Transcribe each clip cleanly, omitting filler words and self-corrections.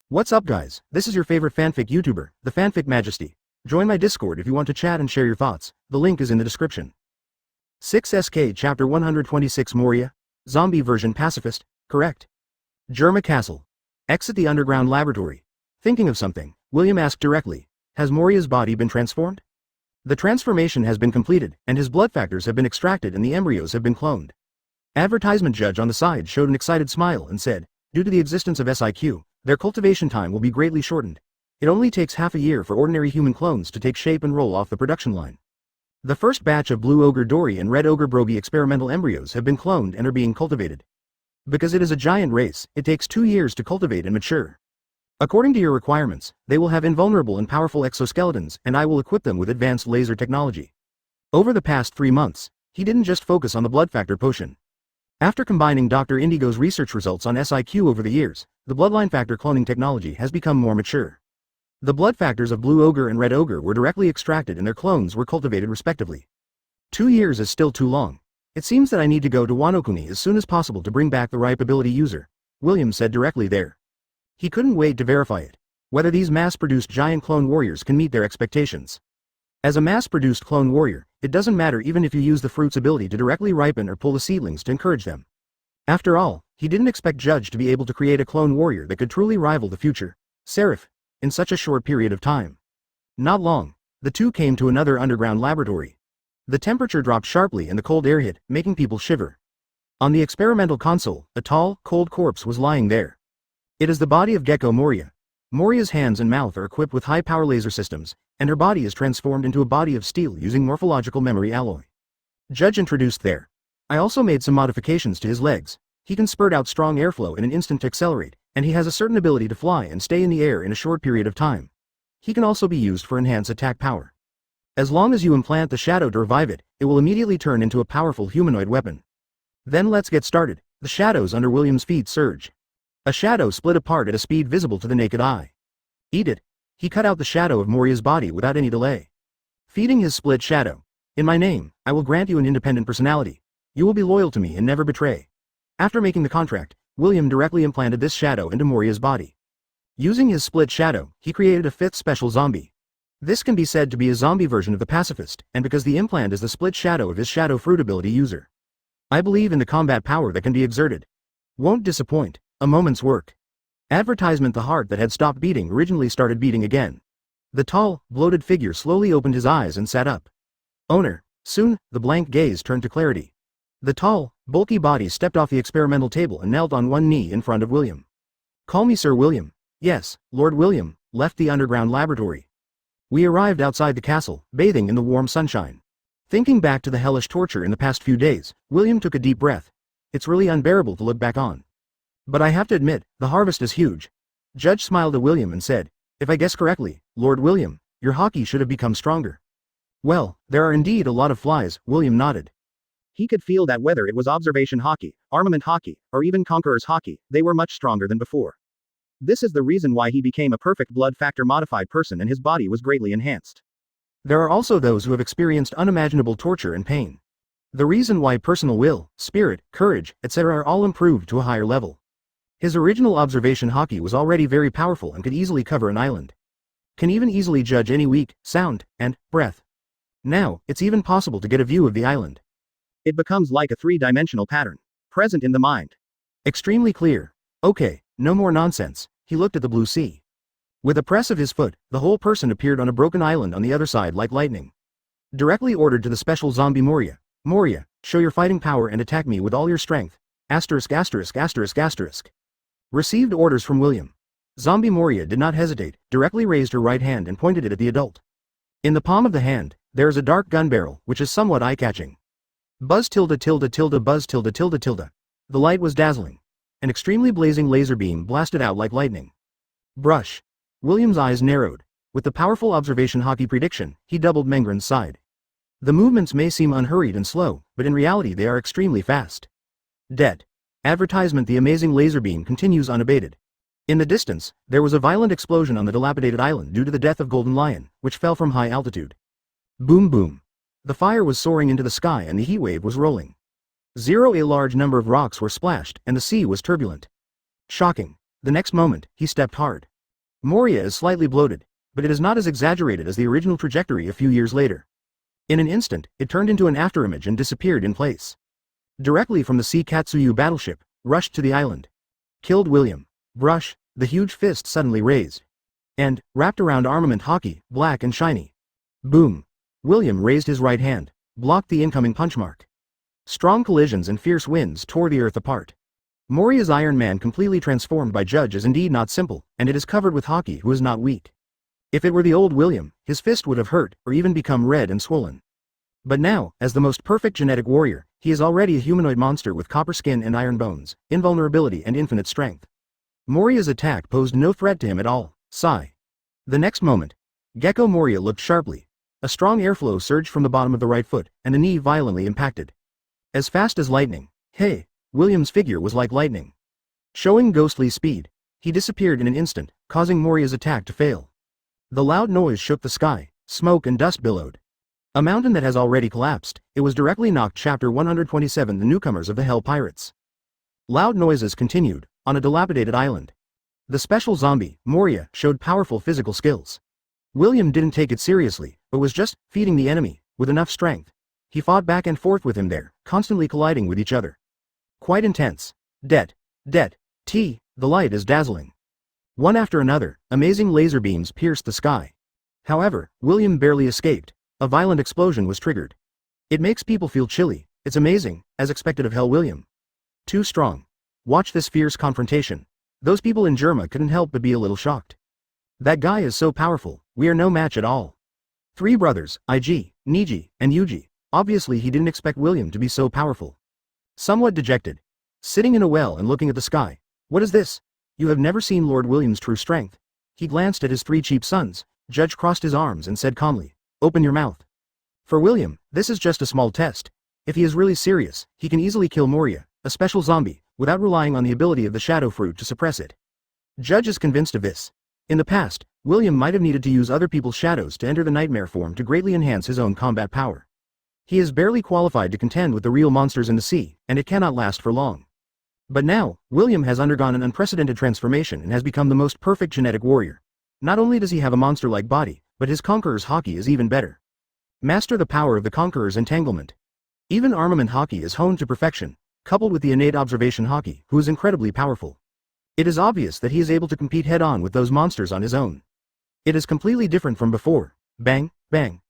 What's up guys, this is your favorite fanfic YouTuber, the Fanfic Majesty. Join my Discord if you want to chat and share your thoughts, the link is in the description. 6SK Chapter 126 Moria? Zombie version pacifist, correct. Germa Castle. Exit the underground laboratory. Thinking of something, William asked directly, has Moria's body been transformed? The transformation has been completed, and his blood factors have been extracted and the embryos have been cloned. Advertisement judge on the side showed an excited smile and said, due to the existence of SIQ, their cultivation time will be greatly shortened. It only takes half a year for ordinary human clones to take shape and roll off the production line. The first batch of Blue Ogre Dory and Red Ogre Broby experimental embryos have been cloned and are being cultivated. Because it is a giant race, it takes 2 years to cultivate and mature. According to your requirements, they will have invulnerable and powerful exoskeletons, and I will equip them with advanced laser technology. Over the past 3 months, he didn't just focus on the blood factor potion. After combining Dr. Indigo's research results on SIQ over the years, the bloodline factor cloning technology has become more mature. The blood factors of Blue Ogre and Red Ogre were directly extracted and their clones were cultivated respectively. 2 years is still too long. It seems that I need to go to Wano-kuni as soon as possible to bring back the ripe ability user, William said directly there. He couldn't wait to verify it. Whether these mass-produced giant clone warriors can meet their expectations. As a mass-produced clone warrior, it doesn't matter even if you use the fruit's ability to directly ripen or pull the seedlings to encourage them. After all, he didn't expect Judge to be able to create a clone warrior that could truly rival the future Seraph in such a short period of time. Not long, the two came to another underground laboratory. The temperature dropped sharply and the cold air hit, making people shiver. On the experimental console, a tall, cold corpse was lying there. It is the body of Gekko Moria. Moria's hands and mouth are equipped with high-power laser systems, and her body is transformed into a body of steel using morphological memory alloy. Judge introduced there. I also made some modifications to his legs. He can spurt out strong airflow in an instant to accelerate, and he has a certain ability to fly and stay in the air in a short period of time. He can also be used for enhanced attack power. As long as you implant the shadow to revive it, it will immediately turn into a powerful humanoid weapon. Then let's get started. The shadows under William's feet surge. A shadow split apart at a speed visible to the naked eye. Eat it. He cut out the shadow of Moria's body without any delay. Feeding his split shadow. In my name, I will grant you an independent personality. You will be loyal to me and never betray. After making the contract, William directly implanted this shadow into Moria's body. Using his split shadow, he created a 5th special zombie. This can be said to be a zombie version of the pacifist, and because the implant is the split shadow of his shadow fruit ability user. I believe in the combat power that can be exerted. Won't disappoint. A moment's work. Advertisement. The heart that had stopped beating originally started beating again. The tall, bloated figure slowly opened his eyes and sat up. Owner. Soon, the blank gaze turned to clarity. The tall, bulky body stepped off the experimental table and knelt on one knee in front of William. Call me Sir William. Yes, Lord William, left the underground laboratory. We arrived outside the castle, bathing in the warm sunshine. Thinking back to the hellish torture in the past few days, William took a deep breath. It's really unbearable to look back on. But I have to admit, the harvest is huge. Judge smiled at William and said, if I guess correctly, Lord William, your hockey should have become stronger. Well, there are indeed a lot of flies, William nodded. He could feel that whether it was observation hockey, armament hockey, or even conqueror's hockey, they were much stronger than before. This is the reason why he became a perfect blood factor modified person and his body was greatly enhanced. There are also those who have experienced unimaginable torture and pain. The reason why personal will, spirit, courage, etc. are all improved to a higher level. His original observation hockey was already very powerful and could easily cover an island. Can even easily judge any weak, sound, and breath. Now, it's even possible to get a view of the island. It becomes like a 3-dimensional pattern. Present in the mind. Extremely clear. Okay, no more nonsense. He looked at the blue sea. With a press of his foot, the whole person appeared on a broken island on the other side like lightning. Directly ordered to the special zombie Moria. Moria, show your fighting power and attack me with all your strength. Asterisk asterisk asterisk asterisk. Received orders from William. Zombie Moria did not hesitate, directly raised her right hand and pointed it at the adult. In the palm of the hand, there is a dark gun barrel, which is somewhat eye-catching. Buzz tilde tilde tilde buzz tilde tilde tilde. The light was dazzling. An extremely blazing laser beam blasted out like lightning. Brush. William's eyes narrowed. With the powerful observation hockey prediction, he doubled Mengren's side. The movements may seem unhurried and slow, but in reality they are extremely fast. Det. Advertisement. The amazing laser beam continues unabated. In the distance, there was a violent explosion on the dilapidated island due to the death of Golden Lion, which fell from high altitude. Boom boom. The fire was soaring into the sky and the heat wave was rolling. A large number of rocks were splashed and the sea was turbulent. Shocking. The next moment, he stepped hard. Moria is slightly bloated, but it is not as exaggerated as the original trajectory a few years later. In an instant, it turned into an afterimage and disappeared in place. Directly from the sea, Katsuyu battleship rushed to the island. Killed William. Brush, the huge fist suddenly raised. And, wrapped around armament hockey, black and shiny. Boom. William raised his right hand, blocked the incoming punch mark. Strong collisions and fierce winds tore the earth apart. Moria's Iron Man completely transformed by Judge is indeed not simple, and it is covered with hockey who is not weak. If it were the old William, his fist would have hurt, or even become red and swollen. But now, as the most perfect genetic warrior, he is already a humanoid monster with copper skin and iron bones, invulnerability and infinite strength. Moria's attack posed no threat to him at all. Sigh. The next moment, Gekko Moria looked sharply. A strong airflow surged from the bottom of the right foot, and the knee violently impacted. As fast as lightning. Hey! William's figure was like lightning. Showing ghostly speed, he disappeared in an instant, causing Moria's attack to fail. The loud noise shook the sky, smoke and dust billowed. A mountain that has already collapsed, it was directly knocked. Chapter 127 The Newcomers of the Hell Pirates. Loud noises continued, on a dilapidated island. The special zombie, Moria, showed powerful physical skills. William didn't take it seriously, but was just feeding the enemy, with enough strength. He fought back and forth with him there, constantly colliding with each other. Quite intense. The light is dazzling. One after another, amazing laser beams pierced the sky. However, William barely escaped. A violent explosion was triggered. It makes people feel chilly. It's amazing, as expected of Hell William. Too strong. Watch this fierce confrontation. Those people in Germa couldn't help but be a little shocked. That guy is so powerful, we are no match at all. Three brothers, IG, Niji, and Yuji. Obviously he didn't expect William to be so powerful. Somewhat dejected. Sitting in a well and looking at the sky. What is this? You have never seen Lord William's true strength. He glanced at his three cheap sons. Judge crossed his arms and said calmly, "Open your mouth." For William, this is just a small test. If he is really serious, he can easily kill Moria, a special zombie, without relying on the ability of the shadow fruit to suppress it. Judge is convinced of this. In the past, William might have needed to use other people's shadows to enter the nightmare form to greatly enhance his own combat power. He is barely qualified to contend with the real monsters in the sea, and it cannot last for long. But now, William has undergone an unprecedented transformation and has become the most perfect genetic warrior. Not only does he have a monster-like body, but his Conqueror's hockey is even better. Master the power of the Conqueror's entanglement. Even armament hockey is honed to perfection, coupled with the innate observation hockey, who is incredibly powerful. It is obvious that he is able to compete head-on with those monsters on his own. It is completely different from before. Bang, bang.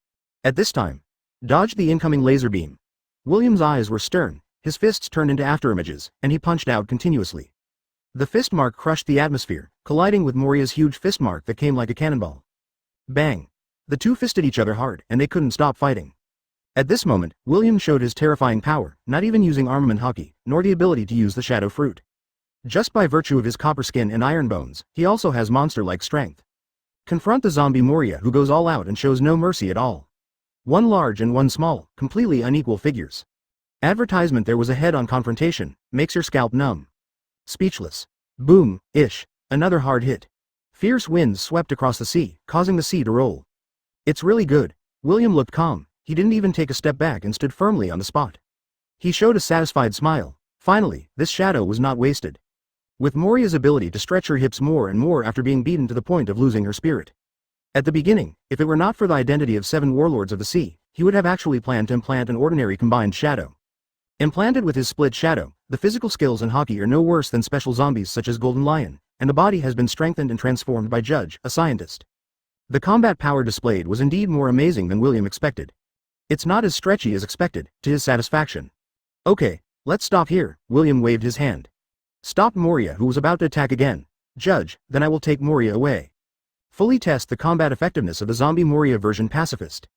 At this time, dodged the incoming laser beam. William's eyes were stern, his fists turned into afterimages, and he punched out continuously. The fist mark crushed the atmosphere, colliding with Moria's huge fist mark that came like a cannonball. Bang. The two fisted each other hard, and they couldn't stop fighting. At this moment, William showed his terrifying power, not even using armament hockey, nor the ability to use the shadow fruit. Just by virtue of his copper skin and iron bones, he also has monster-like strength. Confront the zombie Moria, who goes all out and shows no mercy at all. One large and one small, completely unequal figures. Advertisement: there was a head-on confrontation, makes your scalp numb. Speechless. Boom, ish, another hard hit. Fierce winds swept across the sea, causing the sea to roll. It's really good. William looked calm, he didn't even take a step back and stood firmly on the spot. He showed a satisfied smile. Finally, this shadow was not wasted. With Moria's ability to stretch her hips more and more after being beaten to the point of losing her spirit. At the beginning, if it were not for the identity of 7 warlords of the sea, he would have actually planned to implant an ordinary combined shadow. Implanted with his split shadow, the physical skills in hockey are no worse than special zombies such as Golden Lion, and the body has been strengthened and transformed by Judge, a scientist. The combat power displayed was indeed more amazing than William expected. It's not as stretchy as expected, to his satisfaction. Okay, let's stop here. William waved his hand. Stopped Moria, who was about to attack again. Judge, then I will take Moria away. Fully test the combat effectiveness of the zombie Moria version pacifist.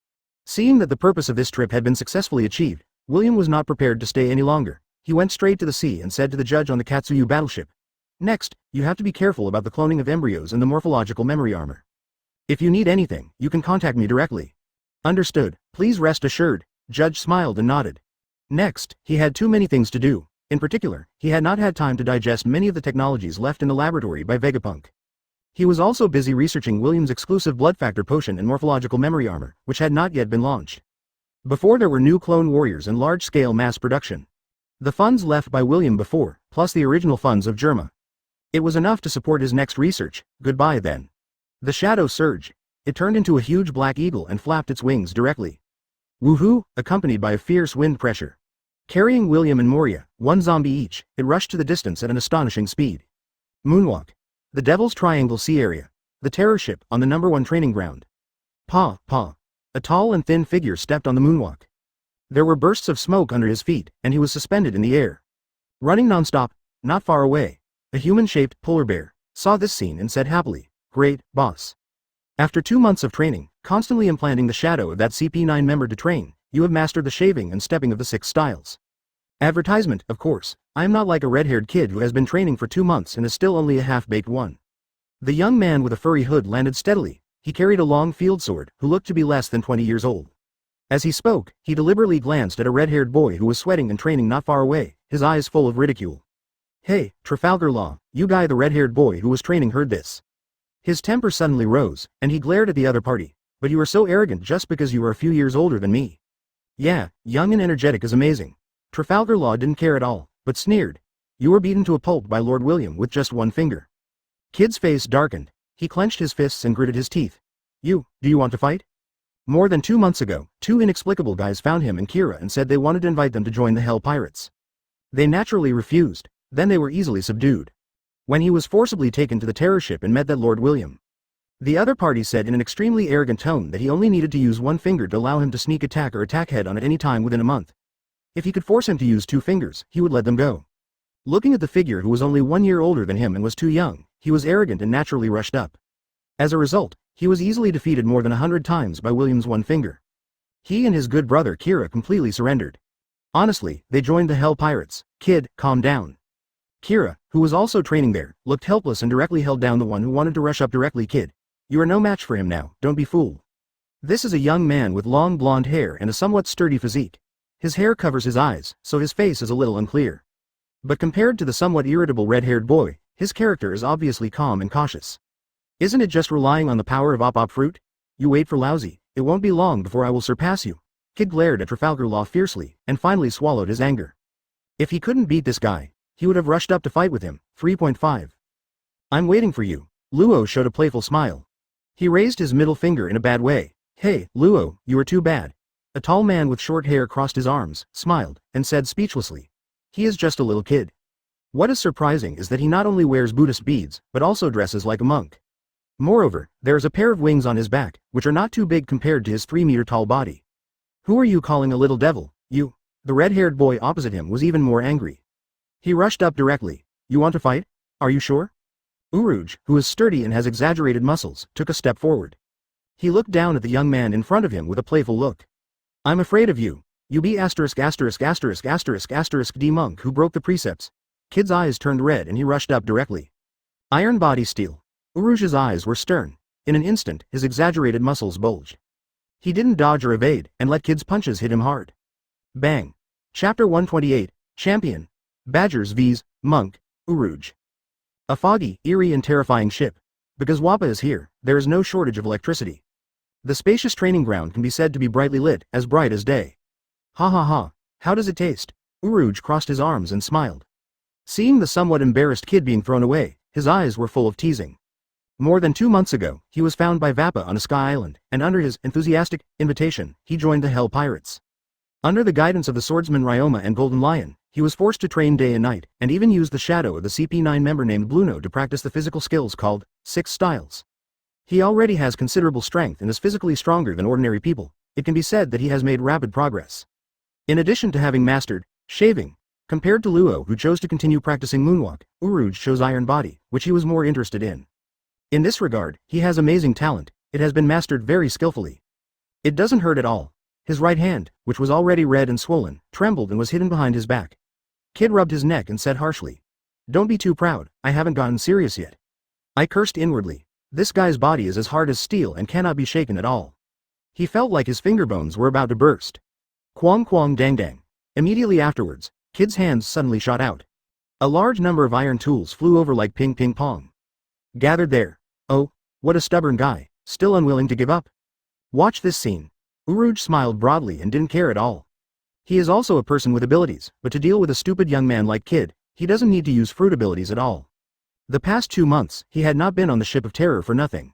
Seeing that the purpose of this trip had been successfully achieved, William was not prepared to stay any longer. He went straight to the sea and said to the judge on the Katsuyu battleship, "Next, you have to be careful about the cloning of embryos and the morphological memory armor. If you need anything, you can contact me directly." Understood, please rest assured. Judge smiled and nodded. Next, he had too many things to do. In particular, he had not had time to digest many of the technologies left in the laboratory by Vegapunk. He was also busy researching William's exclusive blood factor potion and morphological memory armor, which had not yet been launched. Before there were new clone warriors and large-scale mass production. The funds left by William before, plus the original funds of Germa. It was enough to support his next research. Goodbye then. The shadow surged. It turned into a huge black eagle and flapped its wings directly. Woohoo! Accompanied by a fierce wind pressure. Carrying William and Moria, one zombie each, it rushed to the distance at an astonishing speed. Moonwalk. The Devil's Triangle Sea Area. The terror ship on the #1 training ground. Paw, paw. A tall and thin figure stepped on the moonwalk. There were bursts of smoke under his feet, and he was suspended in the air. Running nonstop, not far away, a human-shaped polar bear saw this scene and said happily, "Great, boss. After 2 months of training, constantly implanting the shadow of that CP9 member to train, you have mastered the shaving and stepping of the 6 styles." Advertisement, of course. I am not like a red-haired kid who has been training for 2 months and is still only a half-baked one. The young man with a furry hood landed steadily. He carried a long field sword, who looked to be less than 20 years old. As he spoke, he deliberately glanced at a red-haired boy who was sweating and training not far away, his eyes full of ridicule. "Hey, Trafalgar Law, you guy." The red-haired boy who was training heard this. His temper suddenly rose, and he glared at the other party. "But you are so arrogant just because you are a few years older than me." "Yeah, young and energetic is amazing." Trafalgar Law didn't care at all, but sneered. "You were beaten to a pulp by Lord William with just 1 finger." Kid's face darkened. He clenched his fists and gritted his teeth. Do you want to fight?" More than 2 months ago, 2 inexplicable guys found him and Kira and said they wanted to invite them to join the Hell Pirates. They naturally refused, then they were easily subdued. When he was forcibly taken to the terror ship and met that Lord William. The other party said in an extremely arrogant tone that he only needed to use 1 finger to allow him to sneak attack or attack head on at any time within a month. If he could force him to use 2 fingers, he would let them go. Looking at the figure who was only 1 year older than him and was too young, he was arrogant and naturally rushed up. As a result, he was easily defeated more than 100 times by William's 1 finger. He and his good brother Kira completely surrendered. Honestly, they joined the Hell Pirates. "Kid, calm down." Kira, who was also training there, looked helpless and directly held down the one who wanted to rush up directly. "Kid, you are no match for him now, don't be fooled. This is a young man with long blonde hair and a somewhat sturdy physique. His hair covers his eyes, so his face is a little unclear. But compared to the somewhat irritable red-haired boy, his character is obviously calm and cautious. Isn't it just relying on the power of op fruit? You wait for lousy, it won't be long before I will surpass you." Kid glared at Trafalgar Law fiercely, and finally swallowed his anger. If he couldn't beat this guy, he would have rushed up to fight with him. 3.5. "I'm waiting for you." Luo showed a playful smile. He raised his middle finger in a bad way. "Hey, Luo, you are too bad." A tall man with short hair crossed his arms, smiled, and said speechlessly, "He is just a little kid." What is surprising is that he not only wears Buddhist beads, but also dresses like a monk. Moreover, there is a pair of wings on his back, which are not too big compared to his 3-meter-tall body. "Who are you calling a little devil, you?" The red-haired boy opposite him was even more angry. He rushed up directly. "You want to fight? Are you sure?" Uruj, who is sturdy and has exaggerated muscles, took a step forward. He looked down at the young man in front of him with a playful look. "I'm afraid of you. You be ********** D monk who broke the precepts." Kid's eyes turned red and he rushed up directly. Iron body steel. Uruj's eyes were stern. In an instant, his exaggerated muscles bulged. He didn't dodge or evade, and let Kid's punches hit him hard. Bang. Chapter 128, Champion. Badgers vs. Monk, Uruj. A foggy, eerie and terrifying ship. Because Wappa is here, there is no shortage of electricity. The spacious training ground can be said to be brightly lit, as bright as day. "Ha ha ha, how does it taste?" Uruj crossed his arms and smiled. Seeing the somewhat embarrassed kid being thrown away, his eyes were full of teasing. More than 2 months ago, he was found by Vappa on a sky island, and under his enthusiastic invitation, he joined the Hell Pirates. Under the guidance of the swordsman Ryoma and Golden Lion, he was forced to train day and night, and even used the shadow of the CP9 member named Bluno to practice the physical skills called 6 styles. He already has considerable strength and is physically stronger than ordinary people. It can be said that he has made rapid progress. In addition to having mastered shaving, compared to Luo who chose to continue practicing moonwalk, Uruj chose iron body, which he was more interested in. In this regard, he has amazing talent. It has been mastered very skillfully. It doesn't hurt at all. His right hand, which was already red and swollen, trembled and was hidden behind his back. Kid rubbed his neck and said harshly, "Don't be too proud, I haven't gotten serious yet." I cursed inwardly. This guy's body is as hard as steel and cannot be shaken at all. He felt like his finger bones were about to burst. Quang quang dang dang. Immediately afterwards, Kid's hands suddenly shot out. A large number of iron tools flew over like ping ping pong. Gathered there. Oh, what a stubborn guy, still unwilling to give up. Watch this scene. Uruj smiled broadly and didn't care at all. He is also a person with abilities, but to deal with a stupid young man like Kid, he doesn't need to use fruit abilities at all. The past 2 months, he had not been on the ship of terror for nothing.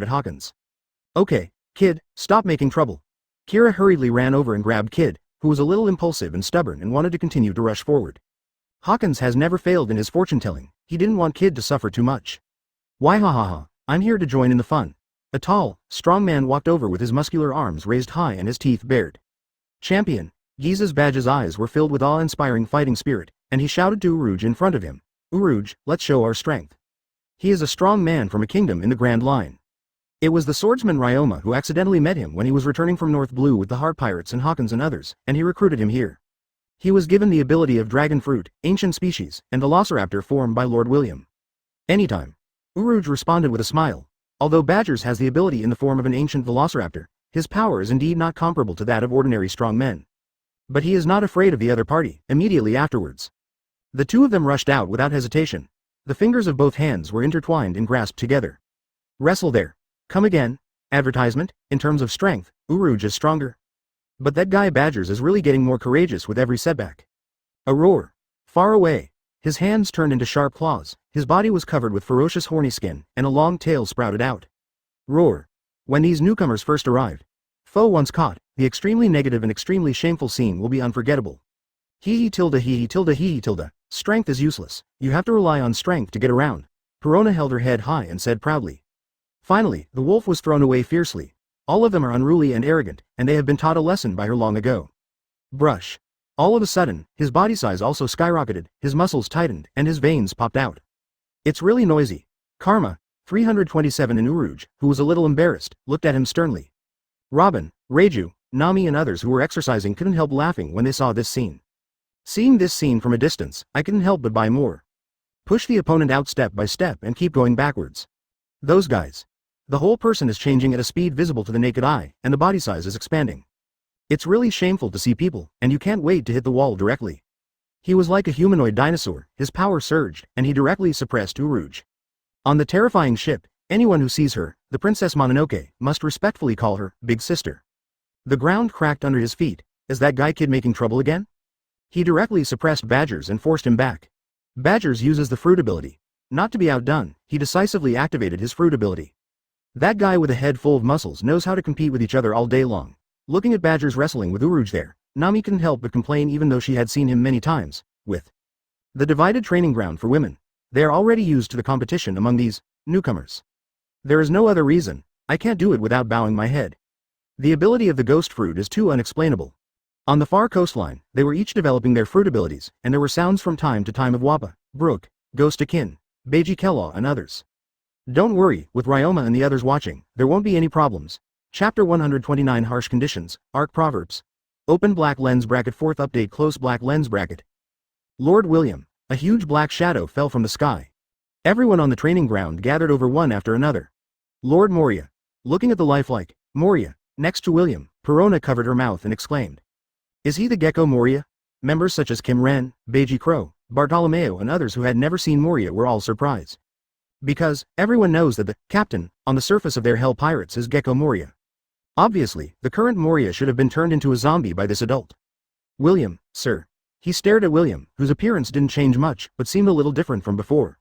stared at Hawkins. Okay, kid, stop making trouble. Kira hurriedly ran over and grabbed Kid, who was a little impulsive and stubborn and wanted to continue to rush forward. Hawkins has never failed in his fortune-telling. He didn't want Kid to suffer too much. Why ha ha ha, I'm here to join in the fun. A tall, strong man walked over with his muscular arms raised high and his teeth bared. Champion. Giza's Badge's eyes were filled with awe-inspiring fighting spirit, and he shouted to Urouge in front of him. Urouge, let's show our strength. He is a strong man from a kingdom in the Grand Line. It was the swordsman Ryoma who accidentally met him when he was returning from North Blue with the Heart Pirates and Hawkins and others, and he recruited him here. He was given the ability of Dragon Fruit, Ancient Species, and Velociraptor formed by Lord William. Anytime. Urouge responded with a smile. Although Badgers has the ability in the form of an ancient Velociraptor, his power is indeed not comparable to that of ordinary strong men. But he is not afraid of the other party. Immediately afterwards, the two of them rushed out without hesitation. The fingers of both hands were intertwined and grasped together. Wrestle there. Come again. Advertisement, in terms of strength, Urouge is stronger. But that guy Badgers is really getting more courageous with every setback. A roar. Far away. His hands turned into sharp claws, his body was covered with ferocious horny skin, and a long tail sprouted out. Roar. When these newcomers first arrived, foe once caught, the extremely negative and extremely shameful scene will be unforgettable. Hee tilde hee tilde hee tilde. Strength is useless, you have to rely on strength to get around. Perona held her head high and said proudly. Finally, the wolf was thrown away fiercely. All of them are unruly and arrogant, and they have been taught a lesson by her long ago. Brush. All of a sudden, his body size also skyrocketed, his muscles tightened, and his veins popped out. It's really noisy. Karma, 327 in Urouge, who was a little embarrassed, looked at him sternly. Robin, Reiju, Nami and others who were exercising couldn't help laughing when they saw this scene. Seeing this scene from a distance, I couldn't help but buy more. Push the opponent out step by step and keep going backwards. Those guys. The whole person is changing at a speed visible to the naked eye, and the body size is expanding. It's really shameful to see people, and you can't wait to hit the wall directly. He was like a humanoid dinosaur, his power surged, and he directly suppressed Urouge. On the terrifying ship, anyone who sees her, the Princess Mononoke, must respectfully call her Big Sister. The ground cracked under his feet. Is that guy kid making trouble again? He directly suppressed Badgers and forced him back. Badgers uses the fruit ability. Not to be outdone, he decisively activated his fruit ability. That guy with a head full of muscles knows how to compete with each other all day long. Looking at Badgers wrestling with Urouge there, Nami couldn't help but complain even though she had seen him many times, with the divided training ground for women. They are already used to the competition among these newcomers. There is no other reason, I can't do it without bowing my head. The ability of the ghost fruit is too unexplainable. On the far coastline, they were each developing their fruit abilities, and there were sounds from time to time of Wappa, Brook, Ghost Akin, Beiji Kellaw and others. Don't worry, with Ryoma and the others watching, there won't be any problems. Chapter 129 Harsh Conditions, Arc Proverbs. Open black lens bracket 4th update close black lens bracket. Lord William, a huge black shadow fell from the sky. Everyone on the training ground gathered over one after another. Lord Moria. Looking at the lifelike Moria next to William, Perona covered her mouth and exclaimed. Is he the Gekko Moria? Members such as Kim Ren, Beiji Crow, Bartolomeo and others who had never seen Moria were all surprised. Because, everyone knows that the captain, on the surface of their hell pirates is Gekko Moria. Obviously, the current Moria should have been turned into a zombie by this adult. William, sir. He stared at William, whose appearance didn't change much, but seemed a little different from before.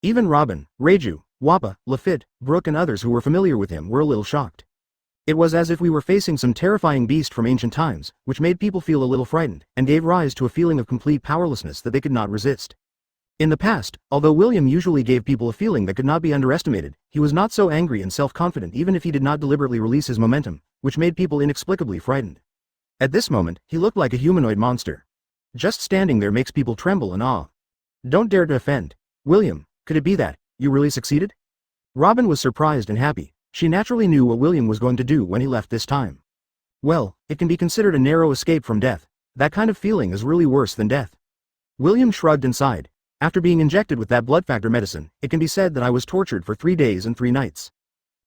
Even Robin, Reiju, Wappa, Lafitte, Brooke and others who were familiar with him were a little shocked. It was as if we were facing some terrifying beast from ancient times, which made people feel a little frightened, and gave rise to a feeling of complete powerlessness that they could not resist. In the past, although William usually gave people a feeling that could not be underestimated, he was not so angry and self-confident even if he did not deliberately release his momentum, which made people inexplicably frightened. At this moment, he looked like a humanoid monster. Just standing there makes people tremble in awe. Don't dare to offend. William, could it be that you really succeeded? Robin was surprised and happy. She naturally knew what William was going to do when he left this time. Well, it can be considered a narrow escape from death. That kind of feeling is really worse than death. William shrugged and sighed. After being injected with that blood factor medicine, it can be said that I was tortured for 3 days and 3 nights.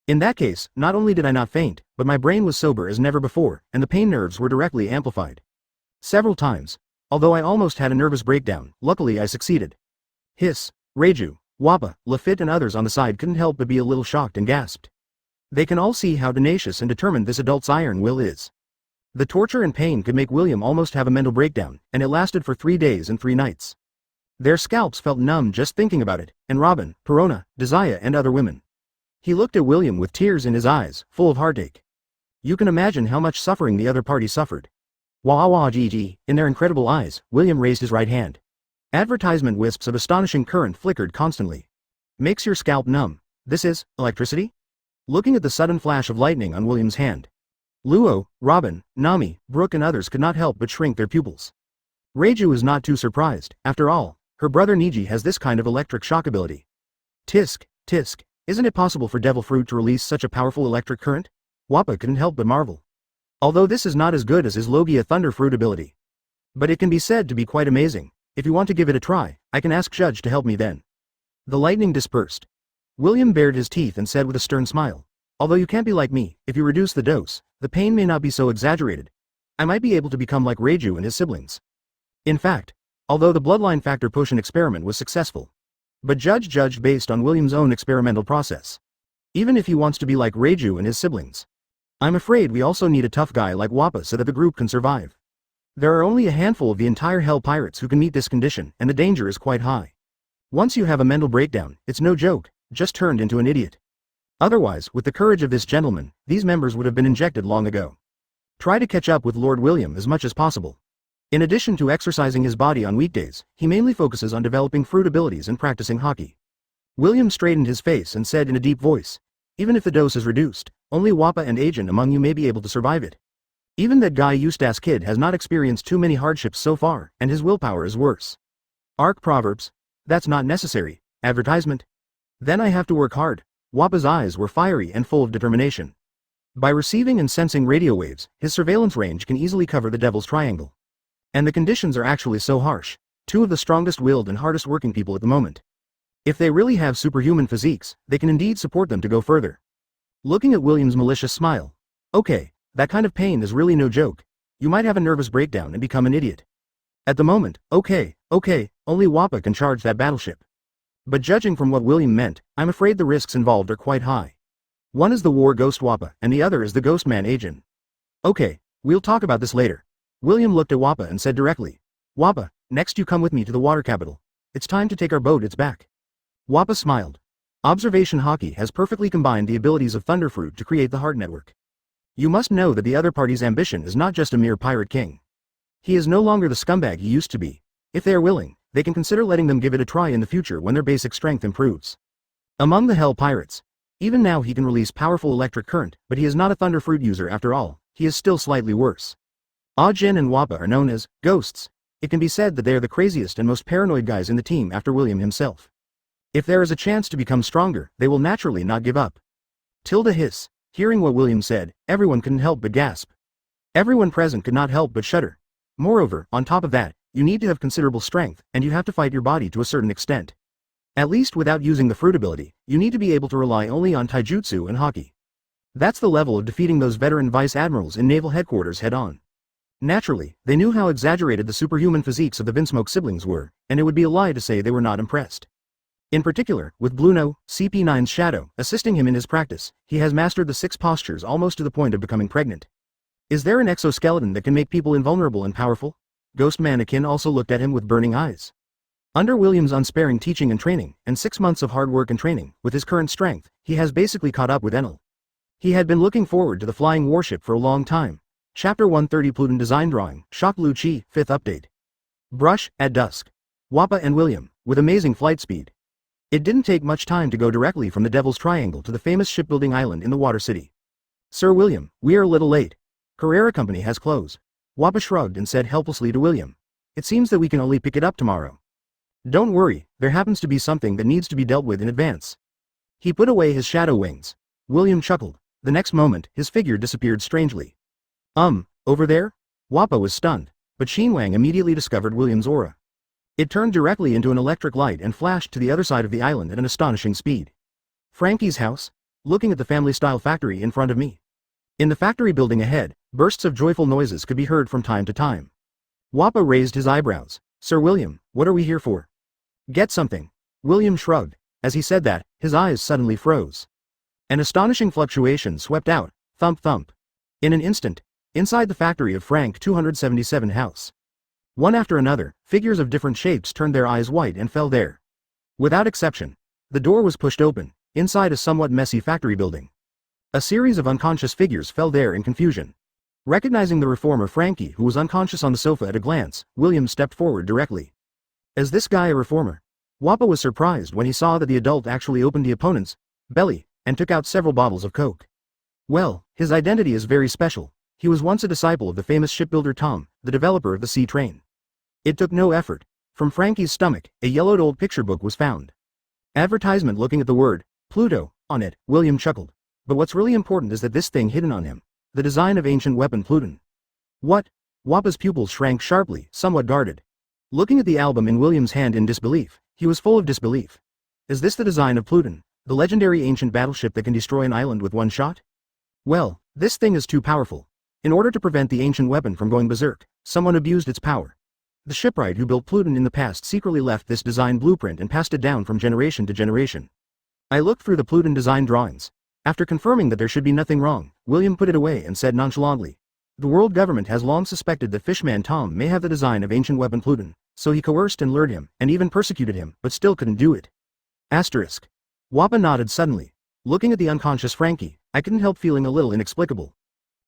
In that case, not only did I not faint, but my brain was sober as never before, and the pain nerves were directly amplified. Several times. Although I almost had a nervous breakdown, luckily I succeeded. Hiss, Reiju, Wappa, Lafitte and others on the side couldn't help but be a little shocked and gasped. They can all see how tenacious and determined this adult's iron will is. The torture and pain could make William almost have a mental breakdown, and it lasted for 3 days and 3 nights. Their scalps felt numb just thinking about it, and Robin, Perona, Desire and other women. He looked at William with tears in his eyes, full of heartache. You can imagine how much suffering the other party suffered. Wah wah gg, in their incredible eyes, William raised his right hand. Advertisement wisps of astonishing current flickered constantly. Makes your scalp numb. This is electricity? Looking at the sudden flash of lightning on William's hand. Luo, Robin, Nami, Brooke and others could not help but shrink their pupils. Reiju is not too surprised. After all, her brother Niji has this kind of electric shock ability. Tisk, tisk, isn't it possible for devil fruit to release such a powerful electric current? Wappa couldn't help but marvel. Although this is not as good as his Logia thunder fruit ability. But it can be said to be quite amazing. If you want to give it a try, I can ask Judge to help me then. The lightning dispersed. William bared his teeth and said with a stern smile. Although you can't be like me, if you reduce the dose, the pain may not be so exaggerated. I might be able to become like Reiju and his siblings. In fact, although the bloodline factor potion experiment was successful. But Judge judged based on William's own experimental process. Even if he wants to be like Reiju and his siblings. I'm afraid we also need a tough guy like Wappa so that the group can survive. There are only a handful of the entire Hell Pirates who can meet this condition, and the danger is quite high. Once you have a mental breakdown, it's no joke, just turned into an idiot. Otherwise, with the courage of this gentleman, these members would have been injected long ago. Try to catch up with Lord William as much as possible. In addition to exercising his body on weekdays, he mainly focuses on developing fruit abilities and practicing hockey. William straightened his face and said in a deep voice, even if the dose is reduced, only Wappa and Agent among you may be able to survive it. Even that guy Eustace kid has not experienced too many hardships so far, and his willpower is worse. Arc Proverbs. That's not necessary. Advertisement. Then I have to work hard. Wappa's eyes were fiery and full of determination. By receiving and sensing radio waves, his surveillance range can easily cover the Devil's Triangle. And the conditions are actually so harsh. 2 of the strongest-willed and hardest-working people at the moment. If they really have superhuman physiques, they can indeed support them to go further. Looking at William's malicious smile. Okay, that kind of pain is really no joke. You might have a nervous breakdown and become an idiot. At the moment, okay, only Wappa can charge that battleship. But judging from what William meant, I'm afraid the risks involved are quite high. One is the War Ghost Wappa, and the other is the Ghost Man Agent. Okay, we'll talk about this later. William looked at Wappa and said directly, Wappa, next you come with me to the water capital. It's time to take our boat its back. Wappa smiled. Observation Hockey has perfectly combined the abilities of Thunderfruit to create the Heart Network. You must know that the other party's ambition is not just a mere pirate king. He is no longer the scumbag he used to be. If they are willing, they can consider letting them give it a try in the future when their basic strength improves. Among the Hell Pirates, even now he can release powerful electric current, but he is not a Thunderfruit user after all, he is still slightly worse. Ajin and Wappa are known as ghosts. It can be said that they are the craziest and most paranoid guys in the team after William himself. If there is a chance to become stronger, they will naturally not give up. Tilda hiss. Hearing what William said, everyone couldn't help but gasp. Everyone present could not help but shudder. Moreover, on top of that, you need to have considerable strength, and you have to fight your body to a certain extent. At least without using the fruit ability, you need to be able to rely only on taijutsu and haki. That's the level of defeating those veteran vice admirals in naval headquarters head-on. Naturally, they knew how exaggerated the superhuman physiques of the Vinsmoke siblings were, and it would be a lie to say they were not impressed. In particular, with Bluno, CP9's shadow, assisting him in his practice, he has mastered the 6 postures almost to the point of becoming pregnant. Is there an exoskeleton that can make people invulnerable and powerful? Ghost Mannequin also looked at him with burning eyes. Under William's unsparing teaching and training, and 6 months of hard work and training, with his current strength, he has basically caught up with Enel. He had been looking forward to the flying warship for a long time. Chapter 130 Pluton Design Drawing, Shock Lucci, 5th Update. Brush, at dusk. Wappa and William, with amazing flight speed. It didn't take much time to go directly from the Devil's Triangle to the famous shipbuilding island in the Water City. Sir William, we are a little late. Carrera Company has closed. Wappa shrugged and said helplessly to William. It seems that we can only pick it up tomorrow. Don't worry, there happens to be something that needs to be dealt with in advance. He put away his shadow wings. William chuckled. The next moment, his figure disappeared strangely. Over there? Wappa was stunned, but Shinwang immediately discovered William's aura. It turned directly into an electric light and flashed to the other side of the island at an astonishing speed. Frankie's house? Looking at the family-style factory in front of me. In the factory building ahead, bursts of joyful noises could be heard from time to time. Wappa raised his eyebrows. Sir William, what are we here for? Get something. William shrugged. As he said that, his eyes suddenly froze. An astonishing fluctuation swept out, thump thump. In an instant, inside the factory of Frank 277 house. One after another, figures of different shapes turned their eyes white and fell there. Without exception, the door was pushed open, inside a somewhat messy factory building. A series of unconscious figures fell there in confusion. Recognizing the reformer Frankie who was unconscious on the sofa at a glance, William stepped forward directly. Is this guy a reformer? Wappa was surprised when he saw that the adult actually opened the opponent's belly and took out several bottles of coke. Well, his identity is very special. He was once a disciple of the famous shipbuilder Tom, the developer of the sea train. It took no effort. From Frankie's stomach, a yellowed old picture book was found. Advertisement looking at the word, Pluto, on it, William chuckled. But what's really important is that this thing hidden on him. The design of ancient weapon Pluton. What? Wappa's pupils shrank sharply, somewhat guarded. Looking at the album in William's hand in disbelief, he was full of disbelief. Is this the design of Pluton, the legendary ancient battleship that can destroy an island with one shot? Well, this thing is too powerful. In order to prevent the ancient weapon from going berserk, someone abused its power. The shipwright who built Pluton in the past secretly left this design blueprint and passed it down from generation to generation. I looked through the Pluton design drawings. After confirming that there should be nothing wrong, William put it away and said nonchalantly, the world government has long suspected that Fishman Tom may have the design of ancient weapon Pluton, so he coerced and lured him, and even persecuted him, but still couldn't do it. Asterisk. Wappa nodded suddenly. Looking at the unconscious Frankie, I couldn't help feeling a little inexplicable.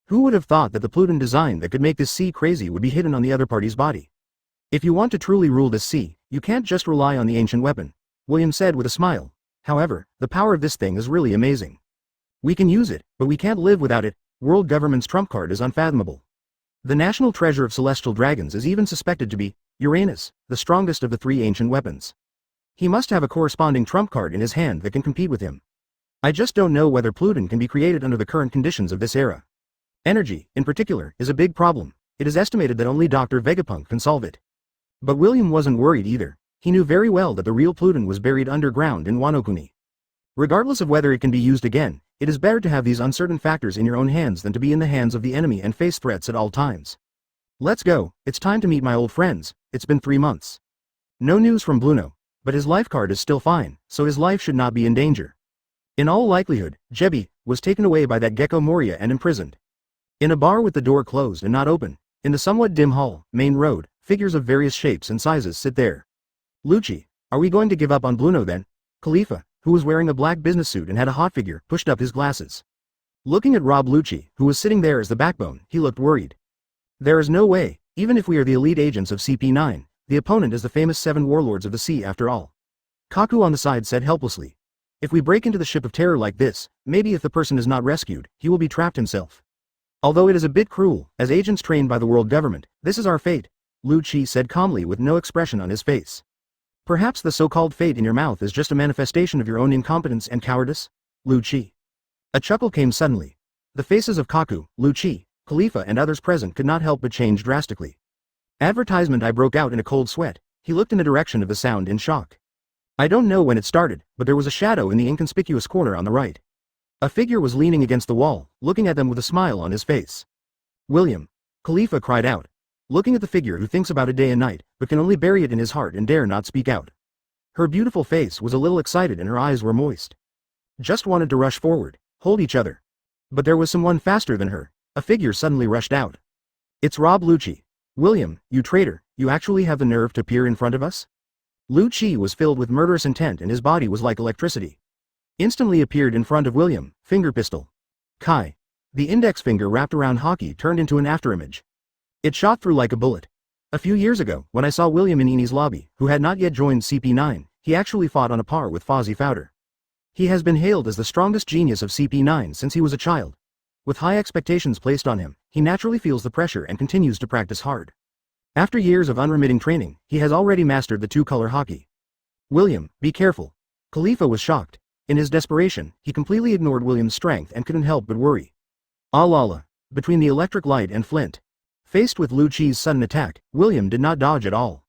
Who would have thought that the Pluton design that could make this sea crazy would be hidden on the other party's body? If you want to truly rule this sea, you can't just rely on the ancient weapon, William said with a smile. However, the power of this thing is really amazing. We can use it, but we can't live without it. World government's trump card is unfathomable. The national treasure of celestial dragons is even suspected to be Uranus, the strongest of the 3 ancient weapons. He must have a corresponding trump card in his hand that can compete with him. I just don't know whether Pluton can be created under the current conditions of this era. Energy, in particular, is a big problem. It is estimated that only Dr. Vegapunk can solve it. But William wasn't worried either. He knew very well that the real Pluton was buried underground in Wano-kuni. Regardless of whether it can be used again, it is better to have these uncertain factors in your own hands than to be in the hands of the enemy and face threats at all times. Let's go, it's time to meet my old friends. It's been 3 months. No news from Bluno, but his life card is still fine, so his life should not be in danger. In all likelihood, Jebi was taken away by that Gekko Moria and imprisoned. In a bar with the door closed and not open, in the somewhat dim hall, main road, figures of various shapes and sizes sit there. Lucci, are we going to give up on Bluno then? Khalifa, who was wearing a black business suit and had a hot figure, pushed up his glasses. Looking at Rob Lucci, who was sitting there as the backbone, he looked worried. There is no way, even if we are the elite agents of CP9, the opponent is the famous 7 warlords of the sea after all. Kaku on the side said helplessly. If we break into the ship of terror like this, maybe if the person is not rescued, he will be trapped himself. Although it is a bit cruel, as agents trained by the world government, this is our fate, Lucci said calmly with no expression on his face. Perhaps the so-called fate in your mouth is just a manifestation of your own incompetence and cowardice? Lucci. A chuckle came suddenly. The faces of Kaku, Lucci, Khalifa and others present could not help but change drastically. Advertisement. I broke out in a cold sweat. He looked in the direction of the sound in shock. I don't know when it started, but there was a shadow in the inconspicuous corner on the right. A figure was leaning against the wall, looking at them with a smile on his face. William! Khalifa cried out, looking at the figure who thinks about it day and night, but can only bury it in his heart and dare not speak out. Her beautiful face was a little excited and her eyes were moist. Just wanted to rush forward, hold each other. But there was someone faster than her. A figure suddenly rushed out. It's Rob Lucci. William, you traitor, you actually have the nerve to peer in front of us? Lucci was filled with murderous intent and his body was like electricity. Instantly appeared in front of William, finger pistol. Kai. The index finger wrapped around Hockey turned into an afterimage. It shot through like a bullet. A few years ago, when I saw William in Eni's lobby, who had not yet joined CP9, he actually fought on a par with Fozzie Fowder. He has been hailed as the strongest genius of CP9 since he was a child. With high expectations placed on him, he naturally feels the pressure and continues to practice hard. After years of unremitting training, he has already mastered the two-color hockey. William, be careful. Khalifa was shocked. In his desperation, he completely ignored William's strength and couldn't help but worry. Allah! Between the electric light and flint. Faced with Lucci's sudden attack, William did not dodge at all.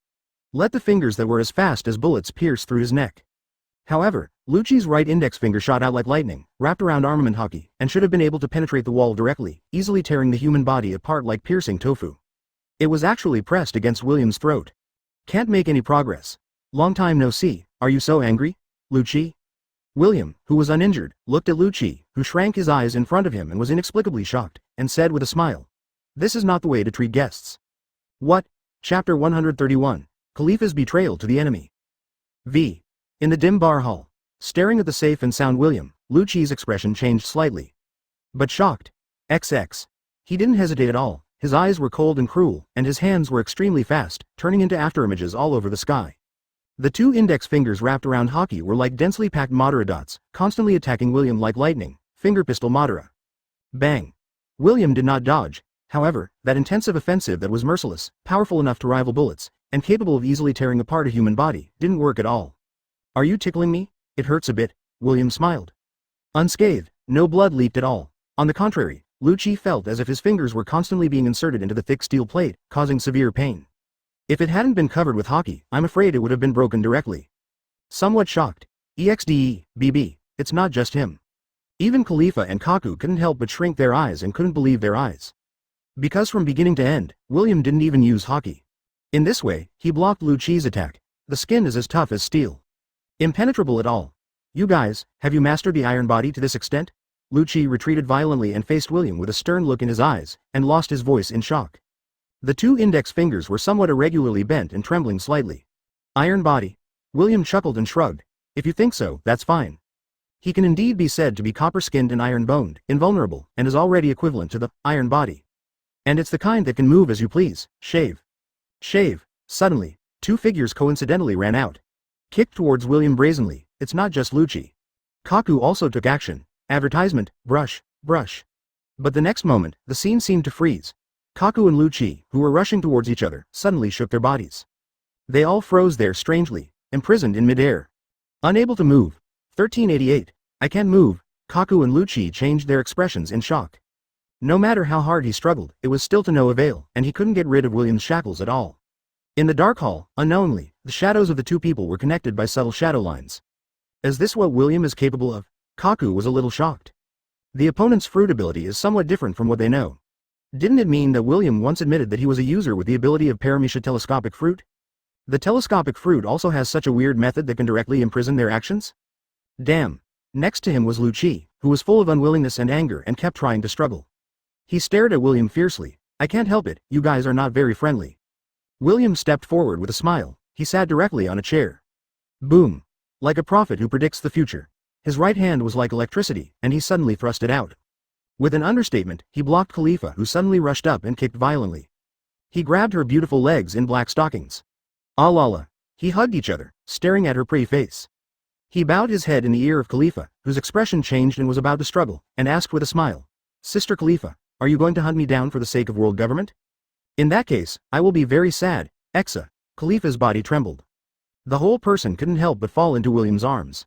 Let the fingers that were as fast as bullets pierce through his neck. However, Lucci's right index finger shot out like lightning, wrapped around armament hockey, and should have been able to penetrate the wall directly, easily tearing the human body apart like piercing tofu. It was actually pressed against William's throat. Can't make any progress. Long time no see, are you so angry, Lucci? William, who was uninjured, looked at Lucci, who shrank his eyes in front of him and was inexplicably shocked, and said with a smile. This is not the way to treat guests. What? Chapter 131. Khalifa's betrayal to the enemy. V. In the dim bar hall. Staring at the safe and sound William, Lucci's expression changed slightly. But shocked. XX. He didn't hesitate at all. His eyes were cold and cruel, and his hands were extremely fast, turning into afterimages all over the sky. The two index fingers wrapped around Hockey were like densely packed Madara dots, constantly attacking William like lightning, finger pistol Madara. Bang. William did not dodge, however, that intensive offensive that was merciless, powerful enough to rival bullets, and capable of easily tearing apart a human body, didn't work at all. Are you tickling me? It hurts a bit, William smiled. Unscathed, no blood leaked at all. On the contrary, Lucci felt as if his fingers were constantly being inserted into the thick steel plate, causing severe pain. If it hadn't been covered with hockey, I'm afraid it would have been broken directly. Somewhat shocked. EXDE, BB, it's not just him. Even Khalifa and Kaku couldn't help but shrink their eyes and couldn't believe their eyes. Because from beginning to end, William didn't even use hockey. In this way, he blocked Lucci's attack. The skin is as tough as steel. Impenetrable at all. You guys, have you mastered the iron body to this extent? Lucci retreated violently and faced William with a stern look in his eyes, and lost his voice in shock. The two index fingers were somewhat irregularly bent and trembling slightly. Iron body? William chuckled and shrugged. If you think so, that's fine. He can indeed be said to be copper-skinned and iron-boned, invulnerable, and is already equivalent to the iron body. And it's the kind that can move as you please, shave. Shave. Suddenly, two figures coincidentally ran out. Kicked towards William brazenly. It's not just Lucci. Kaku also took action. Advertisement, brush, brush. But the next moment, the scene seemed to freeze. Kaku and Lucci, who were rushing towards each other, suddenly shook their bodies. They all froze there strangely, imprisoned in midair. Unable to move. 1388. I can't move. Kaku and Lucci changed their expressions in shock. No matter how hard he struggled, it was still to no avail, and he couldn't get rid of William's shackles at all. In the dark hall, unknowingly, the shadows of the two people were connected by subtle shadow lines. Is this what William is capable of? Kaku was a little shocked. The opponent's fruit ability is somewhat different from what they know. Didn't it mean that William once admitted that he was a user with the ability of Paramecia telescopic fruit? The telescopic fruit also has such a weird method that can directly imprison their actions? Damn. Next to him was Lucci, who was full of unwillingness and anger and kept trying to struggle. He stared at William fiercely. I can't help it, you guys are not very friendly. William stepped forward with a smile. He sat directly on a chair. Boom. Like a prophet who predicts the future. His right hand was like electricity, and he suddenly thrust it out. With an understatement, he blocked Khalifa, who suddenly rushed up and kicked violently. He grabbed her beautiful legs in black stockings. Allah! He hugged each other, staring at her pretty face. He bowed his head in the ear of Khalifa, whose expression changed and was about to struggle, and asked with a smile. Sister Khalifa, are you going to hunt me down for the sake of world government? In that case, I will be very sad, Exa. Khalifa's body trembled. The whole person couldn't help but fall into William's arms.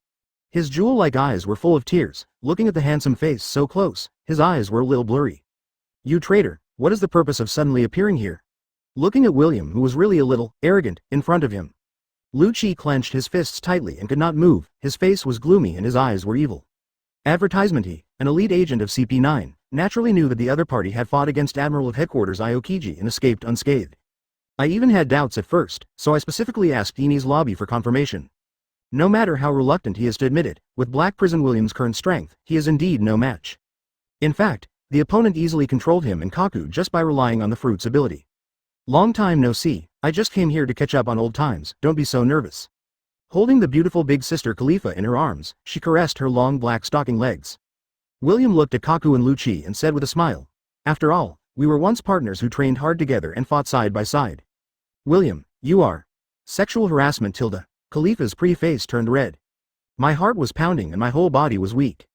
His jewel-like eyes were full of tears. Looking at the handsome face so close, his eyes were a little blurry. You traitor, what is the purpose of suddenly appearing here? Looking at William, who was really a little arrogant in front of him. Lu Qi clenched his fists tightly and could not move, his face was gloomy and his eyes were evil. Advertisement: he, an elite agent of CP9, naturally knew that the other party had fought against Admiral of Headquarters Aokiji and escaped unscathed. I even had doubts at first, so I specifically asked Eni's lobby for confirmation. No matter how reluctant he is to admit it, with Black Prison William's current strength, he is indeed no match. In fact, the opponent easily controlled him and Kaku just by relying on the fruit's ability. Long time no see, I just came here to catch up on old times, don't be so nervous. Holding the beautiful big sister Khalifa in her arms, she caressed her long black stocking legs. William looked at Kaku and Lu Qi and said with a smile, "After all, we were once partners who trained hard together and fought side by side." "William, you are..." "Sexual harassment tilde." Khalifa's pretty face turned red. My heart was pounding and my whole body was weak.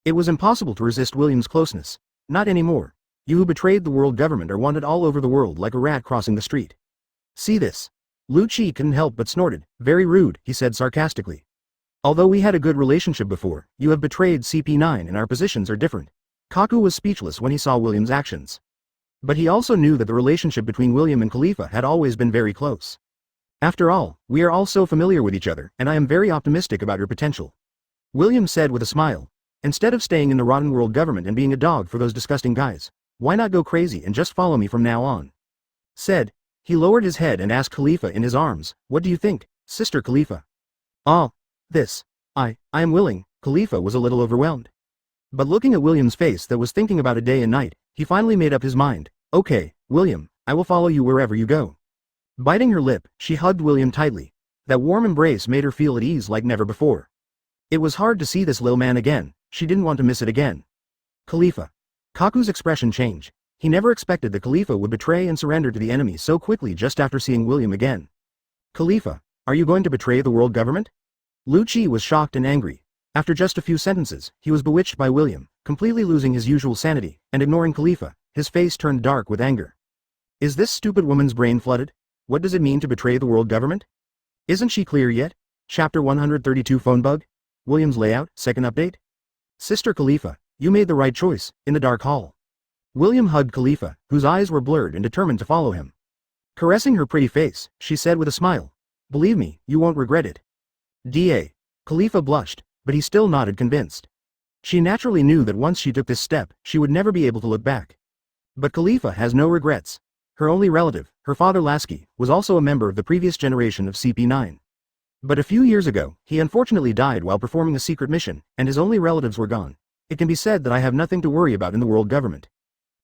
It was impossible to resist William's closeness. Not anymore. You who betrayed the world government are wanted all over the world like a rat crossing the street. See this. Lu Qi couldn't help but snorted. "Very rude," he said sarcastically. "Although we had a good relationship before, you have betrayed CP9 and our positions are different." Kaku was speechless when he saw William's actions. But he also knew that the relationship between William and Khalifa had always been very close. "After all, we are all so familiar with each other, and I am very optimistic about your potential," William said with a smile. "Instead of staying in the rotten world government and being a dog for those disgusting guys, why not go crazy and just follow me from now on?" Said. He lowered his head and asked Khalifa in his arms, "What do you think, Sister Khalifa?" "Oh, this. I am willing." Khalifa was a little overwhelmed. But looking at William's face that was thinking about it day and night, he finally made up his mind. "Okay, William, I will follow you wherever you go." Biting her lip, she hugged William tightly. That warm embrace made her feel at ease like never before. It was hard to see this little man again, she didn't want to miss it again. "Khalifa." Kaku's expression changed. He never expected that Khalifa would betray and surrender to the enemy so quickly just after seeing William again. "Khalifa, are you going to betray the world government?" Lu Qi was shocked and angry. After just a few sentences, he was bewitched by William, completely losing his usual sanity, and ignoring Khalifa, his face turned dark with anger. Is this stupid woman's brain flooded? What does it mean to betray the world government? Isn't she clear yet? Chapter 132 Phone Bug? William's layout, second update? Sister Khalifa, you made the right choice, in the dark hall. William hugged Khalifa, whose eyes were blurred and determined to follow him. Caressing her pretty face, she said with a smile, "Believe me, you won't regret it." Da. Khalifa blushed, but he still nodded convinced. She naturally knew that once she took this step, she would never be able to look back. But Khalifa has no regrets. Her only relative, her father Lasky, was also a member of the previous generation of CP9. But a few years ago, he unfortunately died while performing a secret mission, and his only relatives were gone. It can be said that I have nothing to worry about in the world government.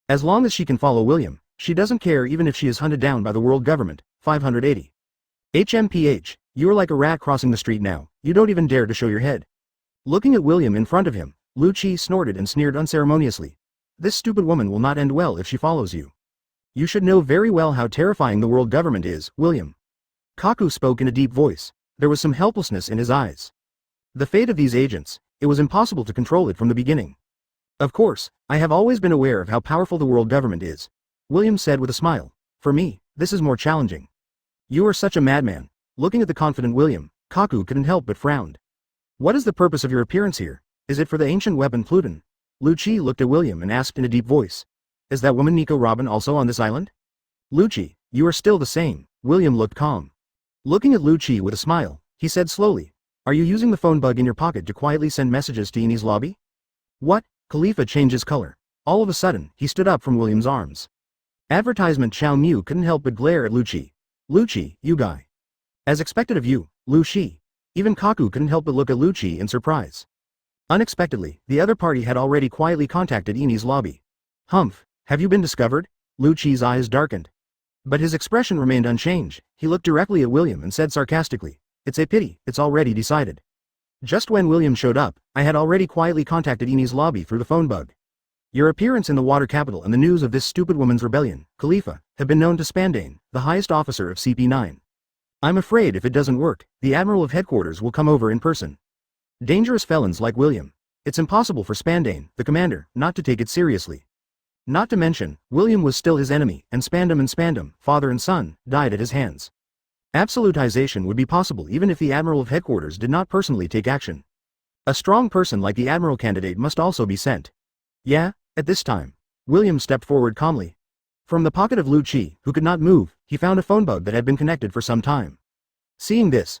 As long as she can follow William, she doesn't care even if she is hunted down by the world government. 580. HMPH, you're like a rat crossing the street now, you don't even dare to show your head. Looking at William in front of him, Lu Qi snorted and sneered unceremoniously. This stupid woman will not end well if she follows you. You should know very well how terrifying the world government is, William. Kaku spoke in a deep voice. There was some helplessness in his eyes. The fate of these agents, it was impossible to control it from the beginning. Of course, I have always been aware of how powerful the world government is, William said with a smile. For me, this is more challenging. You are such a madman. Looking at the confident William, Kaku couldn't help but frowned. What is the purpose of your appearance here? Is it for the ancient weapon Pluton? Lu Qi looked at William and asked in a deep voice. Is that woman Nika Robin also on this island? Lu Qi, you are still the same. William looked calm. Looking at Lu Qi with a smile, he said slowly. Are you using the phone bug in your pocket to quietly send messages to Eni's lobby? What? Khalifa changed his color. All of a sudden, he stood up from William's arms. Advertisement Chow Mu couldn't help but glare at Lu Qi. Lu Qi, you guy. As expected of you, Lu Qi. Even Kaku couldn't help but look at Lu Qi in surprise. Unexpectedly, the other party had already quietly contacted Eni's lobby. Humph, have you been discovered? Lu Qi's eyes darkened. But his expression remained unchanged. He looked directly at William and said sarcastically, It's a pity, it's already decided. Just when William showed up, I had already quietly contacted Eni's lobby through the phone bug. Your appearance in the water capital and the news of this stupid woman's rebellion, Khalifa, have been known to Spandane, the highest officer of CP9. I'm afraid if it doesn't work, the Admiral of Headquarters will come over in person. Dangerous felons like William. It's impossible for Spandane, the commander, not to take it seriously. Not to mention, William was still his enemy, and Spandam, father and son, died at his hands. Absolutization would be possible even if the Admiral of Headquarters did not personally take action. A strong person like the Admiral candidate must also be sent. Yeah, at this time. William stepped forward calmly. From the pocket of Lu Qi, who could not move, he found a phone bug that had been connected for some time. Seeing this,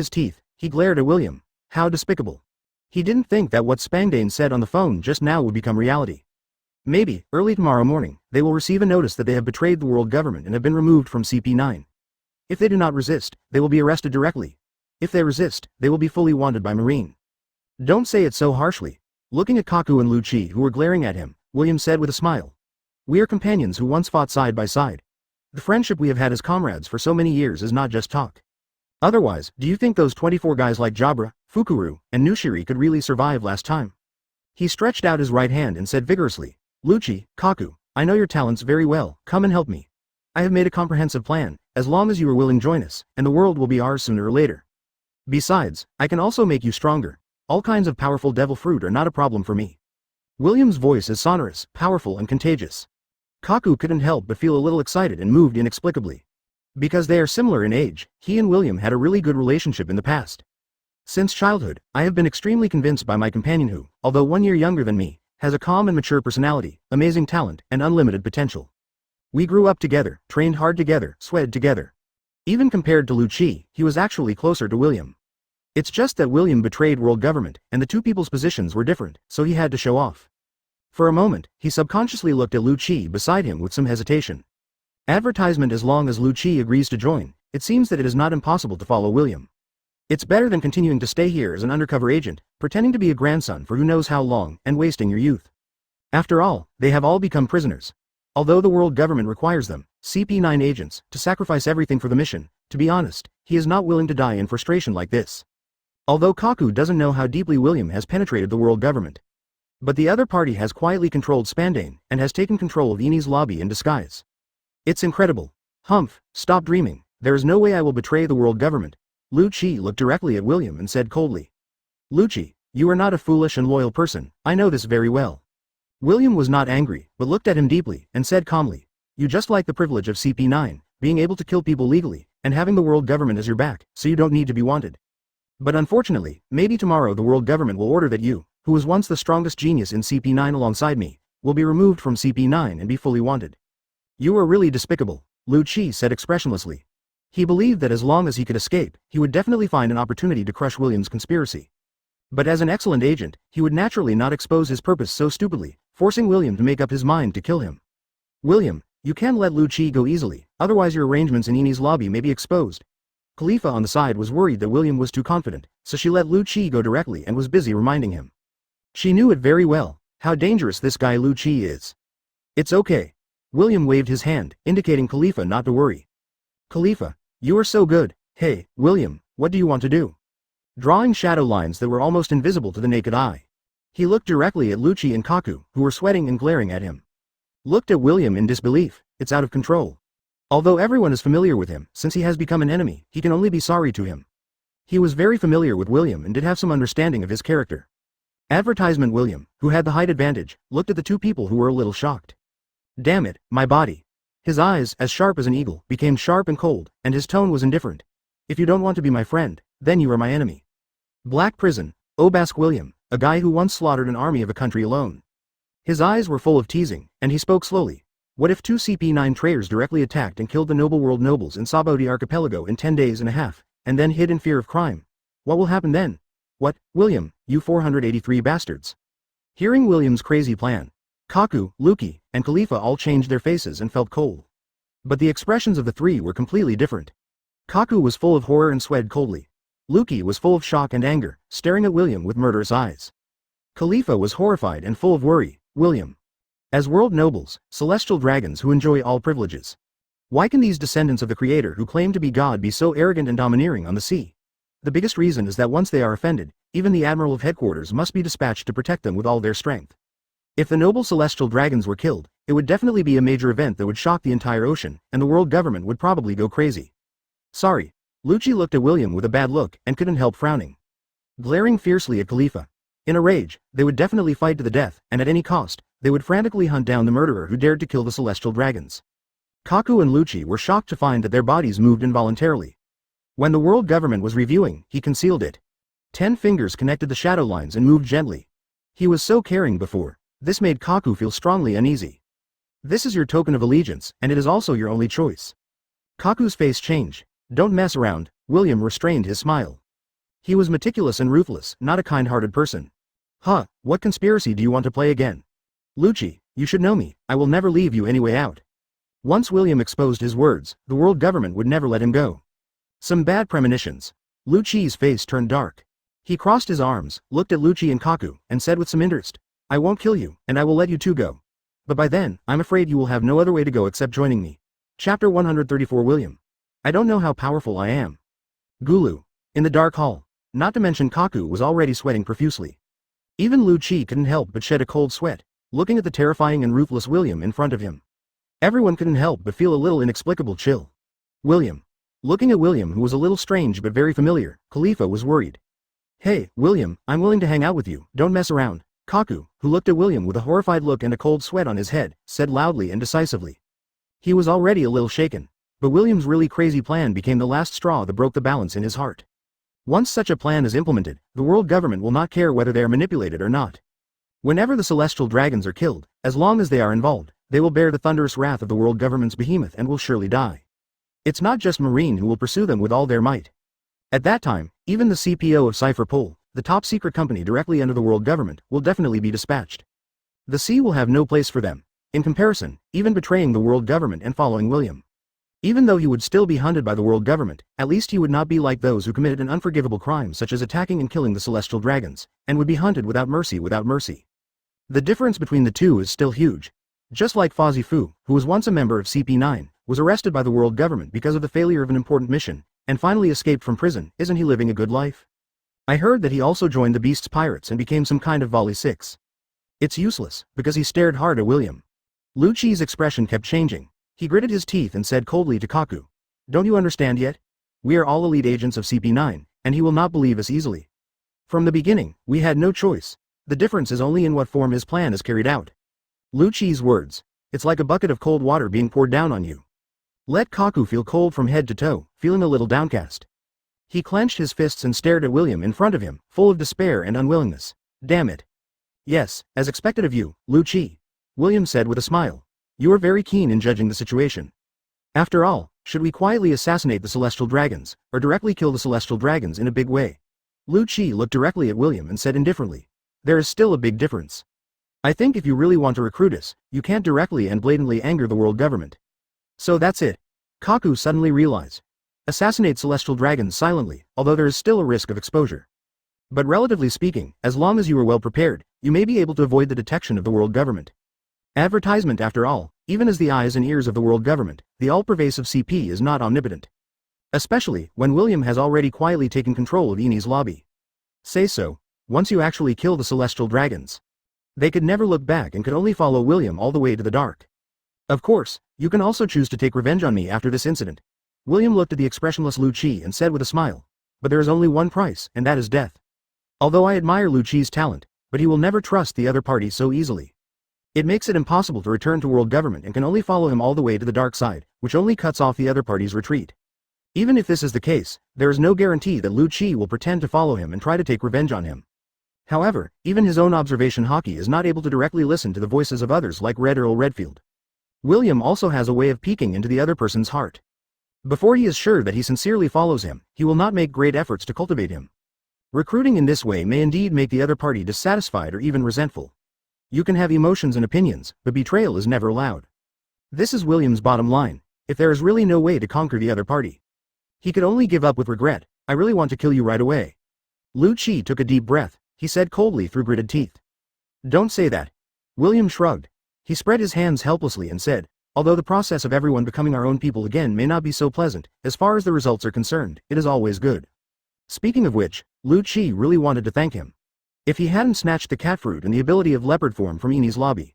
his teeth, he glared at William. How despicable. He didn't think that what Spangdane said on the phone just now would become reality. Maybe, early tomorrow morning, they will receive a notice that they have betrayed the world government and have been removed from CP9. If they do not resist, they will be arrested directly. If they resist, they will be fully wanted by Marine. Don't say it so harshly. Looking at Kaku and Lucci who were glaring at him, William said with a smile. We are companions who once fought side by side. The friendship we have had as comrades for so many years is not just talk. Otherwise, do you think those 24 guys like Jabra, Fukuru, and Nushiri could really survive last time? He stretched out his right hand and said vigorously, Lucci, Kaku, I know your talents very well, come and help me. I have made a comprehensive plan, as long as you are willing join us, and the world will be ours sooner or later. Besides, I can also make you stronger. All kinds of powerful devil fruit are not a problem for me. William's voice is sonorous, powerful and contagious. Kaku couldn't help but feel a little excited and moved inexplicably. Because they are similar in age, he and William had a really good relationship in the past. Since childhood, I have been extremely convinced by my companion who, although 1 year younger than me, has a calm and mature personality, amazing talent, and unlimited potential. We grew up together, trained hard together, sweated together. Even compared to Lucci, he was actually closer to William. It's just that William betrayed world government, and the two people's positions were different, so he had to show off. For a moment, he subconsciously looked at Lucci beside him with some hesitation. Advertisement. As long as Lucci agrees to join, it seems that it is not impossible to follow William. It's better than continuing to stay here as an undercover agent, pretending to be a grandson for who knows how long, and wasting your youth. After all, they have all become prisoners. Although the world government requires them, CP9 agents, to sacrifice everything for the mission, to be honest, he is not willing to die in frustration like this. Although Kaku doesn't know how deeply William has penetrated the world government. But the other party has quietly controlled Spandane, and has taken control of Eni's lobby in disguise. It's incredible. Humph, stop dreaming, there is no way I will betray the world government. Lucci looked directly at William and said coldly. Lucci, you are not a foolish and loyal person, I know this very well. William was not angry, but looked at him deeply, and said calmly, you just like the privilege of CP9, being able to kill people legally, and having the world government as your back, so you don't need to be wanted. But unfortunately, maybe tomorrow the world government will order that you, who was once the strongest genius in CP9 alongside me, will be removed from CP9 and be fully wanted. You are really despicable, Lucci said expressionlessly. He believed that as long as he could escape, he would definitely find an opportunity to crush William's conspiracy. But as an excellent agent, he would naturally not expose his purpose so stupidly, forcing William to make up his mind to kill him. William, you can't let Lucci go easily, otherwise your arrangements in Eni's lobby may be exposed. Khalifa on the side was worried that William was too confident, so she let Lucci go directly and was busy reminding him. She knew it very well, how dangerous this guy Lucci is. It's okay. William waved his hand, indicating Khalifa not to worry. Khalifa, you are so good. Hey, William, what do you want to do? Drawing shadow lines that were almost invisible to the naked eye. He looked directly at Lucci and Kaku, who were sweating and glaring at him. Looked at William in disbelief, it's out of control. Although everyone is familiar with him, since he has become an enemy, he can only be sorry to him. He was very familiar with William and did have some understanding of his character. Advertisement William, who had the height advantage, looked at the two people who were a little shocked. Damn it, my body. His eyes, as sharp as an eagle, became sharp and cold, and his tone was indifferent. If you don't want to be my friend, then you are my enemy. Black Prison, Obask William, a guy who once slaughtered an army of a country alone. His eyes were full of teasing, and he spoke slowly. What if two CP9 traitors directly attacked and killed the noble world nobles in Sabodi Archipelago in 10 days and a half, and then hid in fear of crime? What will happen then? What, William, you 483 bastards? Hearing William's crazy plan, Kaku, Luffy, and Khalifa all changed their faces and felt cold. But the expressions of the three were completely different. Kaku was full of horror and sweated coldly. Luffy was full of shock and anger, staring at William with murderous eyes. Khalifa was horrified and full of worry. William. As world nobles, celestial dragons who enjoy all privileges. Why can these descendants of the Creator who claim to be God be so arrogant and domineering on the sea? The biggest reason is that once they are offended, even the Admiral of Headquarters must be dispatched to protect them with all their strength. If the noble celestial dragons were killed, it would definitely be a major event that would shock the entire ocean, and the world government would probably go crazy. Sorry. Lucci looked at William with a bad look and couldn't help frowning. Glaring fiercely at Khalifa. In a rage, they would definitely fight to the death, and at any cost, they would frantically hunt down the murderer who dared to kill the celestial dragons. Kaku and Lucci were shocked to find that their bodies moved involuntarily. When the world government was reviewing, he concealed it. 10 fingers connected the shadow lines and moved gently. He was so caring before. This made Kaku feel strongly uneasy. This is your token of allegiance, and it is also your only choice. Kaku's face changed. Don't mess around. William restrained his smile. He was meticulous and ruthless, not a kind-hearted person. Huh, what conspiracy do you want to play again? Lucci, you should know me, I will never leave you any way out. Once William exposed his words, the world government would never let him go. Some bad premonitions. Lucci's face turned dark. He crossed his arms, looked at Lucci and Kaku, and said with some interest, I won't kill you, and I will let you two go. But by then, I'm afraid you will have no other way to go except joining me. Chapter 134 William. I don't know how powerful I am. Gulu. In the dark hall. Not to mention Kaku was already sweating profusely. Even Lucci couldn't help but shed a cold sweat, looking at the terrifying and ruthless William in front of him. Everyone couldn't help but feel a little inexplicable chill. William. Looking at William, who was a little strange but very familiar, Khalifa was worried. Hey, William, I'm willing to hang out with you, don't mess around. Kaku, who looked at William with a horrified look and a cold sweat on his head, said loudly and decisively. He was already a little shaken, but William's really crazy plan became the last straw that broke the balance in his heart. Once such a plan is implemented, the world government will not care whether they are manipulated or not. Whenever the celestial dragons are killed, as long as they are involved, they will bear the thunderous wrath of the world government's behemoth and will surely die. It's not just Marine who will pursue them with all their might. At that time, even the CPO of Cypher Pol, the top secret company directly under the world government, will definitely be dispatched. The sea will have no place for them. In comparison, even betraying the world government and following William. Even though he would still be hunted by the world government, at least he would not be like those who committed an unforgivable crime such as attacking and killing the celestial dragons, and would be hunted without mercy. The difference between the two is still huge. Just like Fozzie Fu, who was once a member of CP9, was arrested by the world government because of the failure of an important mission, and finally escaped from prison, isn't he living a good life? I heard that he also joined the Beast's pirates and became some kind of volley 6. It's useless, because he stared hard at William. Lucci's expression kept changing. He gritted his teeth and said coldly to Kaku. Don't you understand yet? We are all elite agents of CP9, and he will not believe us easily. From the beginning, we had no choice. The difference is only in what form his plan is carried out. Lucci's words. It's like a bucket of cold water being poured down on you. Let Kaku feel cold from head to toe, feeling a little downcast. He clenched his fists and stared at William in front of him, full of despair and unwillingness. Damn it. Yes, as expected of you, Lucci. William said with a smile. You are very keen in judging the situation. After all, should we quietly assassinate the Celestial Dragons, or directly kill the Celestial Dragons in a big way? Lucci looked directly at William and said indifferently. There is still a big difference. I think if you really want to recruit us, you can't directly and blatantly anger the world government. So that's it. Kaku suddenly realized. Assassinate Celestial Dragons silently, although there is still a risk of exposure. But relatively speaking, as long as you are well prepared, you may be able to avoid the detection of the world government. Advertisement after all, even as the eyes and ears of the world government, the all-pervasive CP is not omnipotent. Especially, when William has already quietly taken control of Eni's lobby. Say so, once you actually kill the Celestial Dragons. They could never look back and could only follow William all the way to the dark. Of course, you can also choose to take revenge on me after this incident. William looked at the expressionless Lucci and said with a smile. But there is only one price, and that is death. Although I admire Lucci's talent, but he will never trust the other party so easily. It makes it impossible to return to world government and can only follow him all the way to the dark side, which only cuts off the other party's retreat. Even if this is the case, there is no guarantee that Lucci will pretend to follow him and try to take revenge on him. However, even his own observation hockey is not able to directly listen to the voices of others like Red Earl Redfield. William also has a way of peeking into the other person's heart. Before he is sure that he sincerely follows him, he will not make great efforts to cultivate him. Recruiting in this way may indeed make the other party dissatisfied or even resentful. You can have emotions and opinions, but betrayal is never allowed. This is William's bottom line, if there is really no way to conquer the other party. He could only give up with regret. I really want to kill you right away. Lucci took a deep breath, he said coldly through gritted teeth. Don't say that. William shrugged. He spread his hands helplessly and said, although the process of everyone becoming our own people again may not be so pleasant, as far as the results are concerned, it is always good. Speaking of which, Lucci really wanted to thank him. If he hadn't snatched the cat fruit and the ability of leopard form from Eni's lobby.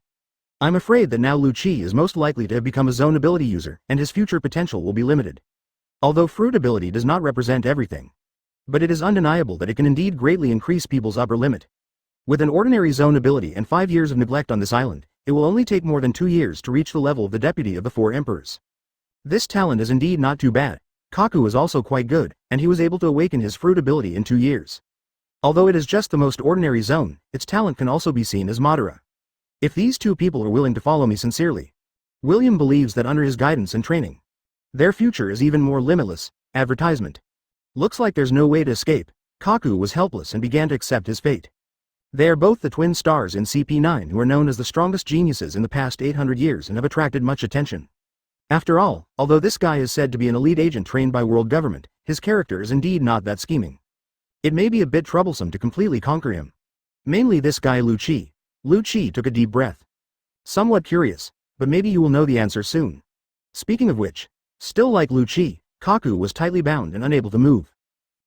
I'm afraid that now Lucci is most likely to have become a zone ability user, and his future potential will be limited. Although fruit ability does not represent everything. But it is undeniable that it can indeed greatly increase people's upper limit. With an ordinary zone ability and 5 years of neglect on this island, it will only take more than 2 years to reach the level of the deputy of the 4 emperors. This talent is indeed not too bad. Kaku is also quite good, and he was able to awaken his fruit ability in 2 years. Although it is just the most ordinary zone, its talent can also be seen as Madara. If these two people are willing to follow me sincerely, William believes that under his guidance and training, their future is even more limitless. Advertisement. Looks like there's no way to escape. Kaku was helpless and began to accept his fate. They are both the twin stars in CP9 who are known as the strongest geniuses in the past 800 years and have attracted much attention. After all, although this guy is said to be an elite agent trained by world government, his character is indeed not that scheming. It may be a bit troublesome to completely conquer him. Mainly this guy Lucci. Lucci took a deep breath. Somewhat curious, but maybe you will know the answer soon. Speaking of which, still like Lucci, Kaku was tightly bound and unable to move.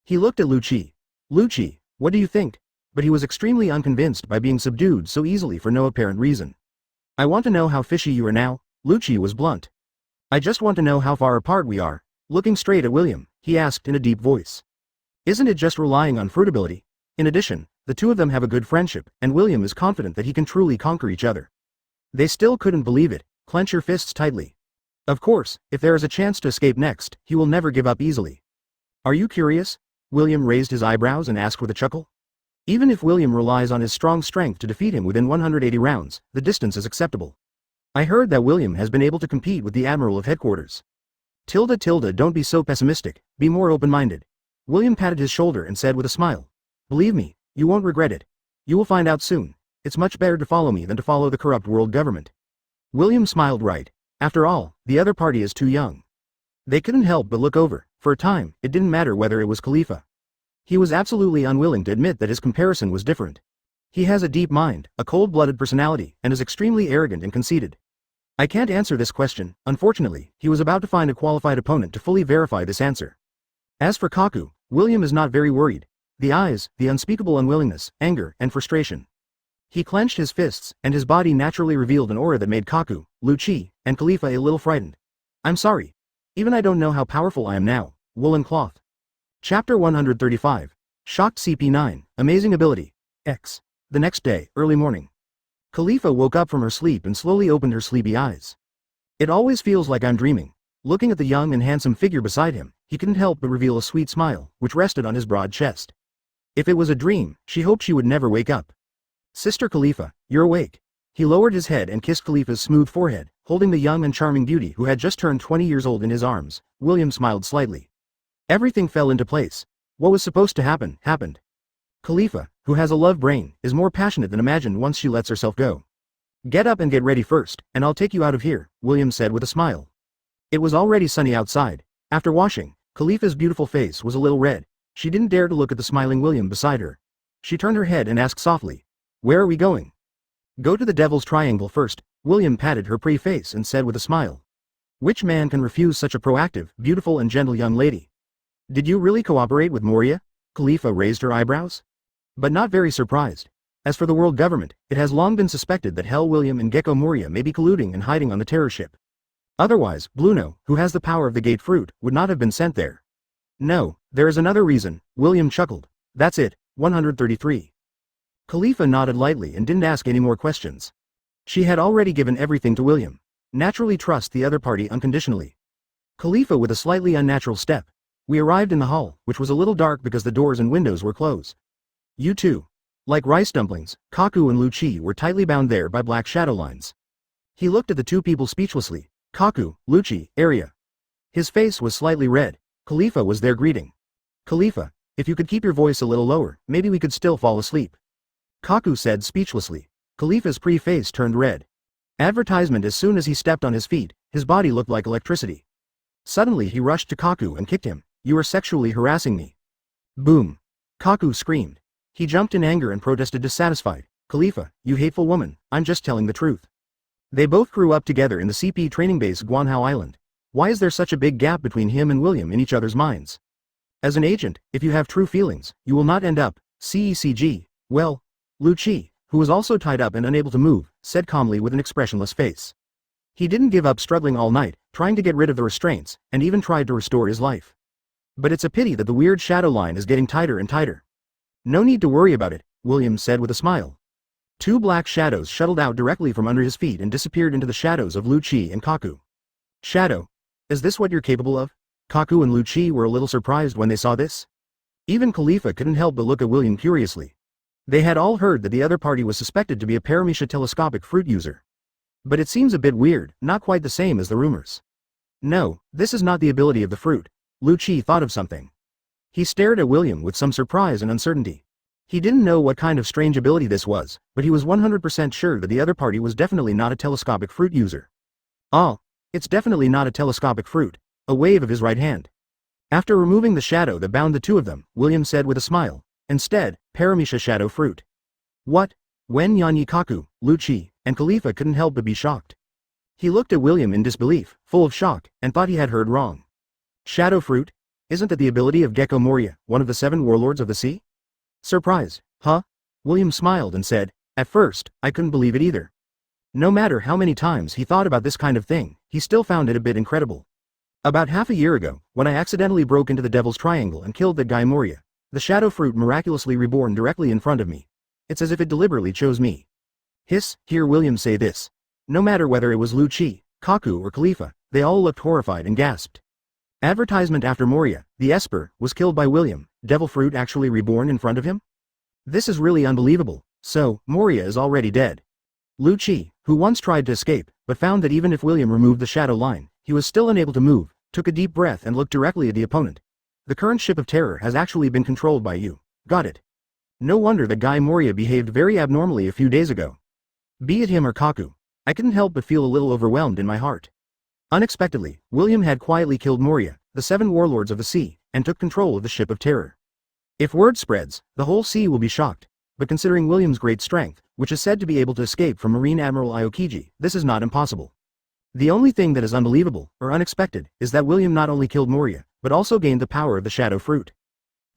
He looked at Lucci. Lucci, what do you think? But he was extremely unconvinced by being subdued so easily for no apparent reason. I want to know how fishy you are now. Lucci was blunt. I just want to know how far apart we are. Looking straight at William, he asked in a deep voice. Isn't it just relying on fruit ability? In addition, the two of them have a good friendship, and William is confident that he can truly conquer each other. They still couldn't believe it. Clench your fists tightly. Of course, if there is a chance to escape next, he will never give up easily. Are you curious? William raised his eyebrows and asked with a chuckle. Even if William relies on his strong strength to defeat him within 180 rounds, the distance is acceptable. I heard that William has been able to compete with the Admiral of Headquarters. Don't be so pessimistic, be more open-minded. William patted his shoulder and said with a smile. Believe me, you won't regret it. You will find out soon. It's much better to follow me than to follow the corrupt world government. William smiled right. After all, the other party is too young. They couldn't help but look over. For a time, it didn't matter whether it was Khalifa. He was absolutely unwilling to admit that his comparison was different. He has a deep mind, a cold-blooded personality, and is extremely arrogant and conceited. I can't answer this question. Unfortunately, he was about to find a qualified opponent to fully verify this answer. As for Kaku, William is not very worried. The eyes, the unspeakable unwillingness, anger, and frustration. He clenched his fists, and his body naturally revealed an aura that made Kaku, Lucci, and Khalifa a little frightened. I'm sorry. Even I don't know how powerful I am now. Woolen cloth. Chapter 135. Shocked CP9, Amazing Ability. X. The next day, early morning. Khalifa woke up from her sleep and slowly opened her sleepy eyes. It always feels like I'm dreaming. Looking at the young and handsome figure beside him, he couldn't help but reveal a sweet smile, which rested on his broad chest. If it was a dream, she hoped she would never wake up. Sister Khalifa, you're awake. He lowered his head and kissed Khalifa's smooth forehead, holding the young and charming beauty who had just turned 20 years old in his arms. William smiled slightly. Everything fell into place. What was supposed to happen, happened. Khalifa, who has a love brain, is more passionate than imagined once she lets herself go. Get up and get ready first, and I'll take you out of here, William said with a smile. It was already sunny outside. After washing, Khalifa's beautiful face was a little red. She didn't dare to look at the smiling William beside her. She turned her head and asked softly, "Where are we going?" "Go to the Devil's Triangle first," William patted her pretty face and said with a smile. Which man can refuse such a proactive, beautiful and gentle young lady? Did you really cooperate with Moria? Khalifa raised her eyebrows. But not very surprised. As for the world government, it has long been suspected that Hell William and Gekko Moria may be colluding and hiding on the terror ship. Otherwise, Bluno, who has the power of the Gate Fruit, would not have been sent there. No, there is another reason, William chuckled. That's it, 133. Khalifa nodded lightly and didn't ask any more questions. She had already given everything to William. Naturally trust the other party unconditionally. Khalifa with a slightly unnatural step. We arrived in the hall, which was a little dark because the doors and windows were closed. You too. Like rice dumplings, Kaku and Lucci were tightly bound there by black shadow lines. He looked at the two people speechlessly. Kaku, Lucci, area. His face was slightly red. Khalifa was there greeting. Khalifa, if you could keep your voice a little lower, maybe we could still fall asleep. Kaku said speechlessly. Khalifa's pretty face turned red. Advertisement. As soon as he stepped on his feet, his body looked like electricity. Suddenly he rushed to Kaku and kicked him. You are sexually harassing me. Boom. Kaku screamed. He jumped in anger and protested dissatisfied. Khalifa, you hateful woman, I'm just telling the truth. They both grew up together in the CP training base Guanhao Island. Why is there such a big gap between him and William in each other's minds? As an agent, if you have true feelings, you will not end up, CECG, well, Lucci, who was also tied up and unable to move, said calmly with an expressionless face. He didn't give up struggling all night, trying to get rid of the restraints, and even tried to restore his life. But it's a pity that the weird shadow line is getting tighter and tighter. No need to worry about it, William said with a smile. Two black shadows shuttled out directly from under his feet and disappeared into the shadows of Lucci and Kaku. Shadow. Is this what you're capable of? Kaku and Lucci were a little surprised when they saw this. Even Khalifa couldn't help but look at William curiously. They had all heard that the other party was suspected to be a Paramecia telescopic fruit user. But it seems a bit weird, not quite the same as the rumors. No, this is not the ability of the fruit. Lucci thought of something. He stared at William with some surprise and uncertainty. He didn't know what kind of strange ability this was, but he was 100% sure that the other party was definitely not a telescopic fruit user. Oh, it's definitely not a telescopic fruit. A wave of his right hand. After removing the shadow that bound the two of them, William said with a smile, instead, Paramecia shadow fruit. What? When Yanyi Kaku, Lucci, and Khalifa couldn't help but be shocked. He looked at William in disbelief, full of shock, and thought he had heard wrong. Shadow fruit? Isn't that the ability of Gekko Moria, one of the 7 warlords of the sea? Surprised, huh? William smiled and said, at first, I couldn't believe it either. No matter how many times he thought about this kind of thing, he still found it a bit incredible. About half a year ago, when I accidentally broke into the Devil's Triangle and killed that guy Moria, the shadow fruit miraculously reborn directly in front of me. It's as if it deliberately chose me. Hiss, hear William say this. No matter whether it was Lucci, Kaku or Khalifa, they all looked horrified and gasped. Advertisement after Moria, the Esper, was killed by William, devil fruit actually reborn in front of him? This is really unbelievable. So, Moria is already dead. Lucci, who once tried to escape, but found that even if William removed the shadow line, he was still unable to move, took a deep breath and looked directly at the opponent. The current ship of terror has actually been controlled by you. Got it. No wonder that guy Moria behaved very abnormally a few days ago. Be it him or Kaku, I couldn't help but feel a little overwhelmed in my heart. Unexpectedly, William had quietly killed Moria, the 7 warlords of the sea, and took control of the ship of terror. If word spreads, the whole sea will be shocked, but considering William's great strength, which is said to be able to escape from Marine Admiral Aokiji, this is not impossible. The only thing that is unbelievable, or unexpected, is that William not only killed Moria, but also gained the power of the shadow fruit.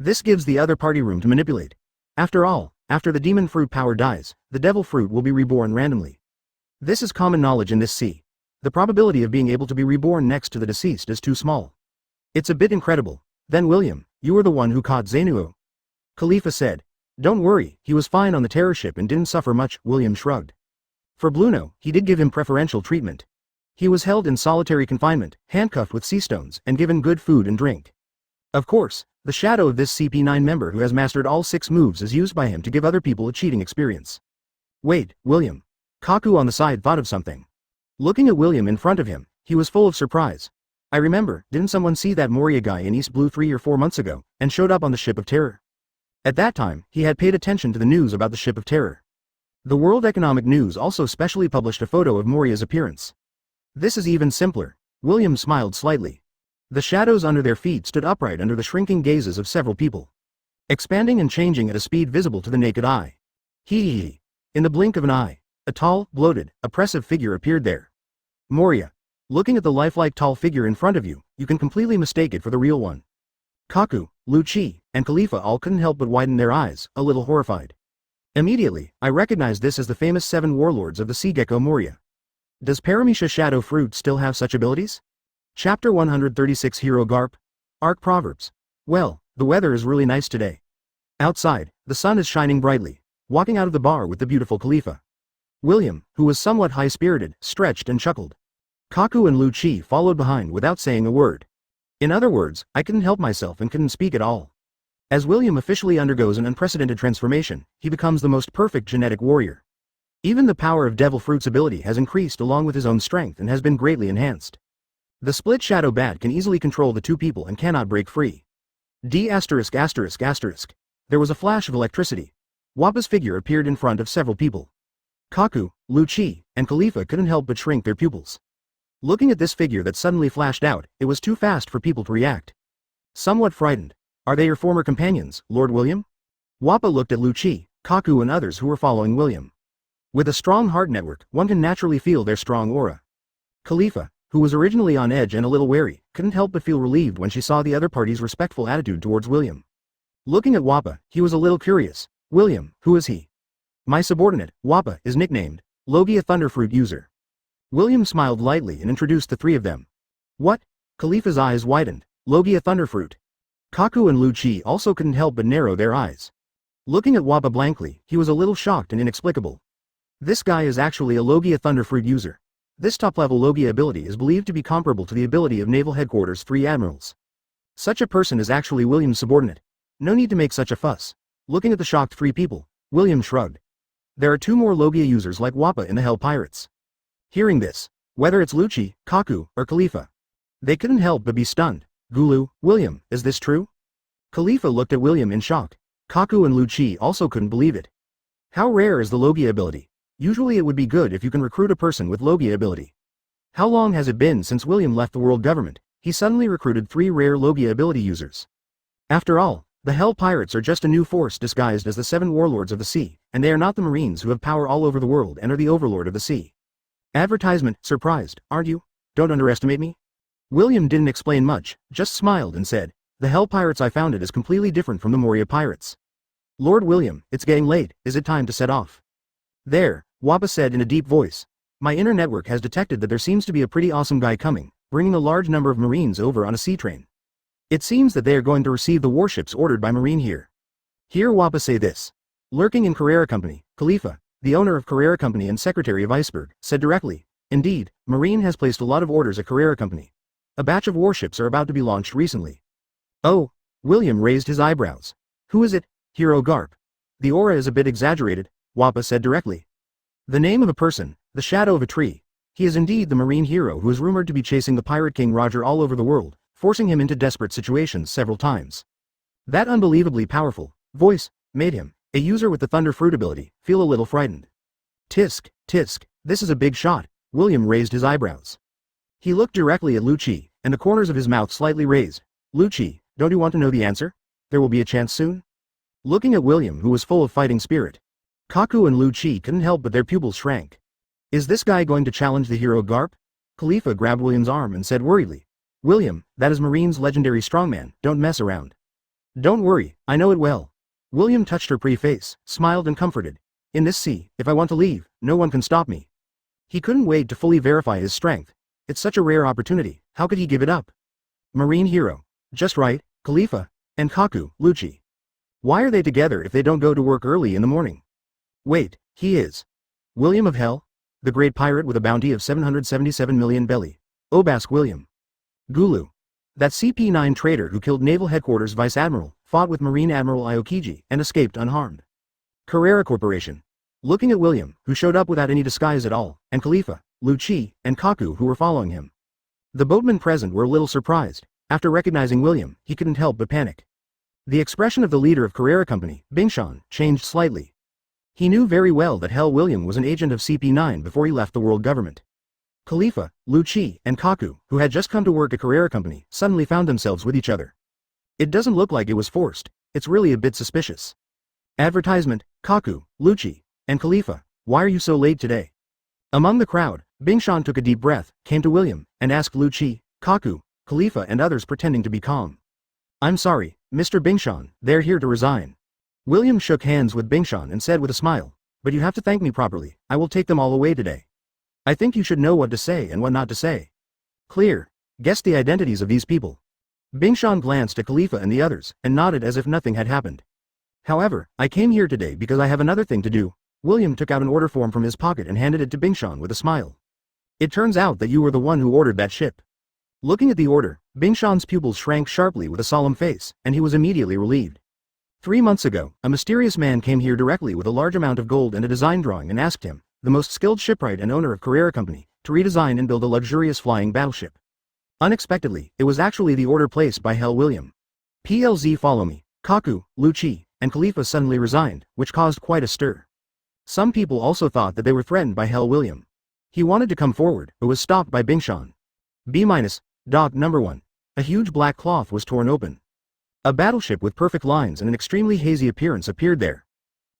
This gives the other party room to manipulate. After all, after the demon fruit power dies, the devil fruit will be reborn randomly. This is common knowledge in this sea. The probability of being able to be reborn next to the deceased is too small. It's a bit incredible. Then William, you were the one who caught Zenuo. Khalifa said. Don't worry, he was fine on the terror ship and didn't suffer much, William shrugged. For Bluno, he did give him preferential treatment. He was held in solitary confinement, handcuffed with sea stones, and given good food and drink. Of course, the shadow of this CP9 member who has mastered all 6 moves is used by him to give other people a cheating experience. Wait, William. Kaku on the side thought of something. Looking at William in front of him, he was full of surprise. I remember, didn't someone see that Moria guy in East Blue 3 or 4 months ago, and showed up on the Ship of Terror? At that time, he had paid attention to the news about the Ship of Terror. The World Economic News also specially published a photo of Moria's appearance. This is even simpler. William smiled slightly. The shadows under their feet stood upright under the shrinking gazes of several people, expanding and changing at a speed visible to the naked eye. Hee. In the blink of an eye, a tall, bloated, oppressive figure appeared there. Moria. Looking at the lifelike tall figure in front of you, you can completely mistake it for the real one. Kaku, Lu Chi, and Khalifa all couldn't help but widen their eyes, a little horrified. Immediately, I recognized this as the famous 7 warlords of the sea Gekko Moria. Does Paramecia Shadow Fruit still have such abilities? Chapter 136 Hero Garp. Arc Proverbs. Well, the weather is really nice today. Outside, the sun is shining brightly, walking out of the bar with the beautiful Khalifa. William, who was somewhat high-spirited, stretched and chuckled. Kaku and Lu Chi followed behind without saying a word. In other words, I couldn't help myself and couldn't speak at all. As William officially undergoes an unprecedented transformation, he becomes the most perfect genetic warrior. Even the power of Devil Fruit's ability has increased along with his own strength and has been greatly enhanced. The split shadow bat can easily control the 2 people and cannot break free. There was a flash of electricity. Wappa's figure appeared in front of several people. Kaku, Lu Chi, and Khalifa couldn't help but shrink their pupils. Looking at this figure that suddenly flashed out, it was too fast for people to react. Somewhat frightened. Are they your former companions, Lord William? Wappa looked at Lu Chi, Kaku and others who were following William. With a strong heart network, one can naturally feel their strong aura. Khalifa, who was originally on edge and a little wary, couldn't help but feel relieved when she saw the other party's respectful attitude towards William. Looking at Wappa, he was a little curious. William, who is he? My subordinate, Wappa, is nicknamed Logia Thunderfruit User. William smiled lightly and introduced the 3 of them. What? Khalifa's eyes widened. Logia Thunderfruit. Kaku and Lu Chi also couldn't help but narrow their eyes. Looking at Wappa blankly, he was a little shocked and inexplicable. This guy is actually a Logia Thunderfruit user. This top-level Logia ability is believed to be comparable to the ability of Naval Headquarters 3 Admirals. Such a person is actually William's subordinate. No need to make such a fuss. Looking at the shocked 3 people, William shrugged. There are 2 more Logia users like Wappa in the Hell Pirates. Hearing this, whether it's Lu Chi, Kaku, or Khalifa, they couldn't help but be stunned. Gulu, William, is this true? Khalifa looked at William in shock. Kaku and Lu Chi also couldn't believe it. How rare is the Logia ability? Usually it would be good if you can recruit a person with Logia ability. How long has it been since William left the world government? He suddenly recruited 3 rare Logia ability users. After all, the Hell Pirates are just a new force disguised as the 7 warlords of the sea, and they are not the Marines who have power all over the world and are the overlord of the sea. Advertisement, surprised, aren't you? Don't underestimate me. William didn't explain much, just smiled and said, the Hell Pirates I founded is completely different from the Moria Pirates. Lord William, it's getting late, is it time to set off? There, Wappa said in a deep voice. My inner network has detected that there seems to be a pretty awesome guy coming, bringing a large number of Marines over on a sea train. It seems that they are going to receive the warships ordered by Marine here. Hear Wappa say this. Lurking in Carrera Company, Khalifa, the owner of Carrera Company and secretary of Iceberg, said directly, indeed, Marine has placed a lot of orders at Carrera Company. A batch of warships are about to be launched recently. Oh, William raised his eyebrows. Who is it? Hero Garp. The aura is a bit exaggerated, Wappa said directly. The name of a person, the shadow of a tree. He is indeed the Marine hero who is rumored to be chasing the Pirate King Roger all over the world, forcing him into desperate situations several times. That unbelievably powerful voice made him, a user with the Thunder Fruit ability, feel a little frightened. Tisk, this is a big shot, William raised his eyebrows. He looked directly at Lu Chi, and the corners of his mouth slightly raised. Lu Chi, don't you want to know the answer? There will be a chance soon? Looking at William who was full of fighting spirit, Kaku and Lu Chi couldn't help but their pupils shrank. Is this guy going to challenge the hero Garp? Khalifa grabbed William's arm and said worriedly. William, that is Marine's legendary strongman, don't mess around. Don't worry, I know it well. William touched her pretty face, smiled and comforted. In this sea, if I want to leave, no one can stop me. He couldn't wait to fully verify his strength. It's such a rare opportunity, how could he give it up? Marine hero. Just right, Khalifa. And Kaku, Lucci. Why are they together if they don't go to work early in the morning? Wait, he is. William of Hell? The great pirate with a bounty of 777 million belly. Obask William. Gulu. That CP9 traitor who killed Naval Headquarters Vice Admiral, fought with Marine Admiral Aokiji, and escaped unharmed. Carrera Corporation. Looking at William, who showed up without any disguise at all, and Khalifa, Lucci, and Kaku who were following him. The boatmen present were a little surprised. After recognizing William, he couldn't help but panic. The expression of the leader of Carrera Company, Bingshan, changed slightly. He knew very well that Hell William was an agent of CP9 before he left the world government. Khalifa, Lucci, and Kaku, who had just come to work at Carrera Company, suddenly found themselves with each other. It doesn't look like it was forced, it's really a bit suspicious. Advertisement, Kaku, Lucci, and Khalifa, why are you so late today? Among the crowd, Bingshan took a deep breath, came to William, and asked Lucci, Kaku, Khalifa and others pretending to be calm. I'm sorry, Mr. Bingshan, they're here to resign. William shook hands with Bingshan and said with a smile, but you have to thank me properly, I will take them all away today. I think you should know what to say and what not to say. Clear. Guess the identities of these people. Bingshan glanced at Khalifa and the others, and nodded as if nothing had happened. However, I came here today because I have another thing to do. William took out an order form from his pocket and handed it to Bingshan with a smile. It turns out that you were the one who ordered that ship. Looking at the order, Bingshan's pupils shrank sharply with a solemn face, and he was immediately relieved. 3 months ago, a mysterious man came here directly with a large amount of gold and a design drawing and asked him, the most skilled shipwright and owner of Carrera Company, to redesign and build a luxurious flying battleship. Unexpectedly, it was actually the order placed by Hell William. PLZ follow me, Kaku, Lucci, and Khalifa suddenly resigned, which caused quite a stir. Some people also thought that they were threatened by Hell William. He wanted to come forward, but was stopped by Bingshan. B-, Dock number 1. A huge black cloth was torn open. A battleship with perfect lines and an extremely hazy appearance appeared there.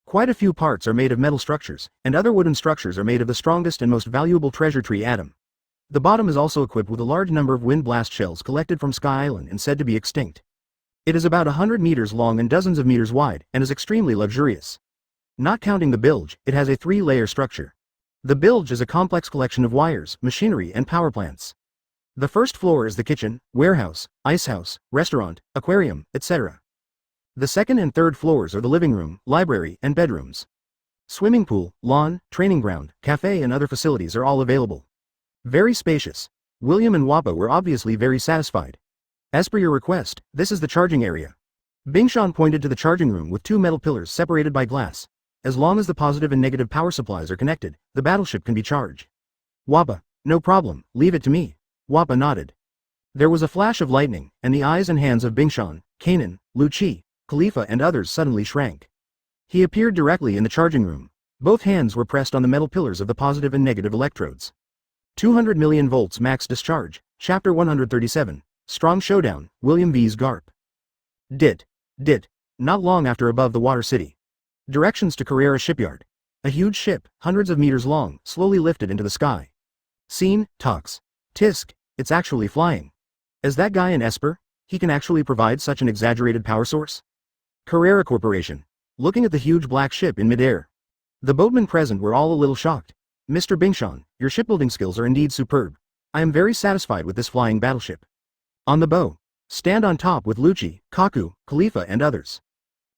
Quite a few parts are made of metal structures, and other wooden structures are made of the strongest and most valuable treasure tree atom. The bottom is also equipped with a large number of wind blast shells collected from Sky Island and said to be extinct. It is about 100 meters long and dozens of meters wide, and is extremely luxurious. Not counting the bilge, it has a 3-layer structure. The bilge is a complex collection of wires, machinery and power plants. The first floor is the kitchen, warehouse, ice house, restaurant, aquarium, etc. The second and third floors are the living room, library, and bedrooms. Swimming pool, lawn, training ground, cafe and other facilities are all available. Very spacious. William and Wappa were obviously very satisfied. As per your request, this is the charging area. Bingshan pointed to the charging room with 2 metal pillars separated by glass. As long as the positive and negative power supplies are connected, the battleship can be charged. Wappa, no problem, leave it to me. Wappa nodded. There was a flash of lightning, and the eyes and hands of Bingshan, Kanan, Lucci, Khalifa and others suddenly shrank. He appeared directly in the charging room. Both hands were pressed on the metal pillars of the positive and negative electrodes. 200 million volts max discharge, Chapter 137, Strong Showdown, William vs. Garp. Dit. Not long after above the water city. Directions to Carrera Shipyard. A huge ship, hundreds of meters long, slowly lifted into the sky. Scene, talks. Tisk, it's actually flying. Is that guy an Esper? He can actually provide such an exaggerated power source? Carrera Corporation. Looking at the huge black ship in midair. The boatmen present were all a little shocked. Mr. Bingshan, your shipbuilding skills are indeed superb. I am very satisfied with this flying battleship. On the bow. Stand on top with Lucci, Kaku, Khalifa and others.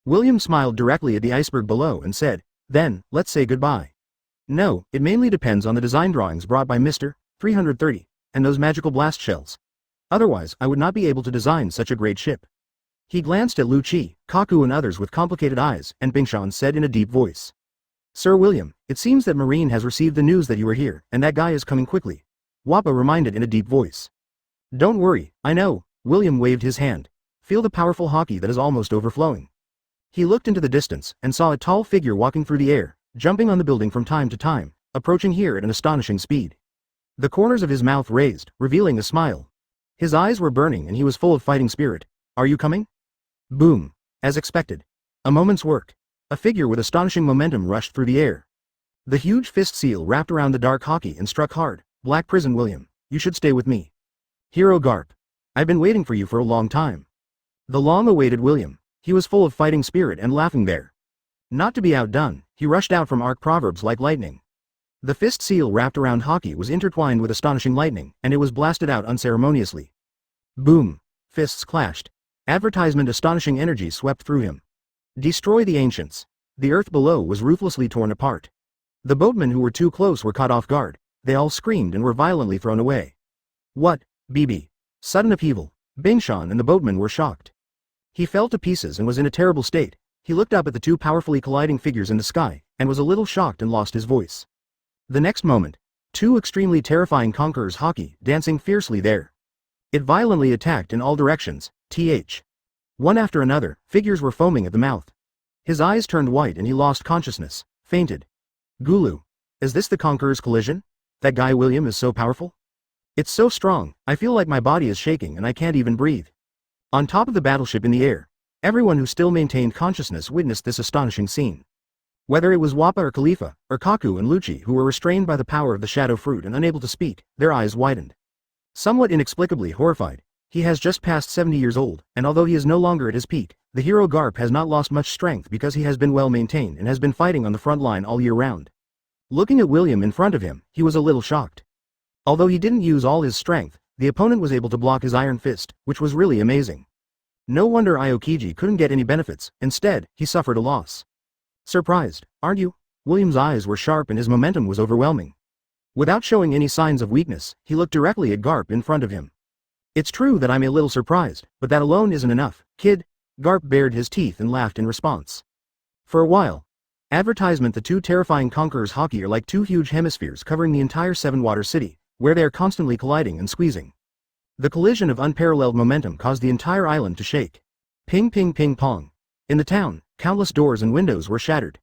William smiled directly at the iceberg below and said, then, let's say goodbye. No, it mainly depends on the design drawings brought by Mr. 330, and those magical blast shells. Otherwise, I would not be able to design such a great ship. He glanced at Lucci, Kaku and others with complicated eyes, and Bingshan said in a deep voice. Sir William, it seems that Marine has received the news that you are here, and that guy is coming quickly. Wappa reminded in a deep voice. Don't worry, I know. William waved his hand. Feel the powerful hockey that is almost overflowing. He looked into the distance, and saw a tall figure walking through the air, jumping on the building from time to time, approaching here at an astonishing speed. The corners of his mouth raised, revealing a smile. His eyes were burning and he was full of fighting spirit. Are you coming? Boom. As expected. A moment's work. A figure with astonishing momentum rushed through the air. The huge fist seal wrapped around the dark hockey and struck hard. Black Prison William, you should stay with me. Hero Garp. I've been waiting for you for a long time. The long-awaited William, He was full of fighting spirit and laughing there. Not to be outdone, he rushed out from arc proverbs like lightning. The fist seal wrapped around Haki was intertwined with astonishing lightning, and it was blasted out unceremoniously. Boom! Fists clashed. Advertisement astonishing energy swept through him. Destroy the ancients. The earth below was ruthlessly torn apart. The boatmen who were too close were caught off guard. They all screamed and were violently thrown away. What, BB? Sudden upheaval. Bingshan and the boatmen were shocked. He fell to pieces and was in a terrible state. He looked up at the two powerfully colliding figures in the sky, and was a little shocked and lost his voice. The next moment, two extremely terrifying conquerors Haki dancing fiercely there. It violently attacked in all directions, one after another, figures were foaming at the mouth. His eyes turned white and he lost consciousness, fainted. Gulu. Is this the Conqueror's collision? That guy William is so powerful? It's so strong, I feel like my body is shaking and I can't even breathe. On top of the battleship in the air, everyone who still maintained consciousness witnessed this astonishing scene. Whether it was Wappa or Khalifa, or Kaku and Lucci who were restrained by the power of the shadow fruit and unable to speak, their eyes widened. Somewhat inexplicably horrified, he has just passed 70 years old, and although he is no longer at his peak, the hero Garp has not lost much strength because he has been well maintained and has been fighting on the front line all year round. Looking at William in front of him, he was a little shocked. Although he didn't use all his strength, the opponent was able to block his iron fist, which was really amazing. No wonder Aokiji couldn't get any benefits, instead, he suffered a loss. Surprised, aren't you? William's eyes were sharp and his momentum was overwhelming. Without showing any signs of weakness, he looked directly at Garp in front of him. It's true that I'm a little surprised, but that alone isn't enough, kid. Garp bared his teeth and laughed in response. For a while. Advertisement: the two terrifying conquerors Haki are like two huge hemispheres covering the entire Seven-Water City, where they are constantly colliding and squeezing. The collision of unparalleled momentum caused the entire island to shake. Ping ping ping pong. In the town, countless doors and windows were shattered.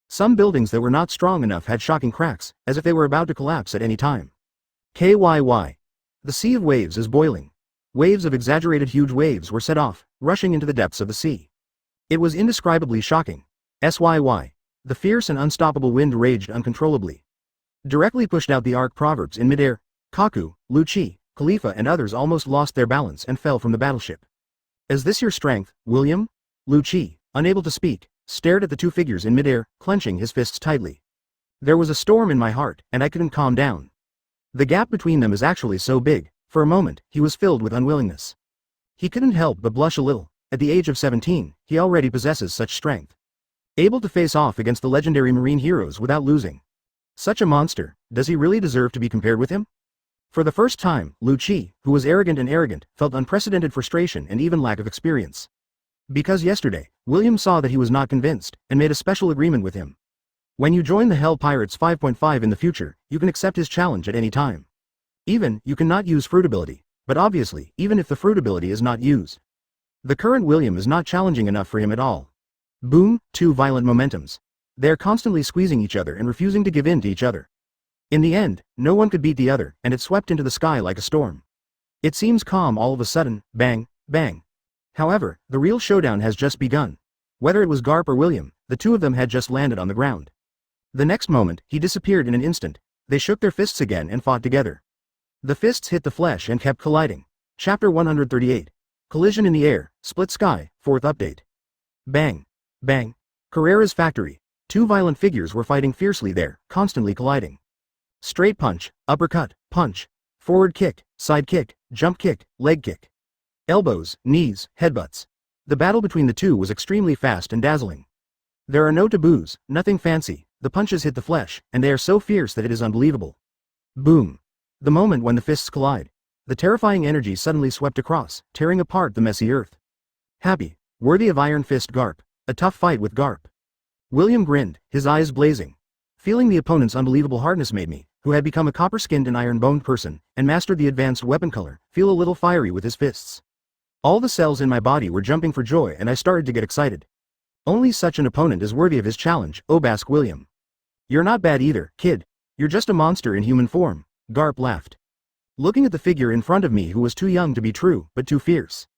Some buildings that were not strong enough had shocking cracks, as if they were about to collapse at any time. KYY. The sea of waves is boiling. Waves of exaggerated huge waves were set off, rushing into the depths of the sea. It was indescribably shocking. SYY. The fierce and unstoppable wind raged uncontrollably. Directly pushed out the arc proverbs in midair. Kaku, Lucci, Khalifa and others almost lost their balance and fell from the battleship. Is this your strength, William? Lucci, unable to speak, stared at the two figures in midair, clenching his fists tightly. There was a storm in my heart, and I couldn't calm down. The gap between them is actually so big. For a moment, he was filled with unwillingness. He couldn't help but blush a little. At the age of 17, he already possesses such strength. Able to face off against the legendary marine heroes without losing. Such a monster, does he really deserve to be compared with him? For the first time, Lucci, who was arrogant, felt unprecedented frustration and even lack of experience. Because yesterday, William saw that he was not convinced, and made a special agreement with him. When you join the Hell Pirates 5.5 in the future, you can accept his challenge at any time. Even, you cannot use fruit ability, but obviously, even if the fruit ability is not used. The current William is not challenging enough for him at all. Boom, two violent momentums. They are constantly squeezing each other and refusing to give in to each other. In the end, no one could beat the other, and it swept into the sky like a storm. It seems calm all of a sudden, bang, bang. However, the real showdown has just begun. Whether it was Garp or William, the two of them had just landed on the ground. The next moment, he disappeared in an instant. They shook their fists again and fought together. The fists hit the flesh and kept colliding. Chapter 138. Collision in the air, split sky, 4th update. Bang. Bang. Carrera's factory. Two violent figures were fighting fiercely there, constantly colliding. Straight punch, uppercut, punch, forward kick, side kick, jump kick, leg kick. Elbows, knees, headbutts. The battle between the two was extremely fast and dazzling. There are no taboos, nothing fancy, the punches hit the flesh, and they are so fierce that it is unbelievable. Boom. The moment when the fists collide, the terrifying energy suddenly swept across, tearing apart the messy earth. Happy, worthy of Iron Fist Garp, a tough fight with Garp. William grinned, his eyes blazing. Feeling the opponent's unbelievable hardness made me, who had become a copper-skinned and iron-boned person, and mastered the advanced weapon color, feel a little fiery with his fists. All the cells in my body were jumping for joy and I started to get excited. Only such an opponent is worthy of his challenge, Obask William. You're not bad either, kid. You're just a monster in human form. Garp laughed. Looking at the figure in front of me who was too young to be true, but too fierce.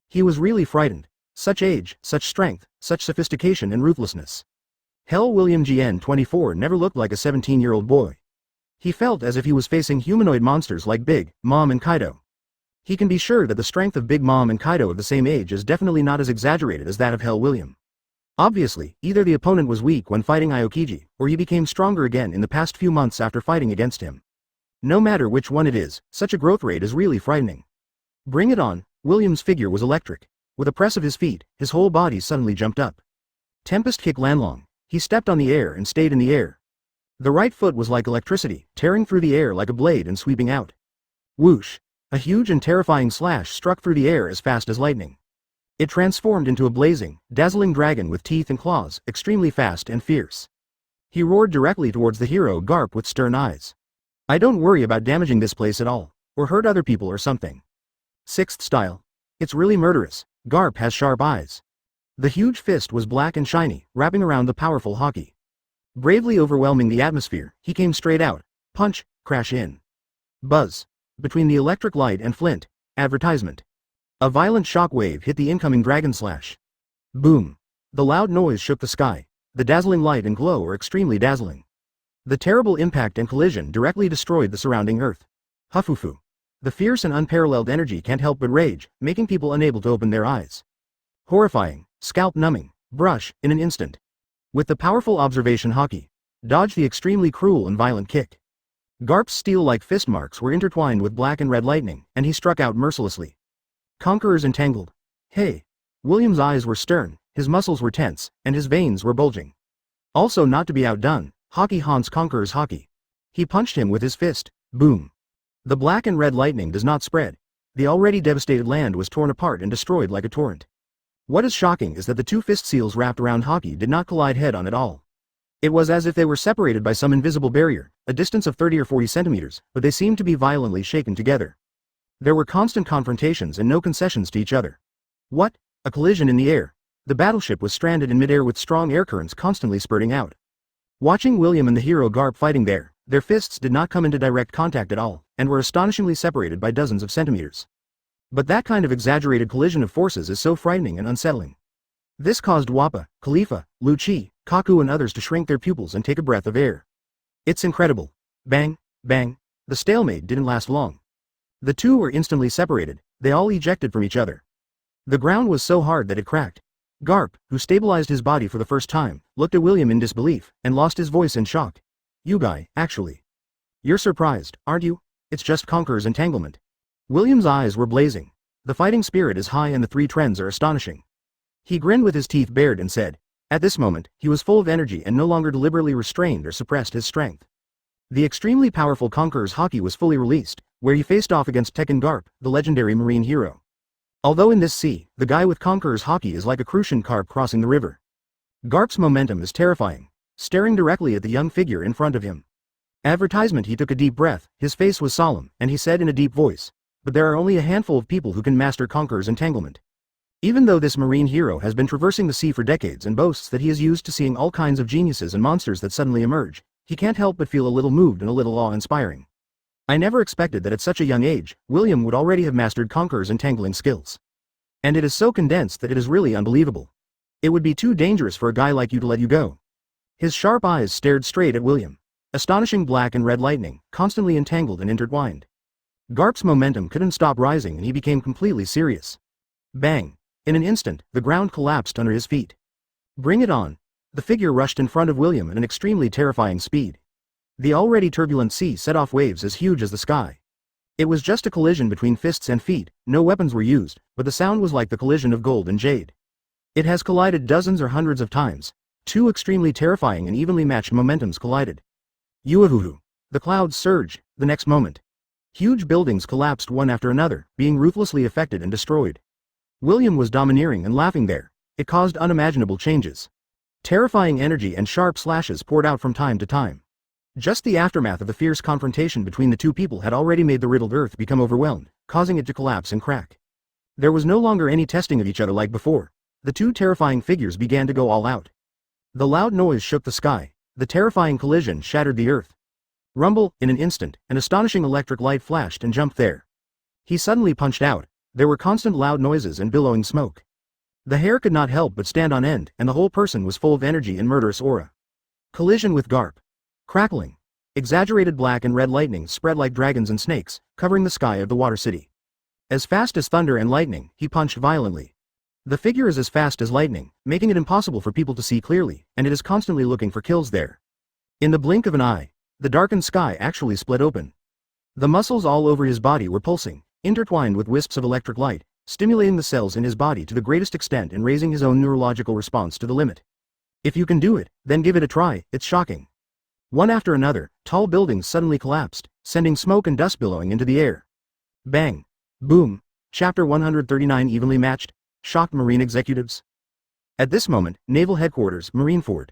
He was really frightened. Such age, such strength, such sophistication and ruthlessness. Hell, William GN 24 never looked like a 17-year-old boy. He felt as if he was facing humanoid monsters like Big Mom and Kaido. He can be sure that the strength of Big Mom and Kaido of the same age is definitely not as exaggerated as that of Hell William. Obviously, either the opponent was weak when fighting Aokiji, or he became stronger again in the past few months after fighting against him. No matter which one it is, such a growth rate is really frightening. Bring it on. William's figure was electric. With a press of his feet, his whole body suddenly jumped up. Tempest kick Lanlong. He stepped on the air and stayed in the air. The right foot was like electricity, tearing through the air like a blade and sweeping out. Whoosh! A huge and terrifying slash struck through the air as fast as lightning. It transformed into a blazing, dazzling dragon with teeth and claws, extremely fast and fierce. He roared directly towards the hero Garp with stern eyes. I don't worry about damaging this place at all, or hurt other people or something. Sixth style. It's really murderous. Garp has sharp eyes. The huge fist was black and shiny, wrapping around the powerful Haki. Bravely overwhelming the atmosphere, he came straight out. Punch, crash in. Buzz. Between the electric light and flint. Advertisement. A violent shock wave hit the incoming dragon slash. Boom. The loud noise shook the sky. The dazzling light and glow are extremely dazzling. The terrible impact and collision directly destroyed the surrounding earth. Huffufu. The fierce and unparalleled energy can't help but rage, making people unable to open their eyes. Horrifying, scalp numbing, brush, in an instant. With the powerful observation Haki. Dodge the extremely cruel and violent kick. Garp's steel-like fist marks were intertwined with black and red lightning, and he struck out mercilessly. Conquerors entangled. Hey! William's eyes were stern, his muscles were tense, and his veins were bulging. Also not to be outdone, Haki haunts Conqueror's Haki. He punched him with his fist. Boom! The black and red lightning does not spread. The already devastated land was torn apart and destroyed like a torrent. What is shocking is that the two fist seals wrapped around Haki did not collide head-on at all. It was as if they were separated by some invisible barrier, a distance of 30 or 40 centimeters, but they seemed to be violently shaken together. There were constant confrontations and no concessions to each other. What? A collision in the air. The battleship was stranded in midair with strong air currents constantly spurting out. Watching William and the hero Garp fighting there, their fists did not come into direct contact at all, and were astonishingly separated by dozens of centimeters. But that kind of exaggerated collision of forces is so frightening and unsettling. This caused Wappa, Khalifa, Lu Chi, Kaku and others to shrink their pupils and take a breath of air. It's incredible. Bang, bang. The stalemate didn't last long. The two were instantly separated, they all ejected from each other. The ground was so hard that it cracked. Garp, who stabilized his body for the first time, looked at William in disbelief, and lost his voice in shock. You guy, actually. You're surprised, aren't you? It's just Conqueror's entanglement. William's eyes were blazing. The fighting spirit is high and the three trends are astonishing. He grinned with his teeth bared and said, at this moment, he was full of energy and no longer deliberately restrained or suppressed his strength. The extremely powerful Conqueror's Haki was fully released, where he faced off against Tekken Garp, the legendary marine hero. Although in this sea, the guy with Conqueror's Haki is like a crucian carp crossing the river. Garp's momentum is terrifying, staring directly at the young figure in front of him. Advertisement. He took a deep breath, his face was solemn, and he said in a deep voice, but there are only a handful of people who can master Conqueror's entanglement. Even though this marine hero has been traversing the sea for decades and boasts that he is used to seeing all kinds of geniuses and monsters that suddenly emerge, he can't help but feel a little moved and a little awe-inspiring. I never expected that at such a young age, William would already have mastered Conqueror's entangling skills. And it is so condensed that it is really unbelievable. It would be too dangerous for a guy like you to let you go. His sharp eyes stared straight at William. Astonishing black and red lightning, constantly entangled and intertwined. Garp's momentum couldn't stop rising and he became completely serious. Bang! In an instant, the ground collapsed under his feet. Bring it on! The figure rushed in front of William at an extremely terrifying speed. The already turbulent sea set off waves as huge as the sky. It was just a collision between fists and feet, no weapons were used, but the sound was like the collision of gold and jade. It has collided dozens or hundreds of times. Two extremely terrifying and evenly matched momentums collided. Yuahuhu! The clouds surged, the next moment. Huge buildings collapsed one after another, being ruthlessly affected and destroyed. William was domineering and laughing there. It caused unimaginable changes. Terrifying energy and sharp slashes poured out from time to time. Just the aftermath of the fierce confrontation between the two people had already made the riddled earth become overwhelmed, causing it to collapse and crack. There was no longer any testing of each other like before. The two terrifying figures began to go all out. The loud noise shook the sky. The terrifying collision shattered the earth. Rumble, in an instant, an astonishing electric light flashed and jumped there. He suddenly punched out. There were constant loud noises and billowing smoke. The hair could not help but stand on end, and the whole person was full of energy and murderous aura. Collision with Garp. Crackling. Exaggerated black and red lightning spread like dragons and snakes, covering the sky of the water city. As fast as thunder and lightning, he punched violently. The figure is as fast as lightning, making it impossible for people to see clearly, and it is constantly looking for kills there. In the blink of an eye, the darkened sky actually split open. The muscles all over his body were pulsing, intertwined with wisps of electric light, stimulating the cells in his body to the greatest extent and raising his own neurological response to the limit. If you can do it, then give it a try, it's shocking. One after another, tall buildings suddenly collapsed, sending smoke and dust billowing into the air. Bang! Boom! Chapter 139 Evenly matched, shocked Marine executives. At this moment, Naval Headquarters, Marineford.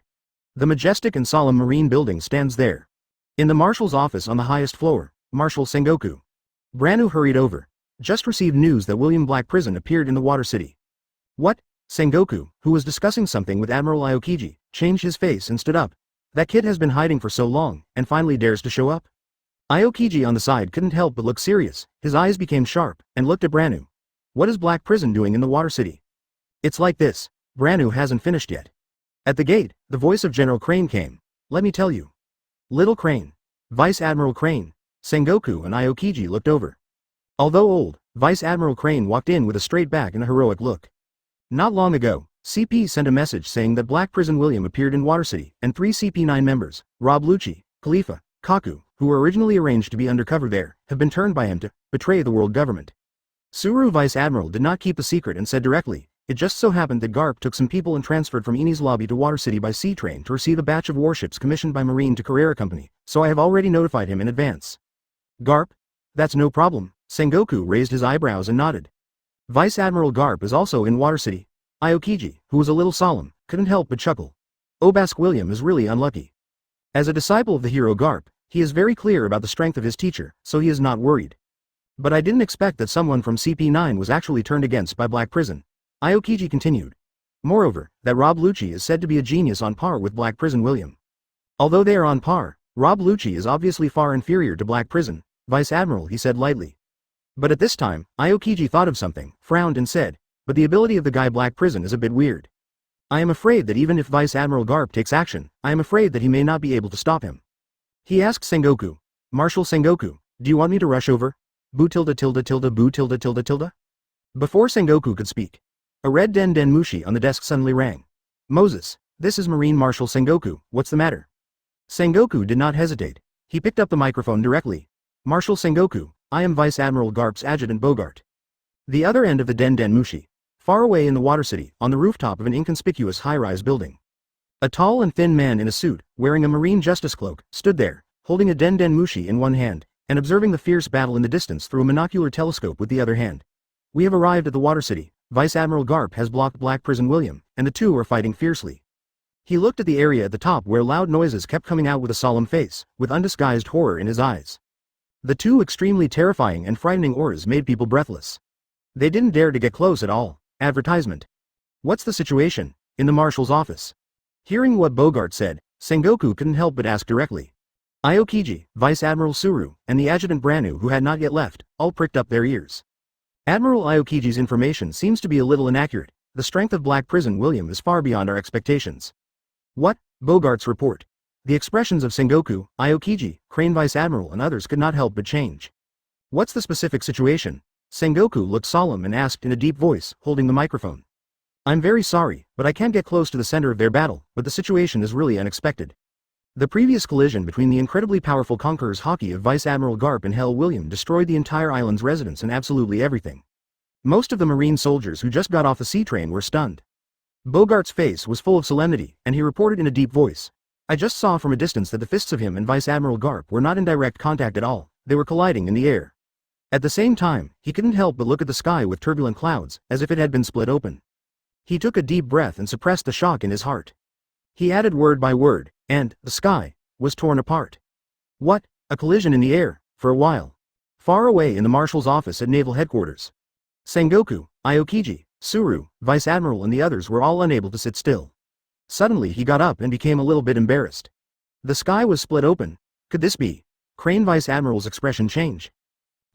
The majestic and solemn Marine building stands there. In the Marshal's office on the highest floor, Marshal Sengoku. Branu hurried over. Just received news that William Black Prison appeared in the Water City. What? Sengoku, who was discussing something with Admiral Aokiji, changed his face and stood up. That kid has been hiding for so long, and finally dares to show up? Aokiji on the side couldn't help but look serious, his eyes became sharp, and looked at Branu. What is Black Prison doing in the Water City? It's like this, Branu hasn't finished yet. At the gate, the voice of General Crane came. Let me tell you. Little Crane. Vice Admiral Crane. Sengoku and Aokiji looked over. Although old, Vice Admiral Crane walked in with a straight back and a heroic look. Not long ago, CP sent a message saying that Black Prison William appeared in Water City, and 3 CP9 members, Rob Lucci, Khalifa, Kaku, who were originally arranged to be undercover there, have been turned by him to betray the world government. Suru Vice Admiral did not keep the secret and said directly, it just so happened that Garp took some people and transferred from Eni's lobby to Water City by sea train to receive a batch of warships commissioned by Marine to Carrera Company, so I have already notified him in advance. Garp? That's no problem. Sengoku raised his eyebrows and nodded. Vice Admiral Garp is also in Water City. Aokiji, who was a little solemn, couldn't help but chuckle. Obask William is really unlucky. As a disciple of the hero Garp, he is very clear about the strength of his teacher, so he is not worried. But I didn't expect that someone from CP9 was actually turned against by Black Prison. Aokiji continued. Moreover, that Rob Lucci is said to be a genius on par with Black Prison William. Although they are on par, Rob Lucci is obviously far inferior to Black Prison, Vice Admiral, he said lightly. But at this time, Aokiji thought of something, frowned and said, but the ability of the guy Black Prison is a bit weird. I am afraid that even if Vice Admiral Garp takes action, I am afraid that he may not be able to stop him. He asked Sengoku, Marshal Sengoku, do you want me to rush over? Boo tilde tilde tilde boo tilde tilde tilde? Before Sengoku could speak, a red den den mushi on the desk suddenly rang. Moses, this is Marine Marshal Sengoku, what's the matter? Sengoku did not hesitate. He picked up the microphone directly. Marshal Sengoku, I am Vice Admiral Garp's adjutant Bogart. The other end of the den den mushi. Far away in the Water City, on the rooftop of an inconspicuous high-rise building. A tall and thin man in a suit, wearing a marine justice cloak, stood there, holding a den den mushi in one hand, and observing the fierce battle in the distance through a monocular telescope with the other hand. We have arrived at the Water City. Vice Admiral Garp has blocked Black Prison William, and the two are fighting fiercely. He looked at the area at the top where loud noises kept coming out with a solemn face, with undisguised horror in his eyes. The two extremely terrifying and frightening auras made people breathless. They didn't dare to get close at all. Advertisement. What's the situation? In the Marshal's office. Hearing what Bogart said, Sengoku couldn't help but ask directly. Aokiji, Vice Admiral Suru, and the adjutant Branu, who had not yet left, all pricked up their ears. Admiral Aokiji's information seems to be a little inaccurate. The strength of Black Prison William is far beyond our expectations. What? Bogart's report. The expressions of Sengoku, Aokiji, Crane Vice Admiral and others could not help but change. What's the specific situation? Sengoku looked solemn and asked in a deep voice, holding the microphone. I'm very sorry, but I can't get close to the center of their battle, but the situation is really unexpected. The previous collision between the incredibly powerful Conqueror's Haki of Vice Admiral Garp and Hell William destroyed the entire island's residents and absolutely everything. Most of the Marine soldiers who just got off the sea train were stunned. Bogart's face was full of solemnity, and he reported in a deep voice. I just saw from a distance that the fists of him and Vice Admiral Garp were not in direct contact at all, they were colliding in the air. At the same time, he couldn't help but look at the sky with turbulent clouds, as if it had been split open. He took a deep breath and suppressed the shock in his heart. He added word by word, and, the sky, was torn apart. What? A collision in the air, for a while. Far away in the Marshal's office at Naval Headquarters. Sengoku, Aokiji, Suru, Vice Admiral and the others were all unable to sit still. Suddenly he got up and became a little bit embarrassed. The sky was split open. Could this be? Crane Vice Admiral's expression changed.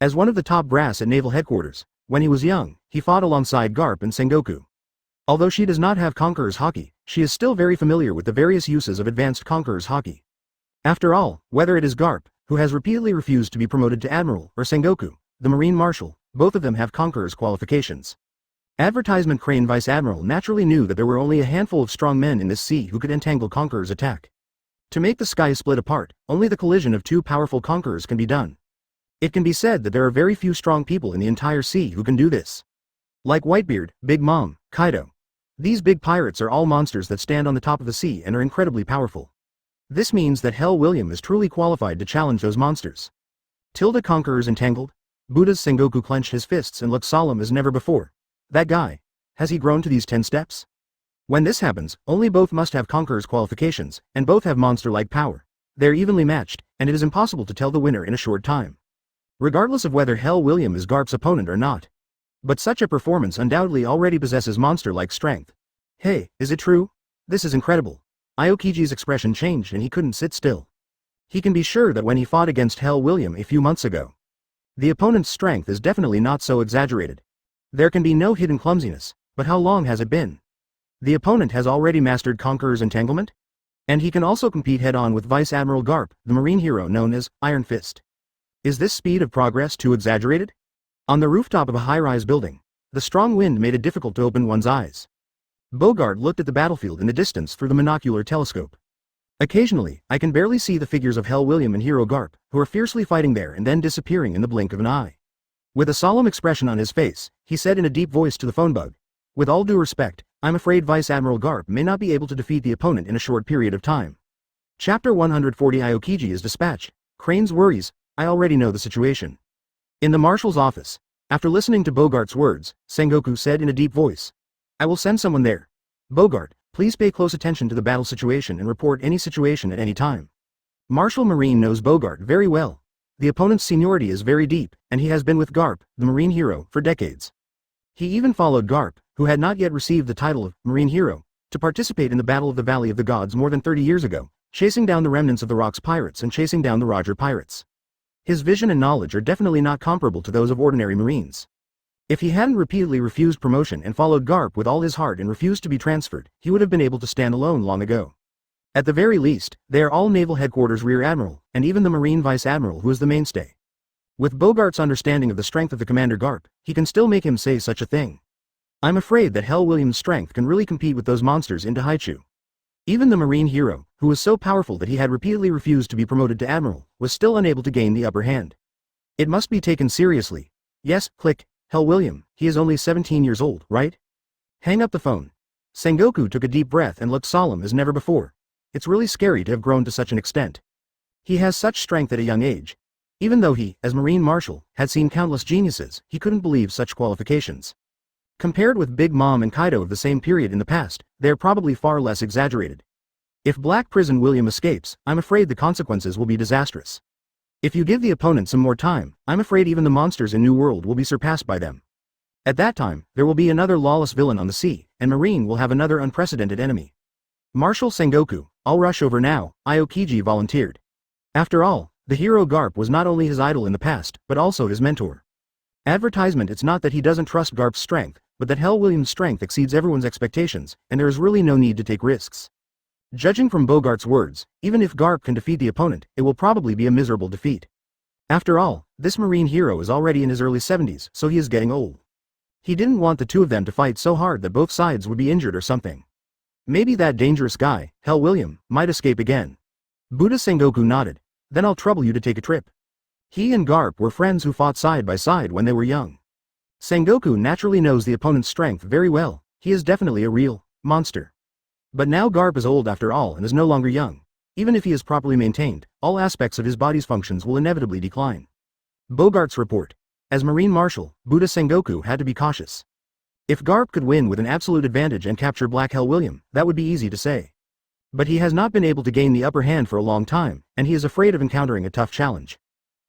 As one of the top brass at Naval Headquarters, when he was young, he fought alongside Garp and Sengoku. Although she does not have Conqueror's Haki, she is still very familiar with the various uses of advanced Conqueror's Haki. After all, whether it is Garp, who has repeatedly refused to be promoted to Admiral, or Sengoku, the Marine Marshal, Both of them have Conqueror's qualifications. Advertisement Crane Vice Admiral naturally knew that there were only a handful of strong men in this sea who could entangle Conqueror's attack. To make the sky split apart, only the collision of two powerful Conquerors can be done. It can be said that there are very few strong people in the entire sea who can do this. Like Whitebeard, Big Mom, Kaido. These big pirates are all monsters that stand on the top of the sea and are incredibly powerful. This means that Hell William is truly qualified to challenge those monsters. Tilda Conquerors entangled? Buddha's Sengoku clenched his fists and looked solemn as never before. That guy. Has he grown to these 10 steps? When this happens, only both must have Conqueror's qualifications, and both have monster-like power. They're evenly matched, and it is impossible to tell the winner in a short time. Regardless of whether Hell William is Garp's opponent or not. But such a performance undoubtedly already possesses monster-like strength. Hey, is it true? This is incredible. Aokiji's expression changed and he couldn't sit still. He can be sure that when he fought against Hell William a few months ago, the opponent's strength is definitely not so exaggerated. There can be no hidden clumsiness, but how long has it been? The opponent has already mastered Conqueror's entanglement? And he can also compete head-on with Vice Admiral Garp, the marine hero known as Iron Fist. Is this speed of progress too exaggerated? On the rooftop of a high-rise building, the strong wind made it difficult to open one's eyes. Bogart looked at the battlefield in the distance through the monocular telescope. Occasionally, I can barely see the figures of Hell William and Hero Garp, who are fiercely fighting there and then disappearing in the blink of an eye. With a solemn expression on his face, he said in a deep voice to the phone bug, "With all due respect, I'm afraid Vice Admiral Garp may not be able to defeat the opponent in a short period of time." Chapter 140 Aokiji is dispatched. Crane's worries. I already know the situation. In the marshal's office, after listening to Bogart's words, Sengoku said in a deep voice, "I will send someone there. Bogart, please pay close attention to the battle situation and report any situation at any time." Marshal Marine knows Bogart very well. The opponent's seniority is very deep, and he has been with Garp, the marine hero, for decades. He even followed Garp, who had not yet received the title of Marine Hero, to participate in the Battle of the Valley of the Gods more than 30 years ago, chasing down the remnants of the Rocks pirates and chasing down the Roger pirates. His vision and knowledge are definitely not comparable to those of ordinary Marines. If he hadn't repeatedly refused promotion and followed Garp with all his heart and refused to be transferred, he would have been able to stand alone long ago. At the very least, they are all Naval Headquarters Rear Admiral, and even the Marine Vice Admiral who is the mainstay. With Bogart's understanding of the strength of the Commander Garp, he can still make him say such a thing. I'm afraid that Hell William's strength can really compete with those monsters in Daichu. Even the Marine hero, who was so powerful that he had repeatedly refused to be promoted to Admiral, was still unable to gain the upper hand. It must be taken seriously. Yes, click, Hell William, he is only 17 years old, right? Hang up the phone. Sengoku took a deep breath and looked solemn as never before. It's really scary to have grown to such an extent. He has such strength at a young age. Even though he, as Marine Marshal, had seen countless geniuses, he couldn't believe such qualifications. Compared with Big Mom and Kaido of the same period in the past, they are probably far less exaggerated. If Black Prison William escapes, I'm afraid the consequences will be disastrous. If you give the opponent some more time, I'm afraid even the monsters in New World will be surpassed by them. At that time, there will be another lawless villain on the sea, and Marine will have another unprecedented enemy. Marshal Sengoku, I'll rush over now, Aokiji volunteered. After all, the hero Garp was not only his idol in the past, but also his mentor. Advertisement. It's not that he doesn't trust Garp's strength, but that Hell William's strength exceeds everyone's expectations, and there is really no need to take risks. Judging from Bogart's words, even if Garp can defeat the opponent, it will probably be a miserable defeat. After all, this marine hero is already in his early 70s, so he is getting old. He didn't want the two of them to fight so hard that both sides would be injured or something. Maybe that dangerous guy, Hell William, might escape again. Buddha Sengoku nodded. Then I'll trouble you to take a trip. He and Garp were friends who fought side by side when they were young. Sengoku naturally knows the opponent's strength very well. He is definitely a real monster. But now Garp is old after all and is no longer young. Even if he is properly maintained, all aspects of his body's functions will inevitably decline. Bogart's report. As Marine Marshal, Buddha Sengoku had to be cautious. If Garp could win with an absolute advantage and capture Black Hell William, that would be easy to say. But he has not been able to gain the upper hand for a long time, and he is afraid of encountering a tough challenge.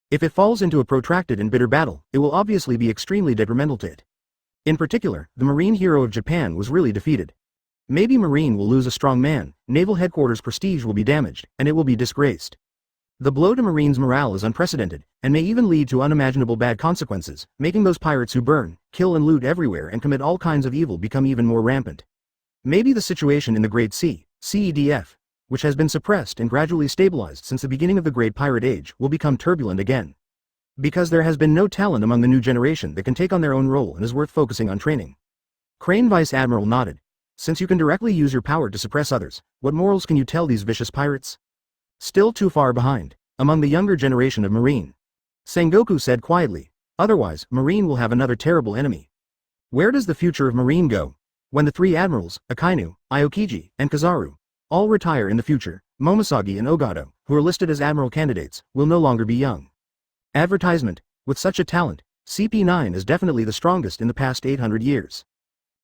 If it falls into a protracted and bitter battle, it will obviously be extremely detrimental to it. In particular, the Marine hero of Japan was really defeated. Maybe Marine will lose a strong man, Naval Headquarters' prestige will be damaged, and it will be disgraced. The blow to Marine's morale is unprecedented, and may even lead to unimaginable bad consequences, making those pirates who burn, kill and loot everywhere and commit all kinds of evil become even more rampant. Maybe the situation in the Great Sea, CEDF, which has been suppressed and gradually stabilized since the beginning of the Great Pirate Age, will become turbulent again. Because there has been no talent among the new generation that can take on their own role and is worth focusing on training. Crane Vice Admiral nodded. Since you can directly use your power to suppress others, what morals can you tell these vicious pirates? Still too far behind, among the younger generation of Marine. Sengoku said quietly, otherwise, Marine will have another terrible enemy. Where does the future of Marine go? When the three admirals, Akainu, Aokiji, and Kizaru, all retire in the future, Momosagi and Ogado, who are listed as admiral candidates, will no longer be young. Advertisement, with such a talent, CP9 is definitely the strongest in the past 800 years.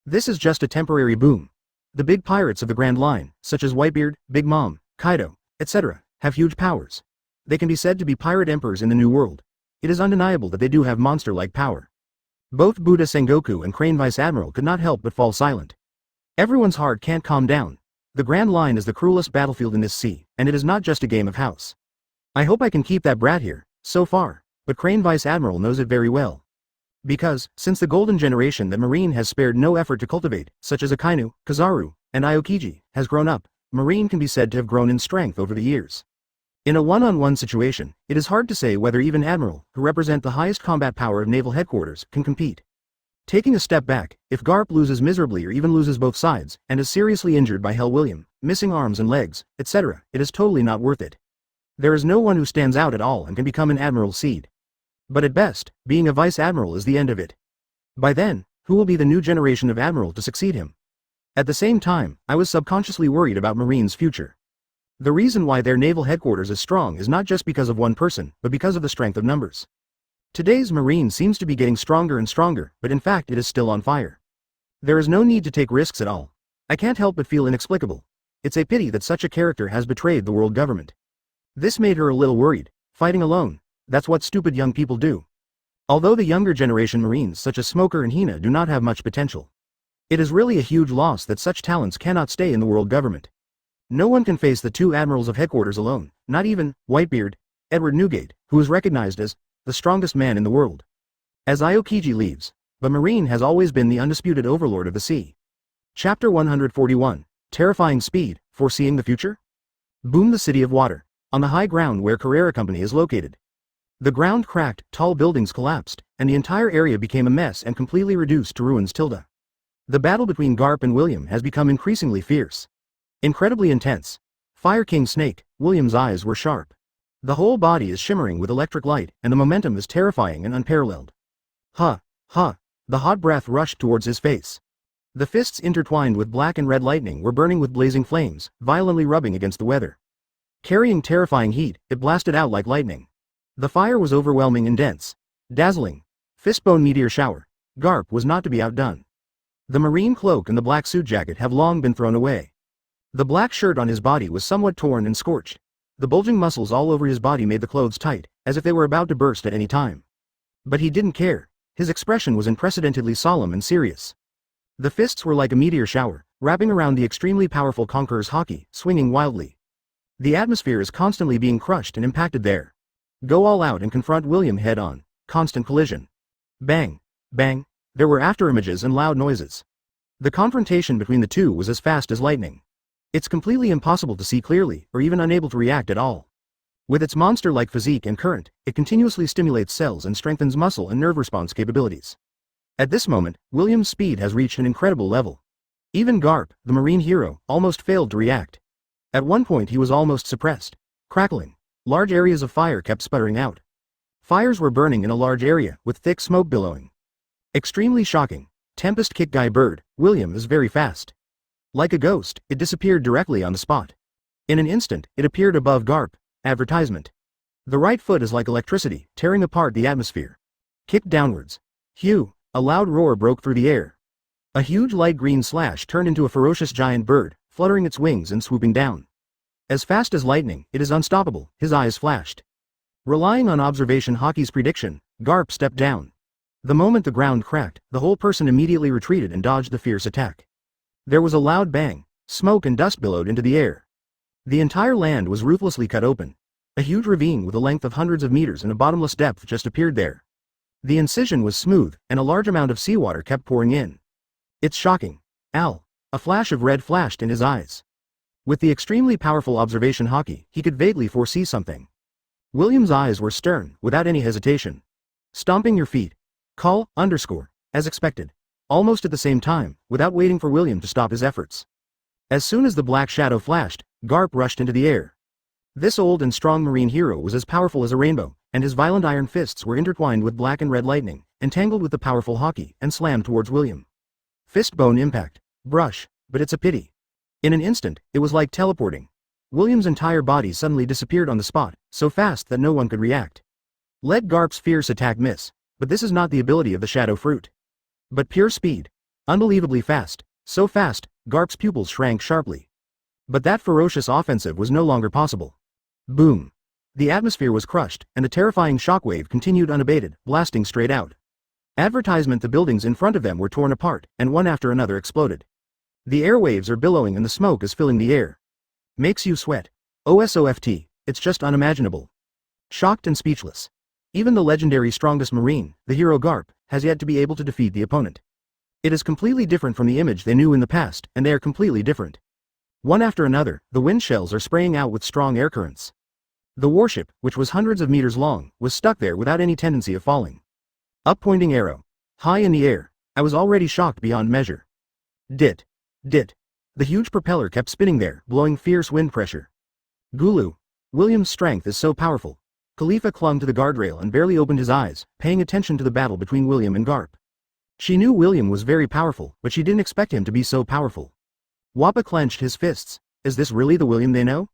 This is just a temporary boom. The big pirates of the Grand Line, such as Whitebeard, Big Mom, Kaido, etc., have huge powers. They can be said to be pirate emperors in the New World. It is undeniable that they do have monster-like power. Both Buddha Sengoku and Crane Vice Admiral could not help but fall silent. Everyone's heart can't calm down. The Grand Line is the cruelest battlefield in this sea, and it is not just a game of house. I hope I can keep that brat here. So far, but Crane Vice Admiral knows it very well. Because, since the golden generation that Marine has spared no effort to cultivate, such as Akainu, Kizaru, and Aokiji, has grown up, Marine can be said to have grown in strength over the years. In a one-on-one situation, it is hard to say whether even Admiral, who represent the highest combat power of naval headquarters, can compete. Taking a step back, if Garp loses miserably or even loses both sides, and is seriously injured by Hell William, missing arms and legs, etc., it is totally not worth it. There is no one who stands out at all and can become an admiral seed. But at best, being a vice admiral is the end of it. By then, who will be the new generation of admiral to succeed him? At the same time, I was subconsciously worried about Marine's future. The reason why their naval headquarters is strong is not just because of one person, but because of the strength of numbers. Today's Marine seems to be getting stronger and stronger, but in fact it is still on fire. There is no need to take risks at all. I can't help but feel inexplicable. It's a pity that such a character has betrayed the world government. This made her a little worried. Fighting alone, that's what stupid young people do. Although the younger generation Marines such as Smoker and Hina do not have much potential. It is really a huge loss that such talents cannot stay in the world government. No one can face the two admirals of headquarters alone, not even Whitebeard, Edward Newgate, who is recognized as the strongest man in the world. As Aokiji leaves, but Marine has always been the undisputed overlord of the sea. Chapter 141, Terrifying Speed, Foreseeing the Future? Boom. The City of Water. On the high ground where Carrera Company is located. The ground cracked, tall buildings collapsed, and the entire area became a mess and completely reduced to ruins. The battle between Garp and William has become increasingly fierce. Incredibly intense. Fire King Snake, William's eyes were sharp. The whole body is shimmering with electric light, and the momentum is terrifying and unparalleled. Huh. The hot breath rushed towards his face. The fists intertwined with black and red lightning were burning with blazing flames, violently rubbing against the weather. Carrying terrifying heat, it blasted out like lightning. The fire was overwhelming and dense. Dazzling. Fistbone meteor shower. Garp was not to be outdone. The marine cloak and the black suit jacket have long been thrown away. The black shirt on his body was somewhat torn and scorched. The bulging muscles all over his body made the clothes tight, as if they were about to burst at any time. But he didn't care. His expression was unprecedentedly solemn and serious. The fists were like a meteor shower, wrapping around the extremely powerful Conqueror's haki, swinging wildly. The atmosphere is constantly being crushed and impacted there. Go all out and confront William head-on. Constant collision. Bang. Bang. There were afterimages and loud noises. The confrontation between the two was as fast as lightning. It's completely impossible to see clearly, or even unable to react at all. With its monster-like physique and current, it continuously stimulates cells and strengthens muscle and nerve response capabilities. At this moment, William's speed has reached an incredible level. Even Garp, the marine hero, almost failed to react. At one point he was almost suppressed. Crackling. Large areas of fire kept sputtering out. Fires were burning in a large area, with thick smoke billowing. Extremely shocking. Tempest kick guy bird, William is very fast. Like a ghost, it disappeared directly on the spot. In an instant, it appeared above Garp. Advertisement. The right foot is like electricity, tearing apart the atmosphere. Kicked downwards. Hugh. A loud roar broke through the air. A huge light green slash turned into a ferocious giant bird, fluttering its wings and swooping down. As fast as lightning, it is unstoppable, his eyes flashed. Relying on observation Haki's prediction, Garp stepped down. The moment the ground cracked, the whole person immediately retreated and dodged the fierce attack. There was a loud bang, smoke and dust billowed into the air. The entire land was ruthlessly cut open. A huge ravine with a length of hundreds of meters and a bottomless depth just appeared there. The incision was smooth, and a large amount of seawater kept pouring in. It's shocking. Al. A flash of red flashed in his eyes. With the extremely powerful observation Haki, he could vaguely foresee something. William's eyes were stern, without any hesitation. Stomping your feet. Call, underscore, as expected. Almost at the same time, without waiting for William to stop his efforts. As soon as the black shadow flashed, Garp rushed into the air. This old and strong marine hero was as powerful as a rainbow, and his violent iron fists were intertwined with black and red lightning, entangled with the powerful Haki, and slammed towards William. Fist-bone impact. Brush, but it's a pity. In an instant, it was like teleporting. William's entire body suddenly disappeared on the spot, so fast that no one could react. Let Garp's fierce attack miss, but this is not the ability of the shadow fruit. But pure speed. Unbelievably fast, so fast, Garp's pupils shrank sharply. But that ferocious offensive was no longer possible. Boom. The atmosphere was crushed, and the terrifying shockwave continued unabated, blasting straight out. Advertisement: the buildings in front of them were torn apart, and one after another exploded. The airwaves are billowing and the smoke is filling the air. Makes you sweat. OSOFT, it's just unimaginable. Shocked and speechless. Even the legendary strongest marine, the hero Garp, has yet to be able to defeat the opponent. It is completely different from the image they knew in the past, and they are completely different. One after another, the wind shells are spraying out with strong air currents. The warship, which was hundreds of meters long, was stuck there without any tendency of falling. Up-pointing arrow. High in the air. I was already shocked beyond measure. Dit. Dit. The huge propeller kept spinning there, blowing fierce wind pressure. Gulu. William's strength is so powerful. Khalifa clung to the guardrail and barely opened his eyes, paying attention to the battle between William and Garp. She knew William was very powerful, but she didn't expect him to be so powerful. Wappa clenched his fists. Is this really the William they know?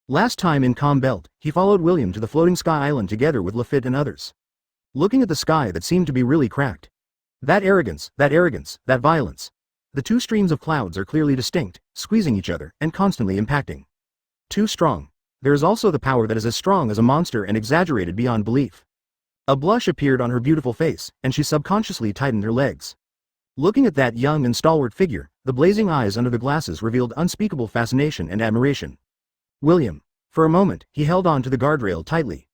Last time in Calm Belt, he followed William to the floating sky island together with Lafitte and others. Looking at the sky that seemed to be really cracked. That arrogance, that violence. The two streams of clouds are clearly distinct, squeezing each other, and constantly impacting. Too strong. There is also the power that is as strong as a monster and exaggerated beyond belief. A blush appeared on her beautiful face, and she subconsciously tightened her legs. Looking at that young and stalwart figure, the blazing eyes under the glasses revealed unspeakable fascination and admiration. William. For a moment, he held on to the guardrail tightly.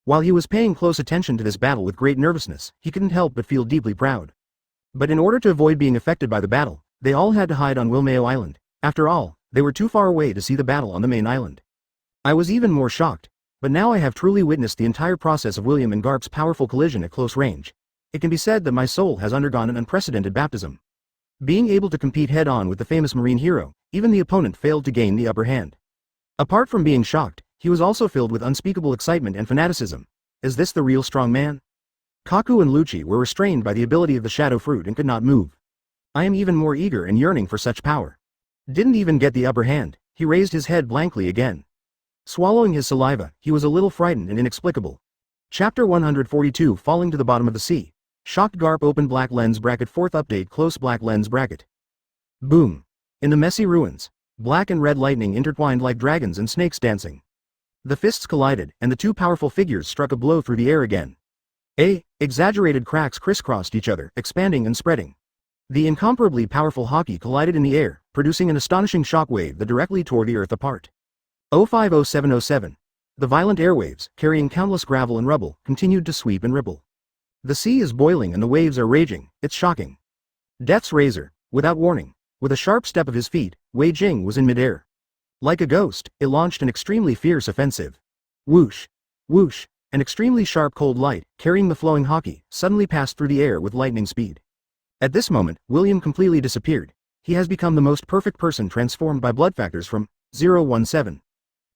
While he was paying close attention to this battle with great nervousness, he couldn't help but feel deeply proud. But in order to avoid being affected by the battle, they all had to hide on Wilmeo Island. After all, they were too far away to see the battle on the main island. I was even more shocked, but now I have truly witnessed the entire process of William and Garp's powerful collision at close range. It can be said that my soul has undergone an unprecedented baptism. Being able to compete head-on with the famous marine hero, even the opponent failed to gain the upper hand. Apart from being shocked, he was also filled with unspeakable excitement and fanaticism. Is this the real strong man? Kaku and Lucci were restrained by the ability of the shadow fruit and could not move. I am even more eager and yearning for such power. Didn't even get the upper hand, he raised his head blankly again. Swallowing his saliva, he was a little frightened and inexplicable. Chapter 142 Falling to the Bottom of the Sea. Shocked Garp opened black lens bracket 4th update close black lens bracket. Boom. In the messy ruins, black and red lightning intertwined like dragons and snakes dancing. The fists collided, and the two powerful figures struck a blow through the air again. Exaggerated cracks crisscrossed each other, expanding and spreading. The incomparably powerful Haki collided in the air, producing an astonishing shockwave that directly tore the earth apart. 050707. The violent airwaves, carrying countless gravel and rubble, continued to sweep and ripple. The sea is boiling and the waves are raging, it's shocking. Death's razor, without warning. With a sharp step of his feet, Wei Jing was in midair. Like a ghost, it launched an extremely fierce offensive. Whoosh! Whoosh! An extremely sharp cold light, carrying the flowing Haki, suddenly passed through the air with lightning speed. At this moment, William completely disappeared. He has become the most perfect person transformed by blood factors from 017.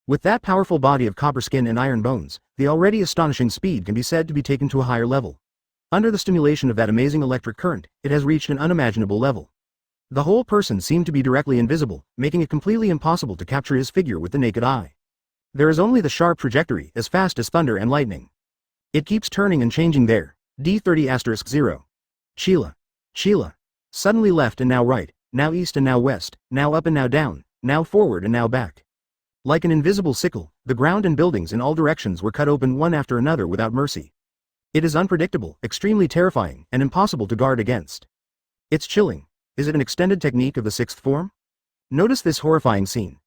With that powerful body of copper skin and iron bones, the already astonishing speed can be said to be taken to a higher level. Under the stimulation of that amazing electric current, it has reached an unimaginable level. The whole person seemed to be directly invisible, making it completely impossible to capture his figure with the naked eye. There is only the sharp trajectory, as fast as thunder and lightning. It keeps turning and changing there. D30*0. Sheila. Suddenly left and now right, now east and now west, now up and now down, now forward and now back. Like an invisible sickle, the ground and buildings in all directions were cut open one after another without mercy. It is unpredictable, extremely terrifying, and impossible to guard against. It's chilling. Is it an extended technique of the sixth form? Notice this horrifying scene.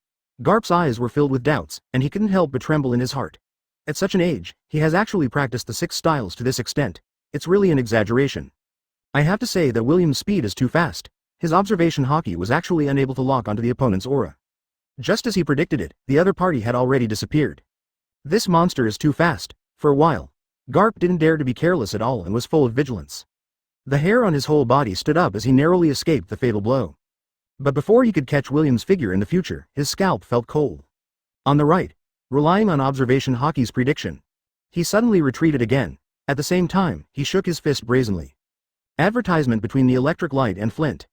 Garp's eyes were filled with doubts, and he couldn't help but tremble in his heart. At such an age, he has actually practiced the 6 styles to this extent. It's really an exaggeration. I have to say that William's speed is too fast. His observation Haki was actually unable to lock onto the opponent's aura. Just as he predicted it, the other party had already disappeared. This monster is too fast. For a while, Garp didn't dare to be careless at all and was full of vigilance. The hair on his whole body stood up as he narrowly escaped the fatal blow. But before he could catch William's figure in the future, his scalp felt cold. On the right, relying on observation Haki's prediction, he suddenly retreated again. At the same time, he shook his fist brazenly. Advertisement between the electric light and flint.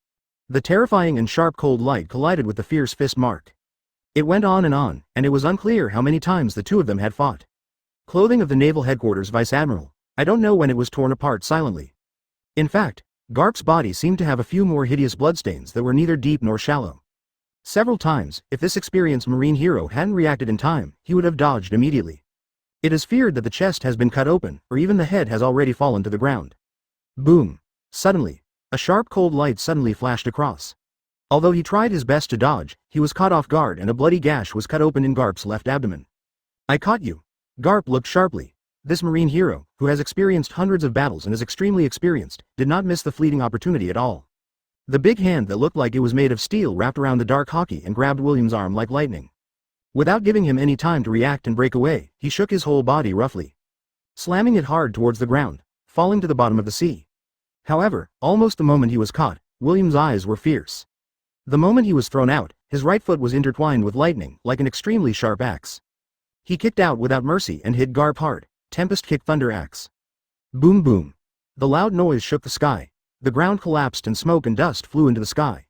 The terrifying and sharp cold light collided with the fierce fist mark. It went on, and it was unclear how many times the two of them had fought. Clothing of the Naval Headquarters Vice Admiral. I don't know when it was torn apart silently. In fact, Garp's body seemed to have a few more hideous bloodstains that were neither deep nor shallow. Several times, if this experienced marine hero hadn't reacted in time, he would have dodged immediately. It is feared that the chest has been cut open, or even the head has already fallen to the ground. Boom! Suddenly, a sharp cold light suddenly flashed across. Although he tried his best to dodge, he was caught off guard and a bloody gash was cut open in Garp's left abdomen. I caught you. Garp looked sharply. This marine hero, who has experienced hundreds of battles and is extremely experienced, did not miss the fleeting opportunity at all. The big hand that looked like it was made of steel wrapped around the dark Haki and grabbed William's arm like lightning. Without giving him any time to react and break away, he shook his whole body roughly, slamming it hard towards the ground, falling to the bottom of the sea. However, almost the moment he was caught, William's eyes were fierce. The moment he was thrown out, his right foot was intertwined with lightning, like an extremely sharp axe. He kicked out without mercy and hit Garp hard. Tempest kick thunder axe. Boom boom. The loud noise shook the sky. The ground collapsed and smoke and dust flew into the sky.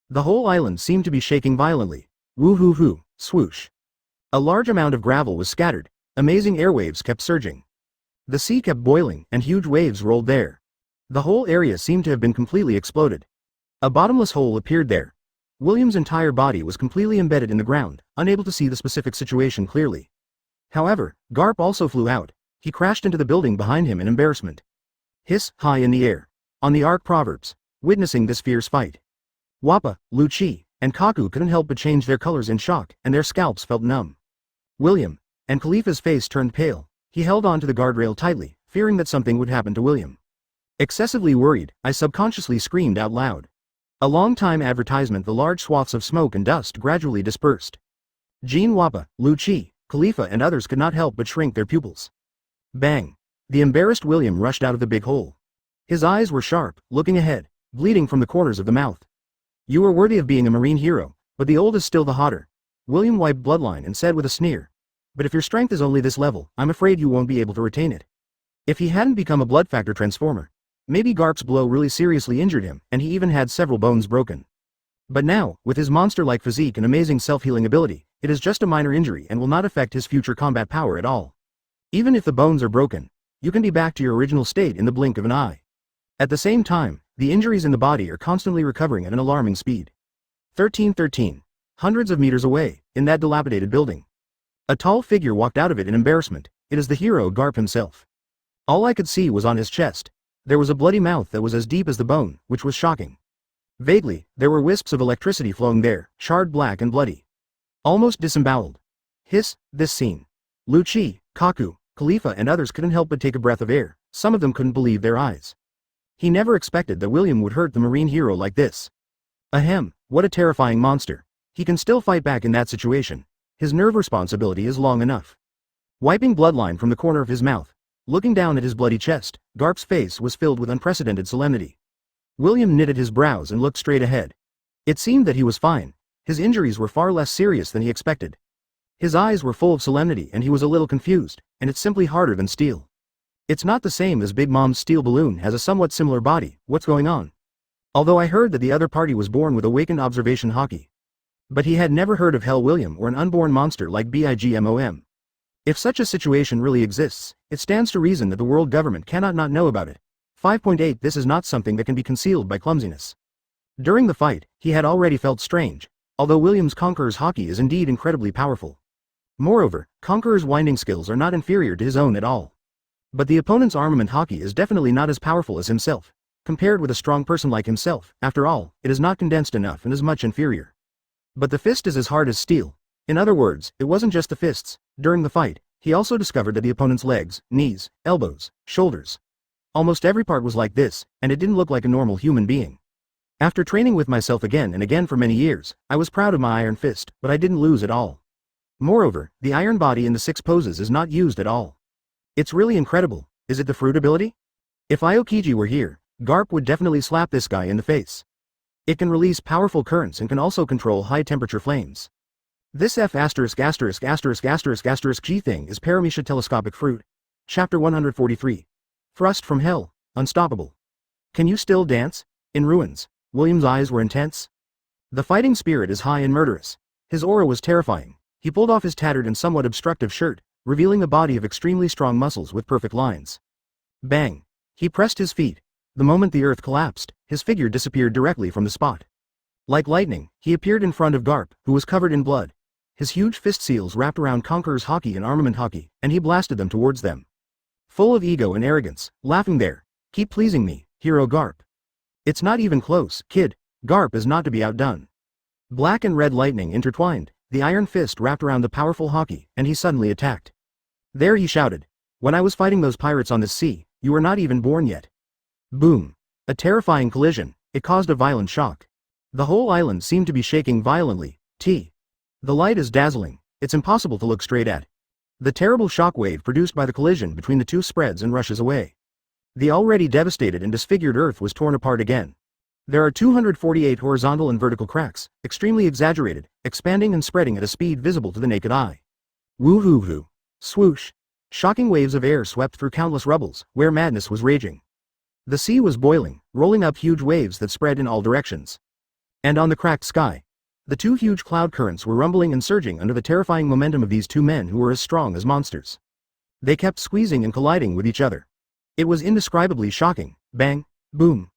The whole island seemed to be shaking violently. Woo-hoo-hoo, swoosh. A large amount of gravel was scattered. Amazing airwaves kept surging. The sea kept boiling and huge waves rolled there. The whole area seemed to have been completely exploded. A bottomless hole appeared there. William's entire body was completely embedded in the ground, unable to see the specific situation clearly. However, Garp also flew out. He crashed into the building behind him in embarrassment. Hiss, high in the air. On the Ark Proverbs, witnessing this fierce fight, Wappa, Lucci, and Kaku couldn't help but change their colors in shock, and their scalps felt numb. William, and Khalifa's face turned pale. He held on to the guardrail tightly, fearing that something would happen to William. Excessively worried, I subconsciously screamed out loud. A long-time advertisement. The large swaths of smoke and dust gradually dispersed. Jean, Wappa, Lucci, Khalifa and others could not help but shrink their pupils. Bang! The embarrassed William rushed out of the big hole. His eyes were sharp, looking ahead, bleeding from the corners of the mouth. You are worthy of being a marine hero, but the old is still the hotter. William wiped bloodline and said with a sneer. But if your strength is only this level, I'm afraid you won't be able to retain it. If he hadn't become a blood factor transformer, maybe Garp's blow really seriously injured him, and he even had several bones broken. But now, with his monster-like physique and amazing self-healing ability, it is just a minor injury and will not affect his future combat power at all. Even if the bones are broken, you can be back to your original state in the blink of an eye. At the same time, the injuries in the body are constantly recovering at an alarming speed. 1313. Hundreds of meters away, in that dilapidated building. A tall figure walked out of it in embarrassment. It is the hero Garp himself. All I could see was on his chest. There was a bloody mouth that was as deep as the bone, which was shocking. Vaguely, there were wisps of electricity flowing there, charred black and bloody. Almost disemboweled. Hiss, this scene. Lucci, Kaku, Khalifa and others couldn't help but take a breath of air. Some of them couldn't believe their eyes. He never expected that William would hurt the marine hero like this. Ahem, what a terrifying monster. He can still fight back in that situation. His nerve responsibility is long enough. Wiping bloodline from the corner of his mouth, looking down at his bloody chest, Garp's face was filled with unprecedented solemnity. William knitted his brows and looked straight ahead. It seemed that he was fine. His injuries were far less serious than he expected. His eyes were full of solemnity and he was a little confused, and it's simply harder than steel. It's not the same as Big Mom's steel balloon has a somewhat similar body. What's going on? Although I heard that the other party was born with awakened observation Haki. But he had never heard of Hell William or an unborn monster like BIGMOM. If such a situation really exists, it stands to reason that the world government cannot not know about it. 5.8 This is not something that can be concealed by clumsiness. During the fight, he had already felt strange, although William's Conqueror's Haki is indeed incredibly powerful. Moreover, Conqueror's winding skills are not inferior to his own at all. But the opponent's armament Haki is definitely not as powerful as himself. Compared with a strong person like himself, after all, it is not condensed enough and is much inferior. But the fist is as hard as steel. In other words, it wasn't just the fists. During the fight, he also discovered that the opponent's legs, knees, elbows, shoulders, almost every part was like this, and it didn't look like a normal human being. After training with myself again and again for many years, I was proud of my iron fist, but I didn't lose at all. Moreover, the iron body in the 6 poses is not used at all. It's really incredible. Is it the fruit ability? If Aokiji were here, Garp would definitely slap this guy in the face. It can release powerful currents and can also control high-temperature flames. This F*********** G thing is Paramecia telescopic fruit. Chapter 143. Thrust from Hell, Unstoppable. Can you still dance? In ruins. William's eyes were intense. The fighting spirit is high and murderous. His aura was terrifying. He pulled off his tattered and somewhat obstructive shirt, revealing a body of extremely strong muscles with perfect lines. Bang. He pressed his feet. The moment the earth collapsed, his figure disappeared directly from the spot. Like lightning, he appeared in front of Garp, who was covered in blood. His huge fist seals wrapped around Conqueror's Haki and Armament Haki, and he blasted them towards them. Full of ego and arrogance, laughing there. Keep pleasing me, Hero Garp. It's not even close, kid. Garp is not to be outdone. Black and red lightning intertwined, the iron fist wrapped around the powerful Haki, and he suddenly attacked. There he shouted. When I was fighting those pirates on this sea, you were not even born yet. Boom. A terrifying collision, it caused a violent shock. The whole island seemed to be shaking violently. The light is dazzling, it's impossible to look straight at. The terrible shockwave produced by the collision between the two spreads and rushes away. The already devastated and disfigured earth was torn apart again. There are 248 horizontal and vertical cracks, extremely exaggerated, expanding and spreading at a speed visible to the naked eye. Woo-hoo-hoo. Swoosh. Shocking waves of air swept through countless rubbles, where madness was raging. The sea was boiling, rolling up huge waves that spread in all directions. And on the cracked sky, the two huge cloud currents were rumbling and surging under the terrifying momentum of these two men who were as strong as monsters. They kept squeezing and colliding with each other. It was indescribably shocking. Bang, boom.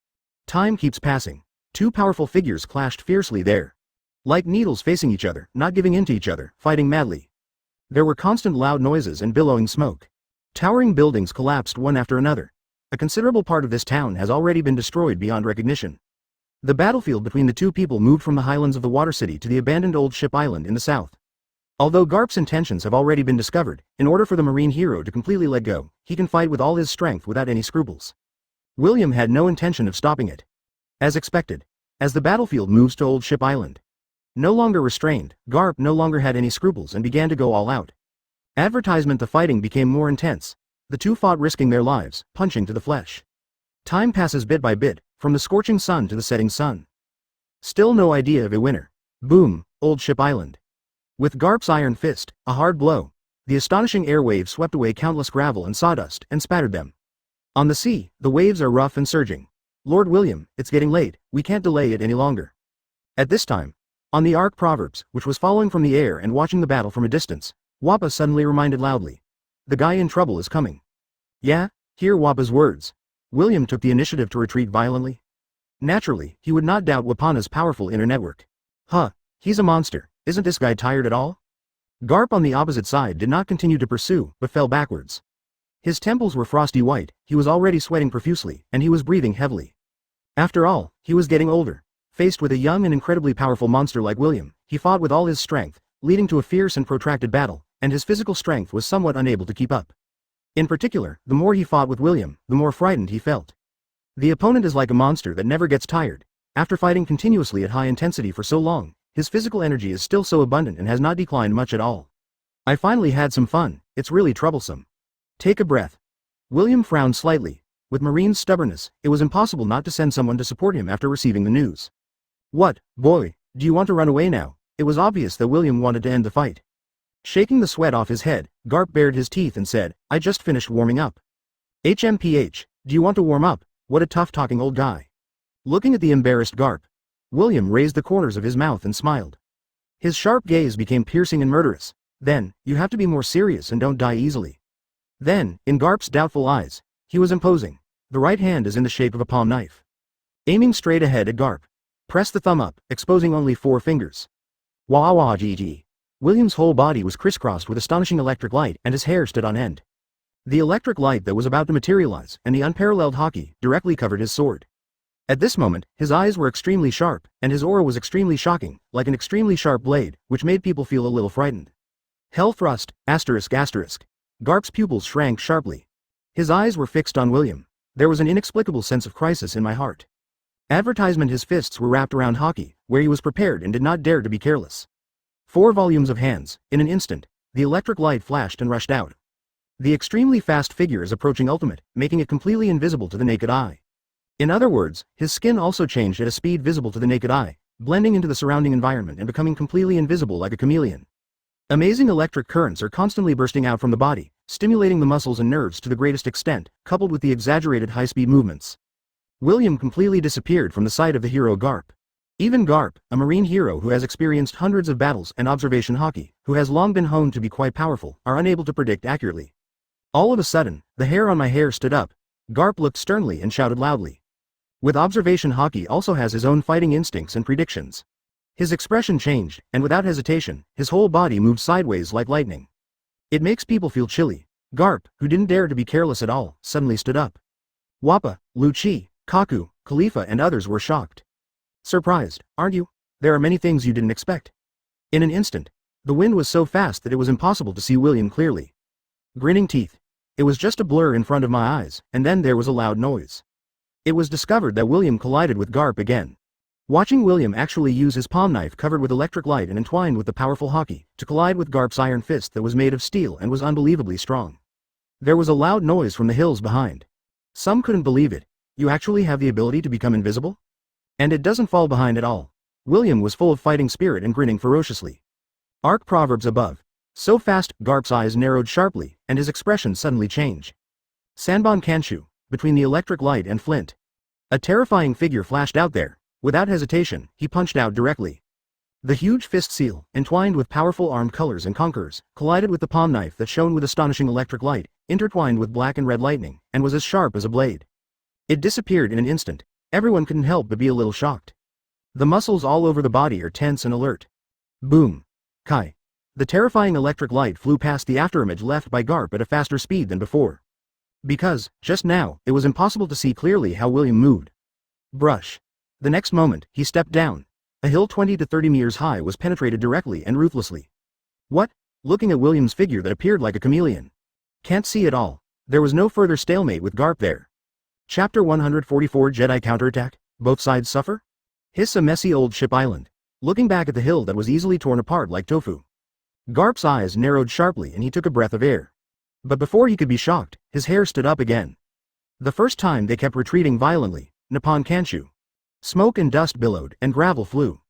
Time keeps passing. Two powerful figures clashed fiercely there. Like needles facing each other, not giving in to each other, fighting madly. There were constant loud noises and billowing smoke. Towering buildings collapsed one after another. A considerable part of this town has already been destroyed beyond recognition. The battlefield between the two people moved from the highlands of the Water City to the abandoned old ship island in the south. Although Garp's intentions have already been discovered, in order for the marine hero to completely let go, he can fight with all his strength without any scruples. William had no intention of stopping it. As expected, as the battlefield moves to old ship island. No longer restrained, Garp no longer had any scruples and began to go all out. Advertisement the fighting became more intense. The two fought risking their lives, punching to the flesh. Time passes bit by bit, from the scorching sun to the setting sun. Still no idea of a winner. Boom, old ship island. With Garp's iron fist, a hard blow, the astonishing airwave swept away countless gravel and sawdust and spattered them. On the sea, the waves are rough and surging. Lord William, it's getting late, we can't delay it any longer. At this time, on the Ark Proverbs, which was following from the air and watching the battle from a distance, Wappa suddenly reminded loudly. The guy in trouble is coming. Yeah, hear Wappa's words. William took the initiative to retreat violently. Naturally, he would not doubt Wapana's powerful inner network. Huh, he's a monster, isn't this guy tired at all? Garp on the opposite side did not continue to pursue, but fell backwards. His temples were frosty white, he was already sweating profusely, and he was breathing heavily. After all, he was getting older. Faced with a young and incredibly powerful monster like William, he fought with all his strength, leading to a fierce and protracted battle, and his physical strength was somewhat unable to keep up. In particular, the more he fought with William, the more frightened he felt. The opponent is like a monster that never gets tired. After fighting continuously at high intensity for so long, his physical energy is still so abundant and has not declined much at all. I finally had some fun, it's really troublesome. Take a breath. William frowned slightly. With Marine's stubbornness, it was impossible not to send someone to support him after receiving the news. What, boy, do you want to run away now? It was obvious that William wanted to end the fight. Shaking the sweat off his head, Garp bared his teeth and said, I just finished warming up. HMPH, do you want to warm up? What a tough-talking old guy. Looking at the embarrassed Garp, William raised the corners of his mouth and smiled. His sharp gaze became piercing and murderous. Then, you have to be more serious and don't die easily. Then, in Garp's doubtful eyes, he was imposing. The right hand is in the shape of a palm knife. Aiming straight ahead at Garp. Press the thumb up, exposing only 4 fingers. Wah wah gg. William's whole body was crisscrossed with astonishing electric light and his hair stood on end. The electric light that was about to materialize and the unparalleled Haki directly covered his sword. At this moment, his eyes were extremely sharp, and his aura was extremely shocking, like an extremely sharp blade, which made people feel a little frightened. Hell thrust, asterisk asterisk. Garp's pupils shrank sharply. His eyes were fixed on William. There was an inexplicable sense of crisis in my heart. Advertisement his fists were wrapped around Haki, where he was prepared and did not dare to be careless. 4 volumes of hands, in an instant, the electric light flashed and rushed out. The extremely fast figure is approaching ultimate, making it completely invisible to the naked eye. In other words, his skin also changed at a speed visible to the naked eye, blending into the surrounding environment and becoming completely invisible like a chameleon. Amazing electric currents are constantly bursting out from the body, stimulating the muscles and nerves to the greatest extent, coupled with the exaggerated high-speed movements. William completely disappeared from the sight of the hero Garp. Even Garp, a marine hero who has experienced hundreds of battles and observation hockey, who has long been honed to be quite powerful, are unable to predict accurately. All of a sudden, the hair on my hair stood up. Garp looked sternly and shouted loudly. With observation hockey also has his own fighting instincts and predictions. His expression changed, and without hesitation, his whole body moved sideways like lightning. It makes people feel chilly. Garp, who didn't dare to be careless at all, suddenly stood up. Wappa, Lu Chi, Kaku, Khalifa and others were shocked. Surprised, aren't you? There are many things you didn't expect. In an instant, the wind was so fast that it was impossible to see William clearly. Grinning teeth. It was just a blur in front of my eyes, and then there was a loud noise. It was discovered that William collided with Garp again. Watching William actually use his palm knife covered with electric light and entwined with the powerful hockey, to collide with Garp's iron fist that was made of steel and was unbelievably strong. There was a loud noise from the hills behind. Some couldn't believe it. You actually have the ability to become invisible? And it doesn't fall behind at all. William was full of fighting spirit and grinning ferociously. Arc Proverbs above. So fast, Garp's eyes narrowed sharply, and his expression suddenly changed. Sanbon Kanshu, between the electric light and flint. A terrifying figure flashed out there. Without hesitation, he punched out directly. The huge fist seal, entwined with powerful armed colors and conquerors, collided with the palm knife that shone with astonishing electric light, intertwined with black and red lightning, and was as sharp as a blade. It disappeared in an instant. Everyone couldn't help but be a little shocked. The muscles all over the body are tense and alert. Boom. Kai. The terrifying electric light flew past the afterimage left by Garp at a faster speed than before. Because, just now, it was impossible to see clearly how William moved. Brush. The next moment, he stepped down. A hill 20 to 30 meters high was penetrated directly and ruthlessly. What? Looking at William's figure that appeared like a chameleon. Can't see at all. There was no further stalemate with Garp there. Chapter 144 Jedi Counterattack, Both Sides Suffer? Hiss a messy old ship island. Looking back at the hill that was easily torn apart like tofu. Garp's eyes narrowed sharply and he took a breath of air. But before he could be shocked, his hair stood up again. The first time they kept retreating violently, Nippon Kanshu. Smoke and dust billowed and gravel flew.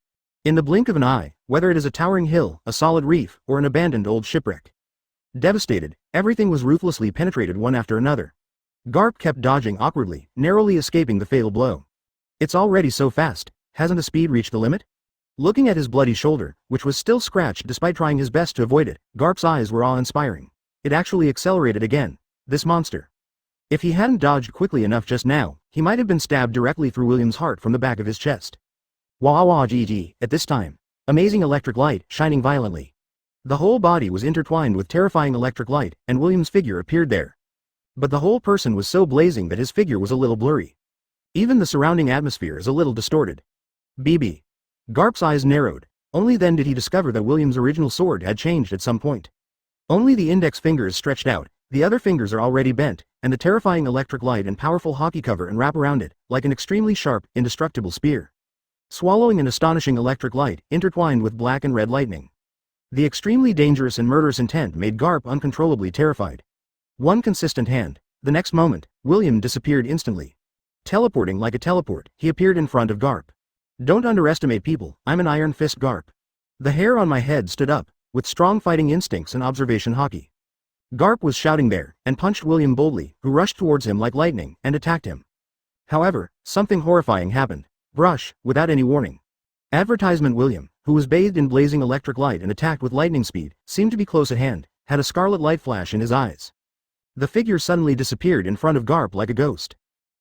In the blink of an eye, whether it is a towering hill, a solid reef, or an abandoned old shipwreck. Devastated, everything was ruthlessly penetrated one after another. Garp kept dodging awkwardly, narrowly escaping the fatal blow. It's already so fast, hasn't the speed reached the limit? Looking at his bloody shoulder, which was still scratched despite trying his best to avoid it, Garp's eyes were awe-inspiring. It actually accelerated again. This monster. If he hadn't dodged quickly enough just now, he might have been stabbed directly through William's heart from the back of his chest. Wah wah gg, at this time. Amazing electric light, shining violently. The whole body was intertwined with terrifying electric light, and William's figure appeared there. But the whole person was so blazing that his figure was a little blurry. Even the surrounding atmosphere is a little distorted. BB. Garp's eyes narrowed. Only then did he discover that William's original sword had changed at some point. Only the index finger is stretched out, the other fingers are already bent, and the terrifying electric light and powerful hockey cover and wrap around it, like an extremely sharp, indestructible spear. Swallowing an astonishing electric light, intertwined with black and red lightning. The extremely dangerous and murderous intent made Garp uncontrollably terrified. One consistent hand. The next moment, William disappeared instantly. Teleporting like a teleport, he appeared in front of Garp. Don't underestimate people, I'm an Iron Fist Garp. The hair on my head stood up, with strong fighting instincts and observation hockey. Garp was shouting there, and punched William boldly, who rushed towards him like lightning, and attacked him. However, something horrifying happened. Brush, without any warning. Advertisement William, who was bathed in blazing electric light and attacked with lightning speed, seemed to be close at hand, had a scarlet light flash in his eyes. The figure suddenly disappeared in front of Garp like a ghost.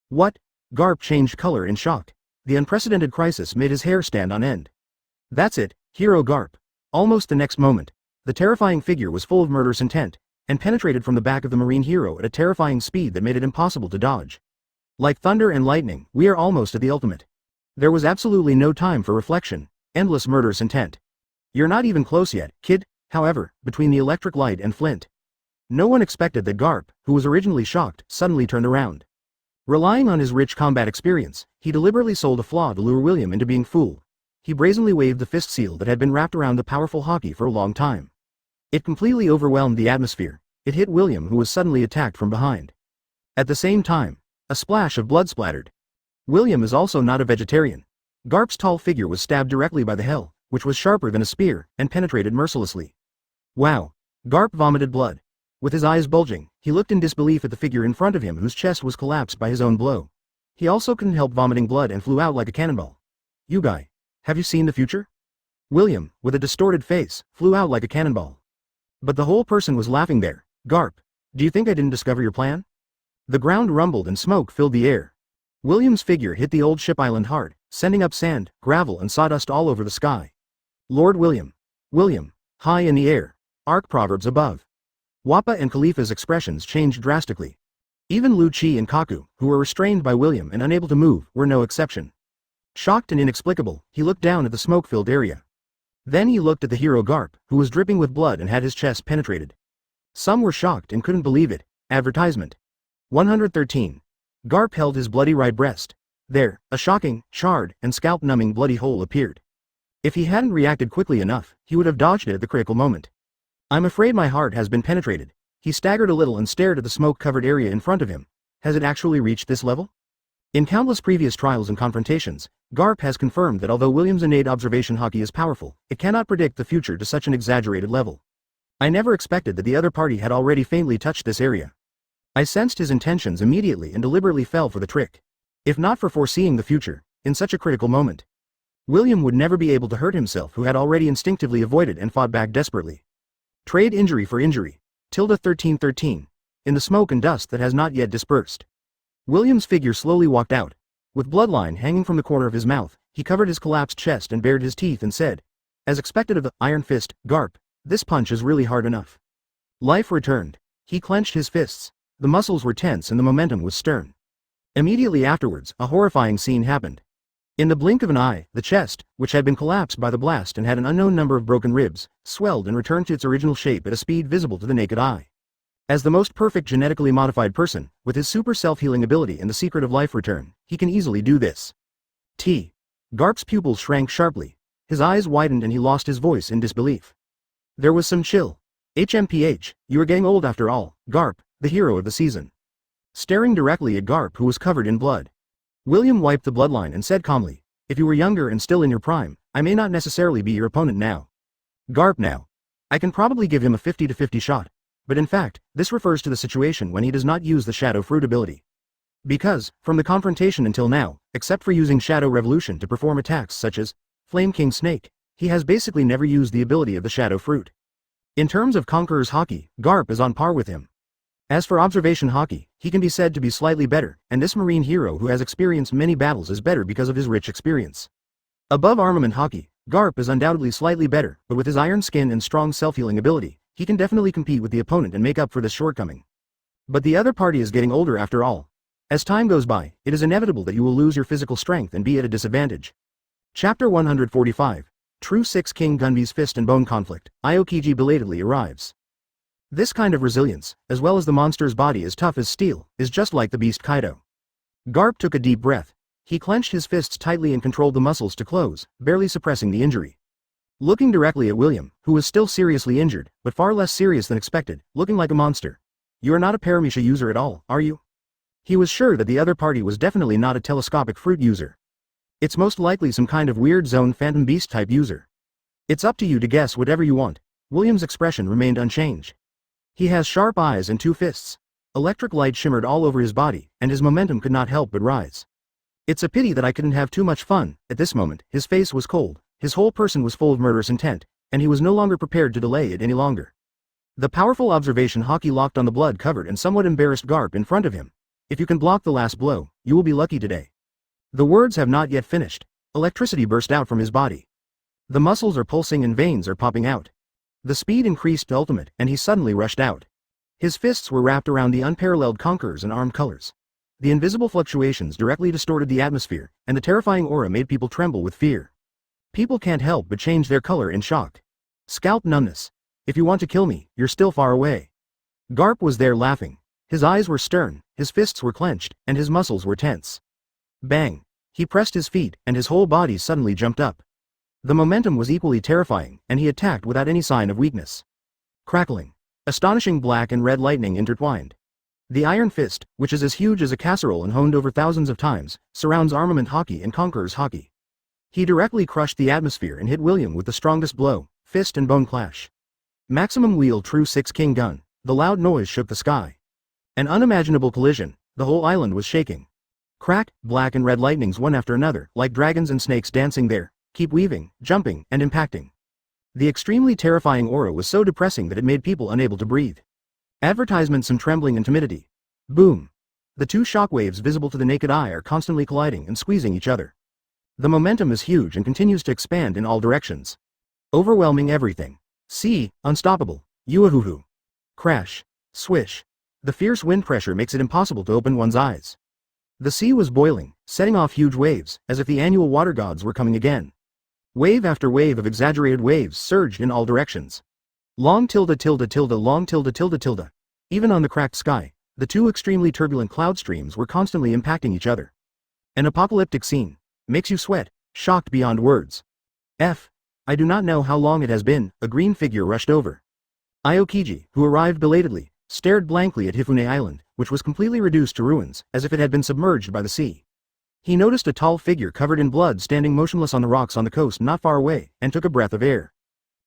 What? Garp changed color in shock. The unprecedented crisis made his hair stand on end. That's it, Hero Garp. Almost the next moment, the terrifying figure was full of murderous intent, and penetrated from the back of the marine hero at a terrifying speed that made it impossible to dodge. Like thunder and lightning, we are almost at the ultimate. There was absolutely no time for reflection, endless murderous intent. You're not even close yet, kid, however, between the electric light and flint. No one expected that Garp, who was originally shocked, suddenly turned around. Relying on his rich combat experience, he deliberately sold a flaw to lure William into being fooled. He brazenly waved the fist seal that had been wrapped around the powerful hockey for a long time. It completely overwhelmed the atmosphere. It hit William, who was suddenly attacked from behind. At the same time, a splash of blood splattered. William is also not a vegetarian. Garp's tall figure was stabbed directly by the hell, which was sharper than a spear, and penetrated mercilessly. Wow! Garp vomited blood. With his eyes bulging, he looked in disbelief at the figure in front of him whose chest was collapsed by his own blow. He also couldn't help vomiting blood and flew out like a cannonball. You guy. Have you seen the future? William, with a distorted face, flew out like a cannonball. But the whole person was laughing there. Garp, do you think I didn't discover your plan? The ground rumbled and smoke filled the air. William's figure hit the old ship island hard, sending up sand, gravel and sawdust all over the sky. Lord William. William, high in the air. Arc proverbs above. Wappa and Khalifa's expressions changed drastically. Even Lu Chi and Kaku, who were restrained by William and unable to move, were no exception. Shocked and inexplicable, he looked down at the smoke-filled area. Then he looked at the hero Garp, who was dripping with blood and had his chest penetrated. Some were shocked and couldn't believe it. Advertisement. 113. Garp held his bloody right breast. There, a shocking, charred, and scalp-numbing bloody hole appeared. If he hadn't reacted quickly enough, he would have dodged it at the critical moment. I'm afraid my heart has been penetrated. He staggered a little and stared at the smoke-covered area in front of him. Has it actually reached this level? In countless previous trials and confrontations, Garp has confirmed that although William's innate observation haki is powerful, it cannot predict the future to such an exaggerated level. I never expected that the other party had already faintly touched this area. I sensed his intentions immediately and deliberately fell for the trick. If not for foreseeing the future, in such a critical moment, William would never be able to hurt himself, who had already instinctively avoided and fought back desperately. Trade injury for injury. 1313. In the smoke and dust that has not yet dispersed. William's figure slowly walked out. With bloodline hanging from the corner of his mouth, he covered his collapsed chest and bared his teeth and said, as expected of the Iron Fist, Garp, this punch is really hard enough. Life returned. He clenched his fists. The muscles were tense and the momentum was stern. Immediately afterwards, a horrifying scene happened. In the blink of an eye, the chest, which had been collapsed by the blast and had an unknown number of broken ribs, swelled and returned to its original shape at a speed visible to the naked eye. As the most perfect genetically modified person, with his super self-healing ability and the secret of life return, he can easily do this. Garp's pupils shrank sharply. His eyes widened and he lost his voice in disbelief. There was some chill. HMPH, you are getting old after all, Garp, the hero of the season. Staring directly at Garp, who was covered in blood, William wiped the bloodline and said calmly, if you were younger and still in your prime, I may not necessarily be your opponent now. Garp now. I can probably give him a 50-50 shot. But in fact, this refers to the situation when he does not use the Shadow Fruit ability. Because, from the confrontation until now, except for using Shadow Revolution to perform attacks such as Flame King Snake, he has basically never used the ability of the Shadow Fruit. In terms of Conqueror's Haki, Garp is on par with him. As for Observation Haki, he can be said to be slightly better, and this marine hero who has experienced many battles is better because of his rich experience. Above Armament Haki, Garp is undoubtedly slightly better, but with his iron skin and strong self-healing ability, he can definitely compete with the opponent and make up for this shortcoming. But the other party is getting older after all. As time goes by, it is inevitable that you will lose your physical strength and be at a disadvantage. Chapter 145. True 6 King Gunby's Fist and Bone Conflict. Aokiji belatedly arrives. This kind of resilience, as well as the monster's body as tough as steel, is just like the beast Kaido. Garp took a deep breath. He clenched his fists tightly and controlled the muscles to close, barely suppressing the injury. Looking directly at William, who was still seriously injured, but far less serious than expected, looking like a monster. You are not a Paramecia user at all, are you? He was sure that the other party was definitely not a telescopic fruit user. It's most likely some kind of weird zone phantom beast type user. It's up to you to guess whatever you want. William's expression remained unchanged. He has sharp eyes and 2 fists. Electric light shimmered all over his body, and his momentum could not help but rise. It's a pity that I couldn't have too much fun. At this moment, his face was cold, his whole person was full of murderous intent, and he was no longer prepared to delay it any longer. The powerful observation haki locked on the blood-covered and somewhat embarrassed Garp in front of him. If you can block the last blow, you will be lucky today. The words have not yet finished. Electricity burst out from his body. The muscles are pulsing and veins are popping out. The speed increased to ultimate, and he suddenly rushed out. His fists were wrapped around the unparalleled conquerors and armed colors. The invisible fluctuations directly distorted the atmosphere, and the terrifying aura made people tremble with fear. People can't help but change their color in shock. Scalp numbness. If you want to kill me, you're still far away. Garp was there laughing. His eyes were stern, his fists were clenched, and his muscles were tense. Bang! He pressed his feet, and his whole body suddenly jumped up. The momentum was equally terrifying, and he attacked without any sign of weakness. Crackling. Astonishing black and red lightning intertwined. The Iron Fist, which is as huge as a casserole and honed over thousands of times, surrounds Armament Hockey and conquers Hockey. He directly crushed the atmosphere and hit William with the strongest blow, fist and bone clash. Maximum wheel true 6 King gun. The loud noise shook the sky. An unimaginable collision, the whole island was shaking. Crack, black and red lightnings one after another, like dragons and snakes dancing there, keep weaving, jumping, and impacting. The extremely terrifying aura was so depressing that it made people unable to breathe. Advertisements and trembling and timidity. Boom. The two shockwaves visible to the naked eye are constantly colliding and squeezing each other. The momentum is huge and continues to expand in all directions. Overwhelming everything. See, unstoppable. Yuahuhu. Crash. Swish. The fierce wind pressure makes it impossible to open one's eyes. The sea was boiling, setting off huge waves, as if the annual water gods were coming again. Wave after wave of exaggerated waves surged in all directions. Long tilde tilde tilde long tilde tilde tilde. Even on the cracked sky, the two extremely turbulent cloud streams were constantly impacting each other. An apocalyptic scene. Makes you sweat, shocked beyond words. I do not know how long it has been, a green figure rushed over. Aokiji, who arrived belatedly, stared blankly at Hifune Island, which was completely reduced to ruins, as if it had been submerged by the sea. He noticed a tall figure covered in blood standing motionless on the rocks on the coast not far away, and took a breath of air.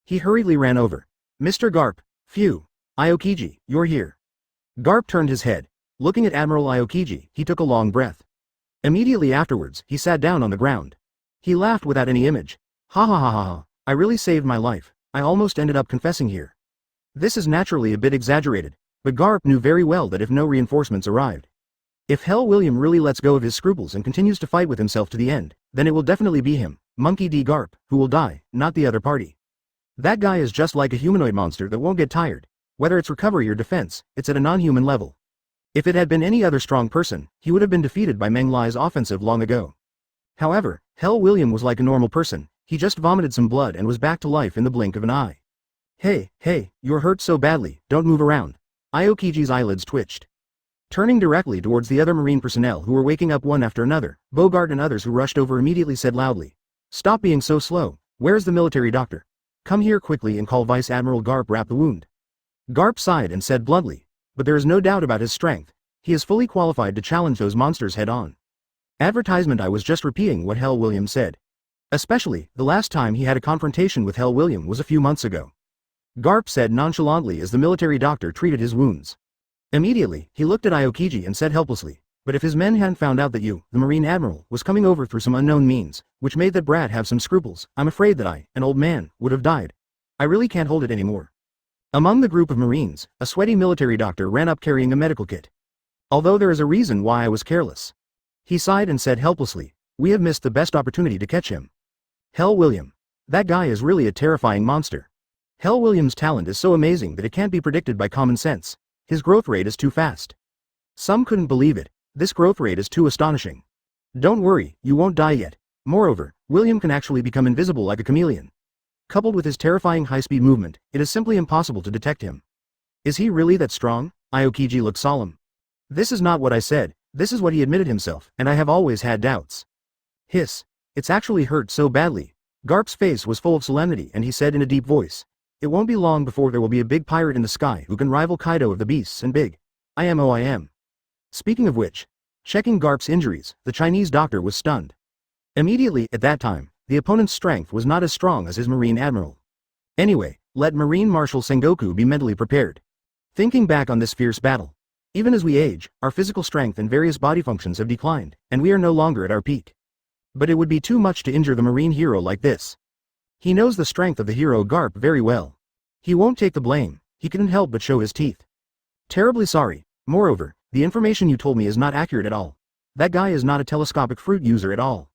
He hurriedly ran over. Mr. Garp, phew. Aokiji, you're here. Garp turned his head. Looking at Admiral Aokiji, he took a long breath. Immediately afterwards, he sat down on the ground. He laughed without any image. Ha ha ha ha ha, I really saved my life. I almost ended up confessing here. This is naturally a bit exaggerated, but Garp knew very well that if no reinforcements arrived, if Hell William really lets go of his scruples and continues to fight with himself to the end, then it will definitely be him, Monkey D. Garp, who will die, not the other party. That guy is just like a humanoid monster that won't get tired. Whether it's recovery or defense, it's at a non-human level. If it had been any other strong person, he would have been defeated by Meng Lai's offensive long ago. However, Hell William was like a normal person. He just vomited some blood and was back to life in the blink of an eye. Hey, you're hurt so badly, don't move around. Aokiji's eyelids twitched. Turning directly towards the other marine personnel who were waking up one after another, Bogart and others who rushed over immediately said loudly, "Stop being so slow, where's the military doctor? Come here quickly and call Vice Admiral Garp wrap the wound." Garp sighed and said bluntly, "But there is no doubt about his strength. He is fully qualified to challenge those monsters head-on." Advertisement. I was just repeating what Hell William said. Especially, the last time he had a confrontation with Hell William was a few months ago. Garp said nonchalantly as the military doctor treated his wounds. Immediately, he looked at Aokiji and said helplessly, "But if his men hadn't found out that you, the Marine Admiral, was coming over through some unknown means, which made that brat have some scruples, I'm afraid that I, an old man, would have died. I really can't hold it anymore." Among the group of Marines, a sweaty military doctor ran up carrying a medical kit. "Although there is a reason why I was careless." He sighed and said helplessly, "We have missed the best opportunity to catch him. Hell William. That guy is really a terrifying monster. Hell William's talent is so amazing that it can't be predicted by common sense. His growth rate is too fast. Some couldn't believe it. This growth rate is too astonishing. Don't worry, you won't die yet. Moreover, William can actually become invisible like a chameleon. Coupled with his terrifying high-speed movement, it is simply impossible to detect him." "Is he really that strong?" Aokiji looked solemn. "This is not what I said, this is what he admitted himself, and I have always had doubts." Hiss. "It's actually hurt so badly." Garp's face was full of solemnity and he said in a deep voice, "It won't be long before there will be a big pirate in the sky who can rival Kaido of the beasts and big. I am. Speaking of which, checking Garp's injuries, the Chinese doctor was stunned. Immediately, at that time, the opponent's strength was not as strong as his Marine Admiral. Anyway, let Marine Marshal Sengoku be mentally prepared. Thinking back on this fierce battle. Even as we age, our physical strength and various body functions have declined, and we are no longer at our peak. But it would be too much to injure the Marine hero like this. He knows the strength of the hero Garp very well. He won't take the blame, he couldn't help but show his teeth. Terribly sorry. Moreover, the information you told me is not accurate at all. That guy is not a telescopic fruit user at all."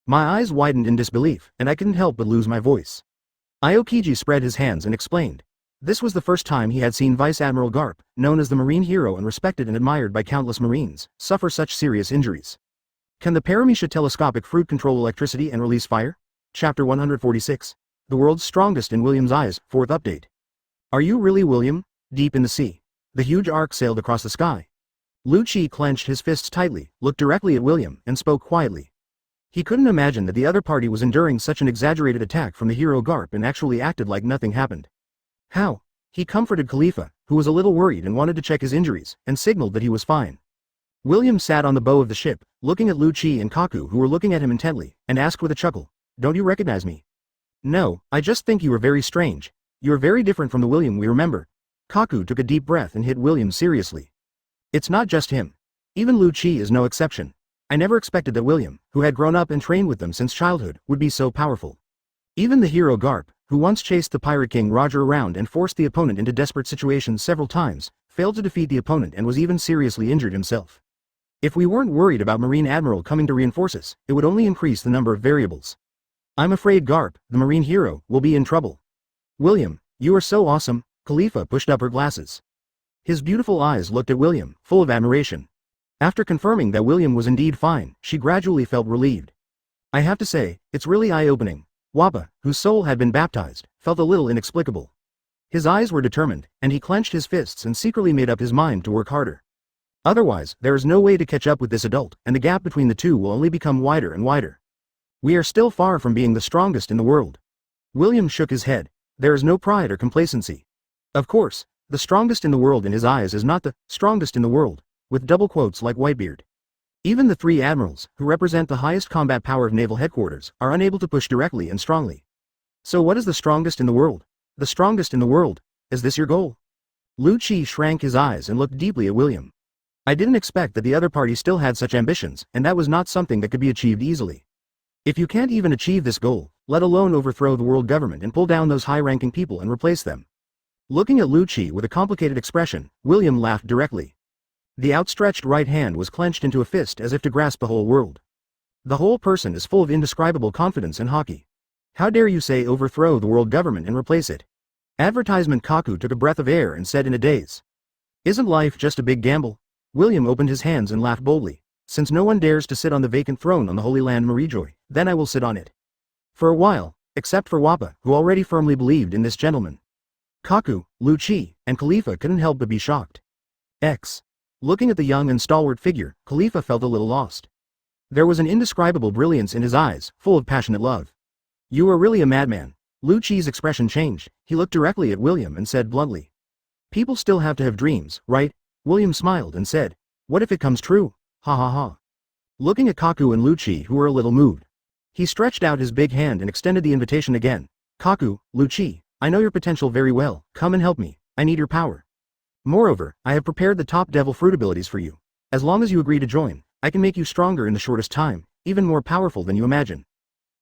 My eyes widened in disbelief, and I couldn't help but lose my voice. Aokiji spread his hands and explained. This was the first time he had seen Vice Admiral Garp, known as the Marine hero and respected and admired by countless Marines, suffer such serious injuries. Can the Paramecia telescopic fruit control electricity and release fire? Chapter 146. The world's strongest in William's eyes, 4th update. Are you really William? Deep in the sea. The huge arc sailed across the sky. Lu Chi clenched his fists tightly, looked directly at William, and spoke quietly. He couldn't imagine that the other party was enduring such an exaggerated attack from the hero Garp and actually acted like nothing happened. How? He comforted Khalifa, who who was a little worried and wanted to check his injuries, and signaled that he was fine. William sat on the bow of the ship, looking at Lucci and Kaku who were looking at him intently, and asked with a chuckle, "Don't you recognize me?" "No, I just think you are very strange. You are very different from the William we remember." Kaku took a deep breath and hit William seriously. "It's not just him. Even Lucci is no exception. I never expected that William, who had grown up and trained with them since childhood, would be so powerful. Even the hero Garp, who once chased the Pirate King Roger around and forced the opponent into desperate situations several times, failed to defeat the opponent and was even seriously injured himself. If we weren't worried about Marine Admiral coming to reinforce us, it would only increase the number of variables. I'm afraid Garp, the Marine hero, will be in trouble." "William, you are so awesome." Khalifa pushed up her glasses. His beautiful eyes looked at William, full of admiration. After confirming that William was indeed fine, she gradually felt relieved. "I have to say, it's really eye-opening." Wappa, whose soul had been baptized, felt a little inexplicable. His eyes were determined, and he clenched his fists and secretly made up his mind to work harder. Otherwise, there is no way to catch up with this adult, and the gap between the two will only become wider and wider. We are still far from being the strongest in the world. William shook his head. There is no pride or complacency. Of course, the strongest in the world in his eyes is not the strongest in the world, with double quotes like Whitebeard. Even the three admirals, who represent the highest combat power of naval headquarters, are unable to push directly and strongly. So what is the strongest in the world? The strongest in the world. Is this your goal? Lucci shrank his eyes and looked deeply at William. I didn't expect that the other party still had such ambitions, and that was not something that could be achieved easily. If you can't even achieve this goal, let alone overthrow the world government and pull down those high-ranking people and replace them. Looking at Lucci with a complicated expression, William laughed directly. The outstretched right hand was clenched into a fist as if to grasp the whole world. The whole person is full of indescribable confidence and hockey. How dare you say overthrow the world government and replace it? Advertisement. Kaku took a breath of air and said in a daze. Isn't life just a big gamble? William opened his hands and laughed boldly. Since no one dares to sit on the vacant throne on the Holy Land Marijoy, then I will sit on it. For a while, except for Wappa, who already firmly believed in this gentleman. Kaku, Lucci, and Khalifa couldn't help but be shocked. Looking at the young and stalwart figure, Khalifa felt a little lost. There was an indescribable brilliance in his eyes, full of passionate love. You are really a madman. Lucci's expression changed. He looked directly at William and said bluntly. People still have to have dreams, right? William smiled and said, what if it comes true? Ha ha ha. Looking at Kaku and Lucci, who were a little moved. He stretched out his big hand and extended the invitation again. Kaku, Lucci, I know your potential very well. Come and help me. I need your power. Moreover, I have prepared the top devil fruit abilities for you. As long as you agree to join, I can make you stronger in the shortest time, even more powerful than you imagine.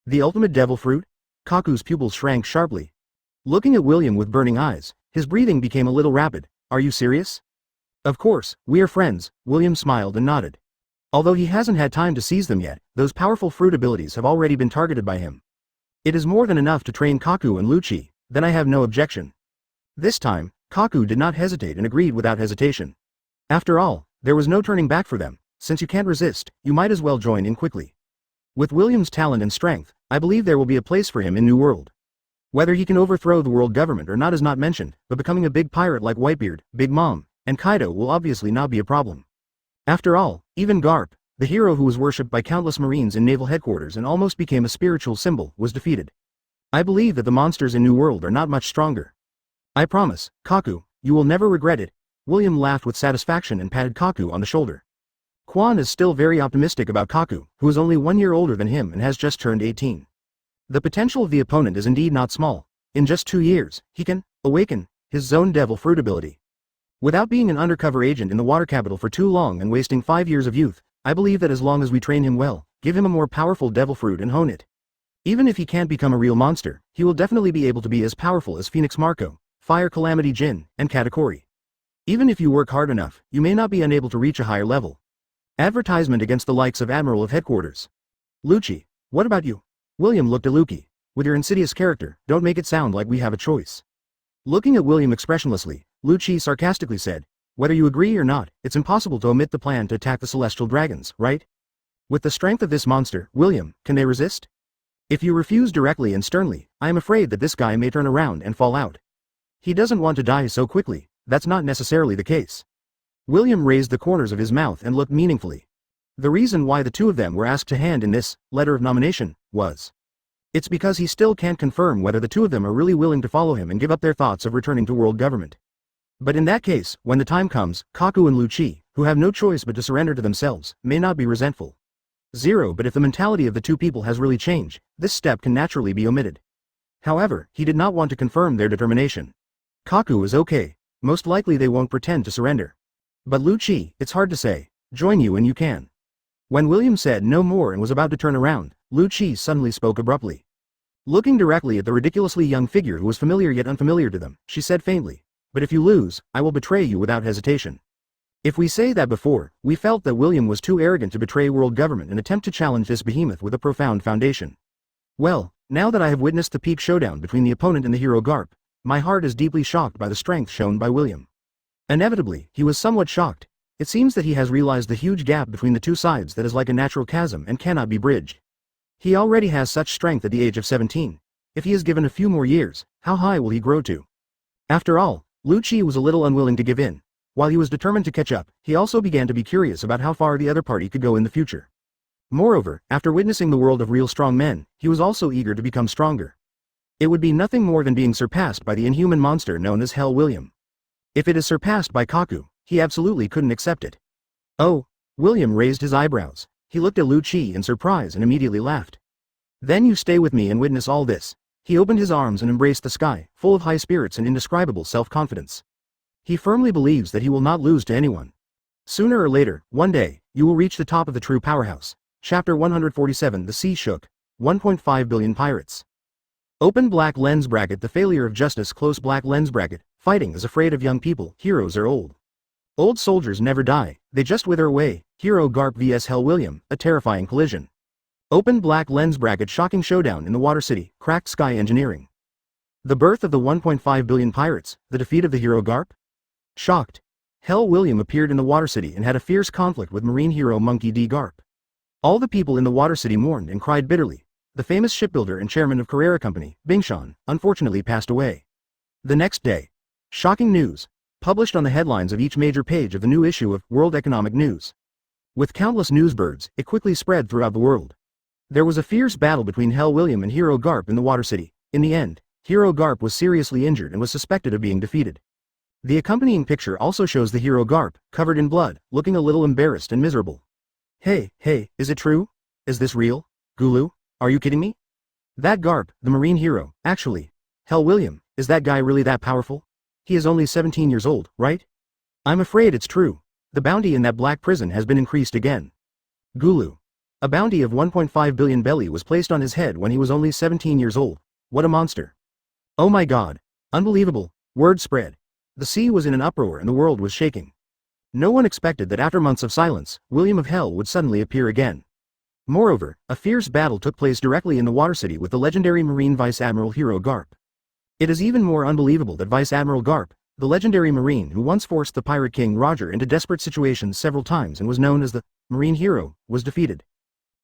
The ultimate devil fruit? Kaku's pupils shrank sharply. Looking at William with burning eyes, his breathing became a little rapid. Are you serious? Of course, we are friends. William smiled and nodded. Although he hasn't had time to seize them yet, those powerful fruit abilities have already been targeted by him. It is more than enough to train Kaku and Lucci, then I have no objection. This time, Kaku did not hesitate and agreed without hesitation. After all, there was no turning back for them. Since you can't resist, you might as well join in quickly. With William's talent and strength, I believe there will be a place for him in New World. Whether he can overthrow the world government or not is not mentioned, but becoming a big pirate like Whitebeard, Big Mom, and Kaido will obviously not be a problem. After all, even Garp, the hero who was worshipped by countless Marines in naval headquarters and almost became a spiritual symbol, was defeated. I believe that the monsters in New World are not much stronger. I promise, Kaku, you will never regret it. William laughed with satisfaction and patted Kaku on the shoulder. Quan is still very optimistic about Kaku, who is only 1 year older than him and has just turned 18. The potential of the opponent is indeed not small. In just 2 years, he can awaken his Zone Devil Fruit ability. Without being an undercover agent in the water capital for too long and wasting 5 years of youth, I believe that as long as we train him well, give him a more powerful devil fruit and hone it. Even if he can't become a real monster, he will definitely be able to be as powerful as Phoenix Marco, Fire Calamity Jin, and Katakuri. Even if you work hard enough, you may not be unable to reach a higher level. Advertisement against the likes of Admiral of Headquarters. Lucci, what about you? William looked at Lucci. With your insidious character, don't make it sound like we have a choice. Looking at William expressionlessly, Lucci sarcastically said, whether you agree or not, it's impossible to omit the plan to attack the celestial dragons, right? With the strength of this monster, William, can they resist? If you refuse directly and sternly, I am afraid that this guy may turn around and fall out. He doesn't want to die so quickly. That's not necessarily the case. William raised the corners of his mouth and looked meaningfully. The reason why the two of them were asked to hand in this letter of nomination was, it's because he still can't confirm whether the two of them are really willing to follow him and give up their thoughts of returning to world government. But in that case, when the time comes, Kaku and Lucci, who have no choice but to surrender to themselves, may not be resentful. 0. But if the mentality of the two people has really changed, this step can naturally be omitted. However, he did not want to confirm their determination. Kaku is okay. Most likely they won't pretend to surrender. But Lucci, it's hard to say. Join you and you can. When William said no more and was about to turn around, Lucci suddenly spoke abruptly. Looking directly at the ridiculously young figure who was familiar yet unfamiliar to them, she said faintly, "But if you lose, I will betray you without hesitation." If we say that before, we felt that William was too arrogant to betray world government and attempt to challenge this behemoth with a profound foundation. Well, now that I have witnessed the peak showdown between the opponent and the hero Garp, my heart is deeply shocked by the strength shown by William. Inevitably, he was somewhat shocked. It seems that he has realized the huge gap between the two sides that is like a natural chasm and cannot be bridged. He already has such strength at the age of 17. If he is given a few more years, how high will he grow to? After all, Lucci was a little unwilling to give in. While he was determined to catch up, he also began to be curious about how far the other party could go in the future. Moreover, after witnessing the world of real strong men, he was also eager to become stronger. It would be nothing more than being surpassed by the inhuman monster known as Hell William. If it is surpassed by Kaku, he absolutely couldn't accept it. Oh, William raised his eyebrows. He looked at Lucci in surprise and immediately laughed. Then you stay with me and witness all this. He opened his arms and embraced the sky, full of high spirits and indescribable self-confidence. He firmly believes that he will not lose to anyone. Sooner or later, one day, you will reach the top of the true powerhouse. Chapter 147 The Sea Shook. 1.5 billion pirates. Open black lens bracket. The failure of justice. Close black lens bracket. Fighting is afraid of young people. Heroes are old. Old soldiers never die, they just wither away. Hero Garp vs Hell William, a terrifying collision. Open black lens bracket. Shocking showdown in the Water City. Cracked sky engineering. The birth of the 1.5 billion pirates, the defeat of the hero Garp? Shocked. Hell William appeared in the Water City and had a fierce conflict with marine hero Monkey D. Garp. All the people in the Water City mourned and cried bitterly. The famous shipbuilder and chairman of Carrera Company, Bingshan, unfortunately passed away. The next day. Shocking news. Published on the headlines of each major page of the new issue of World Economic News. With countless newsbirds, it quickly spread throughout the world. There was a fierce battle between Hell William and Hero Garp in the Water City. In the end, Hero Garp was seriously injured and was suspected of being defeated. The accompanying picture also shows the hero Garp, covered in blood, looking a little embarrassed and miserable. Hey, is it true? Is this real? Gulu? Are you kidding me? That Garp, the marine hero, actually. Hell William, is that guy really that powerful? He is only 17 years old, right? I'm afraid it's true. The bounty in that black prison has been increased again. Gulu. A bounty of 1.5 billion belly was placed on his head when he was only 17 years old. What a monster. Oh my god. Unbelievable. Word spread. The sea was in an uproar and the world was shaking. No one expected that after months of silence, William of Hell would suddenly appear again. Moreover, a fierce battle took place directly in the Water City with the legendary Marine Vice Admiral hero Garp. It is even more unbelievable that Vice Admiral Garp, the legendary Marine who once forced the Pirate King Roger into desperate situations several times and was known as the Marine Hero, was defeated.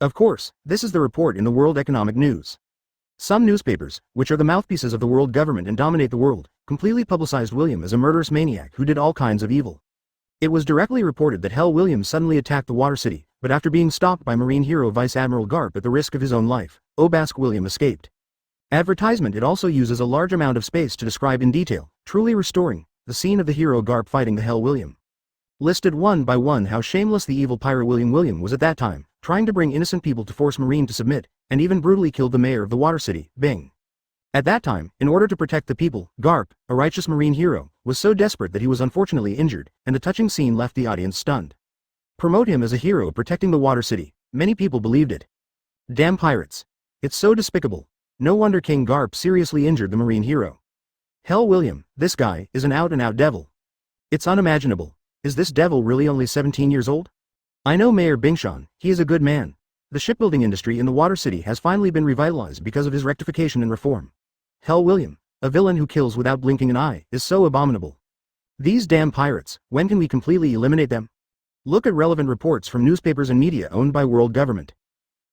Of course, this is the report in the World Economic News. Some newspapers, which are the mouthpieces of the world government and dominate the world, completely publicized William as a murderous maniac who did all kinds of evil. It was directly reported that Hell William suddenly attacked the Water City, but after being stopped by Marine hero Vice Admiral Garp at the risk of his own life, Obask William escaped. Advertisement. It also uses a large amount of space to describe in detail, truly restoring, the scene of the hero Garp fighting the Hell William. Listed one by one how shameless the evil pirate William was at that time, trying to bring innocent people to force Marine to submit, and even brutally killed the mayor of the Water City, Bing. At that time, in order to protect the people, Garp, a righteous Marine hero, was so desperate that he was unfortunately injured, and the touching scene left the audience stunned. Promote him as a hero protecting the Water City. Many people believed it. Damn pirates. It's so despicable. No wonder King Garp seriously injured the Marine hero. Hell William, this guy, is an out-and-out devil. It's unimaginable. Is this devil really only 17 years old? I know Mayor Bingshan, he is a good man. The shipbuilding industry in the Water City has finally been revitalized because of his rectification and reform. Hell William, a villain who kills without blinking an eye, is so abominable. These damn pirates, when can we completely eliminate them? Look at relevant reports from newspapers and media owned by world government.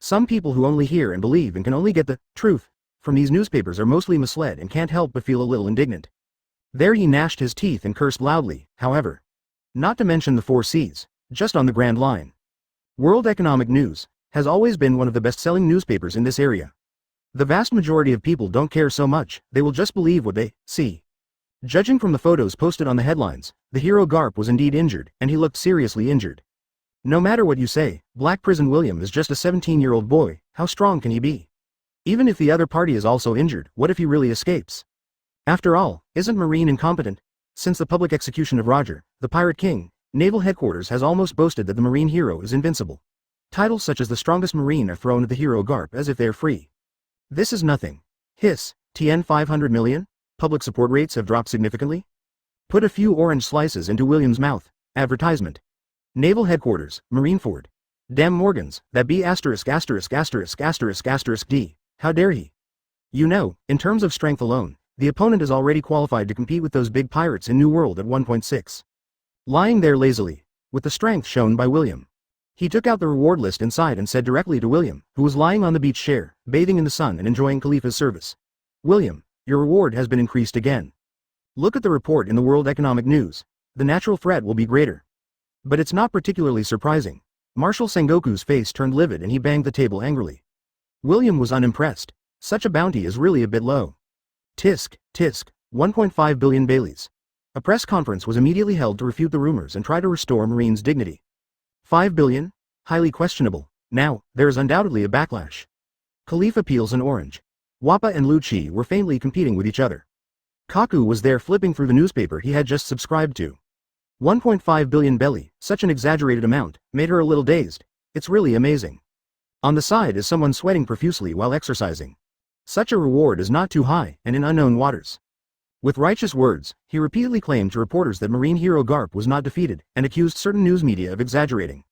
Some people who only hear and believe and can only get the truth from these newspapers are mostly misled and can't help but feel a little indignant. There he gnashed his teeth and cursed loudly, however. Not to mention the 4 C's, just on the Grand Line. World Economic News has always been one of the best-selling newspapers in this area. The vast majority of people don't care so much, they will just believe what they see. Judging from the photos posted on the headlines, the hero Garp was indeed injured, and he looked seriously injured. No matter what you say, Black Prison William is just a 17-year-old boy. How strong can he be? Even if the other party is also injured, what if he really escapes? After all, isn't Marine incompetent? Since the public execution of Roger, the Pirate King, Naval Headquarters has almost boasted that the Marine hero is invincible. Titles such as the strongest Marine are thrown at the hero Garp as if they're free. This is nothing. Hiss, TN 500 million? Public support rates have dropped significantly? Put a few orange slices into William's mouth. Advertisement. Naval Headquarters, Marineford. Damn Morgans, that B asterisk asterisk asterisk asterisk asterisk D. How dare he? You know, in terms of strength alone, the opponent is already qualified to compete with those big pirates in New World at 1.6. Lying there lazily, with the strength shown by William. He took out the reward list inside and said directly to William, who was lying on the beach chair, bathing in the sun and enjoying Khalifa's service. William, your reward has been increased again. Look at the report in the World Economic News. The natural threat will be greater. But it's not particularly surprising. Marshal Sengoku's face turned livid and he banged the table angrily. William was unimpressed. Such a bounty is really a bit low. Tisk, tisk, 1.5 billion Baileys. A press conference was immediately held to refute the rumors and try to restore Marine's dignity. 5 billion? Highly questionable. Now, there is undoubtedly a backlash. Khalifa peels an orange. Wappa and Lucci were faintly competing with each other. Kaku was there flipping through the newspaper he had just subscribed to. 1.5 billion belly, such an exaggerated amount, made her a little dazed. It's really amazing. On the side is someone sweating profusely while exercising. Such a reward is not too high, and in unknown waters. With righteous words, he repeatedly claimed to reporters that Marine hero Garp was not defeated, and accused certain news media of exaggerating.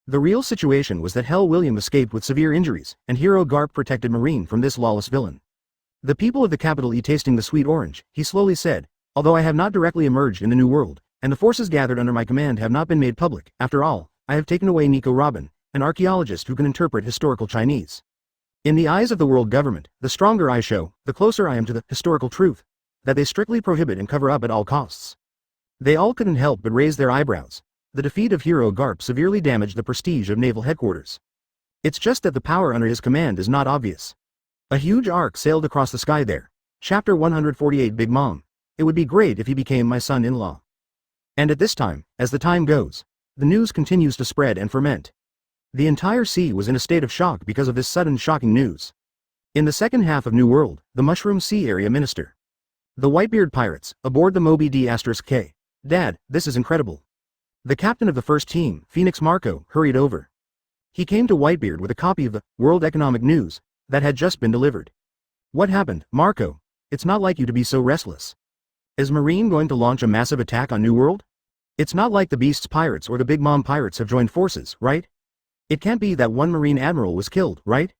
The real situation was that Hell William escaped with severe injuries, and hero Garp protected Marine from this lawless villain. The people of the capital tasting the sweet orange, he slowly said, although I have not directly emerged in the New World, and the forces gathered under my command have not been made public, after all, I have taken away Nika Robin, an archaeologist who can interpret historical Chinese. In the eyes of the world government, the stronger I show, the closer I am to the historical truth, that they strictly prohibit and cover up at all costs. They all couldn't help but raise their eyebrows. The defeat of hero Garp severely damaged the prestige of Naval Headquarters. It's just that the power under his command is not obvious. A huge arc sailed across the sky there. Chapter 148 Big Mom. It would be great if he became my son-in-law. And at this time, as the time goes, the news continues to spread and ferment. The entire sea was in a state of shock because of this sudden shocking news. In the second half of New World, the Mushroom Sea Area Minister. The Whitebeard Pirates, aboard the Moby D*K. Dad, this is incredible. The captain of the first team, Phoenix Marco, hurried over. He came to Whitebeard with a copy of the World Economic News that had just been delivered. What happened, Marco? It's not like you to be so restless. Is Marine going to launch a massive attack on New World? It's not like the Beast's pirates or the Big Mom pirates have joined forces, right? It can't be that one Marine admiral was killed, right?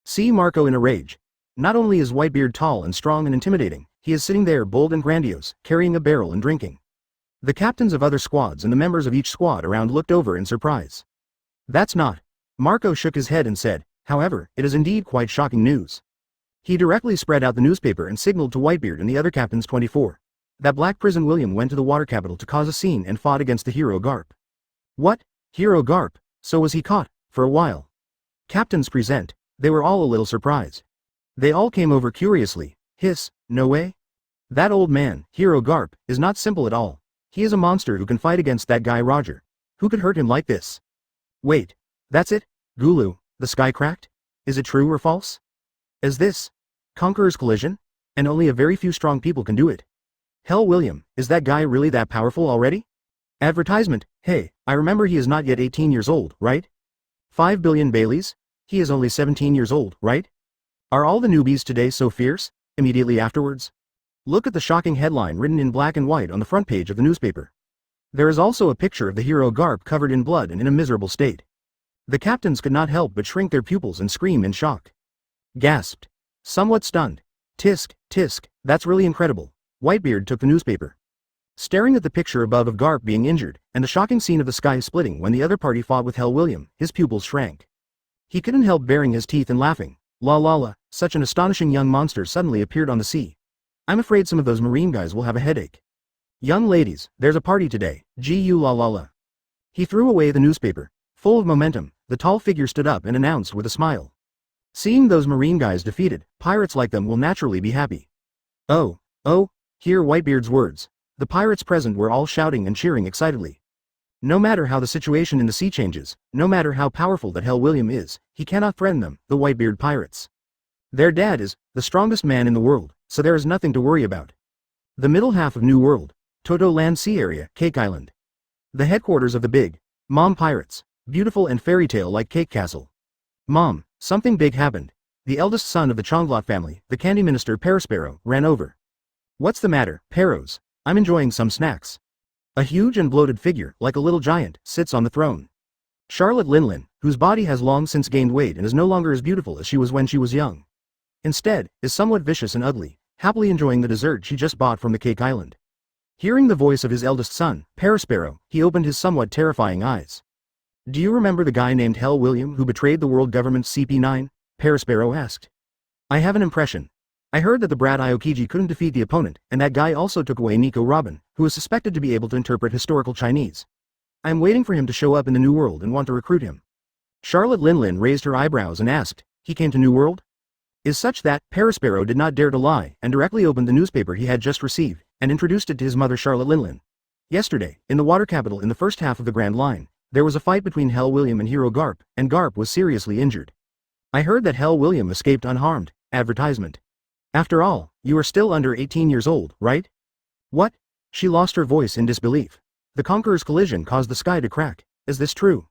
See Marco in a rage. Not only is Whitebeard tall and strong and intimidating, he is sitting there bold and grandiose, carrying a barrel and drinking. The captains of other squads and the members of each squad around looked over in surprise. That's not. Marco shook his head and said, however, it is indeed quite shocking news. He directly spread out the newspaper and signaled to Whitebeard and the other captains 24. That Black Prison William went to the water capital to cause a scene and fought against the hero Garp. What? Hero Garp? So was he caught, for a while? Captains present. They were all a little surprised. They all came over curiously. Hiss, no way? That old man, hero Garp, is not simple at all. He is a monster who can fight against that guy Roger. Who could hurt him like this? Wait. That's it? Gulu, the sky cracked? Is it true or false? Is this Conqueror's collision? And only a very few strong people can do it. Hell William, is that guy really that powerful already? Advertisement, hey, I remember he is not yet 18 years old, right? 5 billion Baileys? He is only 17 years old, right? Are all the newbies today so fierce? Immediately afterwards? Look at the shocking headline written in black and white on the front page of the newspaper. There is also a picture of the hero Garp covered in blood and in a miserable state. The captains could not help but shrink their pupils and scream in shock. Gasped. Somewhat stunned. Tisk, tisk, that's really incredible. Whitebeard took the newspaper. Staring at the picture above of Garp being injured, and the shocking scene of the sky splitting when the other party fought with Hell William, his pupils shrank. He couldn't help baring his teeth and laughing. La la la, such an astonishing young monster suddenly appeared on the sea. I'm afraid some of those marine guys will have a headache. Young ladies, there's a party today, Gu la la la. He threw away the newspaper. Full of momentum, the tall figure stood up and announced with a smile. Seeing those marine guys defeated, pirates like them will naturally be happy. Oh, Hear Whitebeard's words. The pirates present were all shouting and cheering excitedly. No matter how the situation in the sea changes, no matter how powerful that Hell William is, he cannot threaten them, the Whitebeard pirates. Their dad is the strongest man in the world, so there is nothing to worry about. The middle half of New World, Toto Land Sea Area, Cake Island. The headquarters of the big Mom pirates, beautiful and fairy tale like Cake Castle. Mom, something big happened. The eldest son of the Chonglot family, the candy minister Parasparrow, ran over. What's the matter, Parrows? I'm enjoying some snacks. A huge and bloated figure, like a little giant, sits on the throne. Charlotte Linlin, whose body has long since gained weight and is no longer as beautiful as she was when she was young. Instead, is somewhat vicious and ugly, happily enjoying the dessert she just bought from the Cake Island. Hearing the voice of his eldest son, Parasparrow, he opened his somewhat terrifying eyes. Do you remember the guy named Hell William who betrayed the world government's CP9? Parasparrow asked. I have an impression. I heard that the brat Aokiji couldn't defeat the opponent, and that guy also took away Nico Robin, who is suspected to be able to interpret historical Chinese. I am waiting for him to show up in the New World and want to recruit him. Charlotte Linlin raised her eyebrows and asked, he came to New World? Is such that, Parasparrow did not dare to lie, and directly opened the newspaper he had just received, and introduced it to his mother Charlotte Linlin. Yesterday, in the water capital in the first half of the Grand Line, there was a fight between Hell William and Hero Garp, and Garp was seriously injured. I heard that Hell William escaped unharmed. Advertisement. After all, you are still under 18 years old, right? What? She lost her voice in disbelief. The Conqueror's collision caused the sky to crack. Is this true?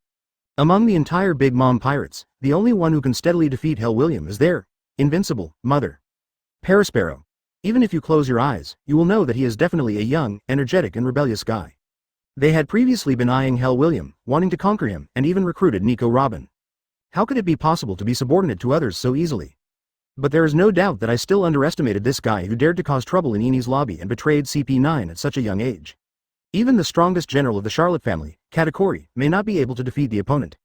Among the entire Big Mom pirates, the only one who can steadily defeat Hell William is their invincible mother. Parasparrow. Even if you close your eyes, you will know that he is definitely a young, energetic and rebellious guy. They had previously been eyeing Hell William, wanting to conquer him, and even recruited Nico Robin. How could it be possible to be subordinate to others so easily? But there is no doubt that I still underestimated this guy who dared to cause trouble in Eni's lobby and betrayed CP9 at such a young age. Even the strongest general of the Charlotte family, Katakuri, may not be able to defeat the opponent.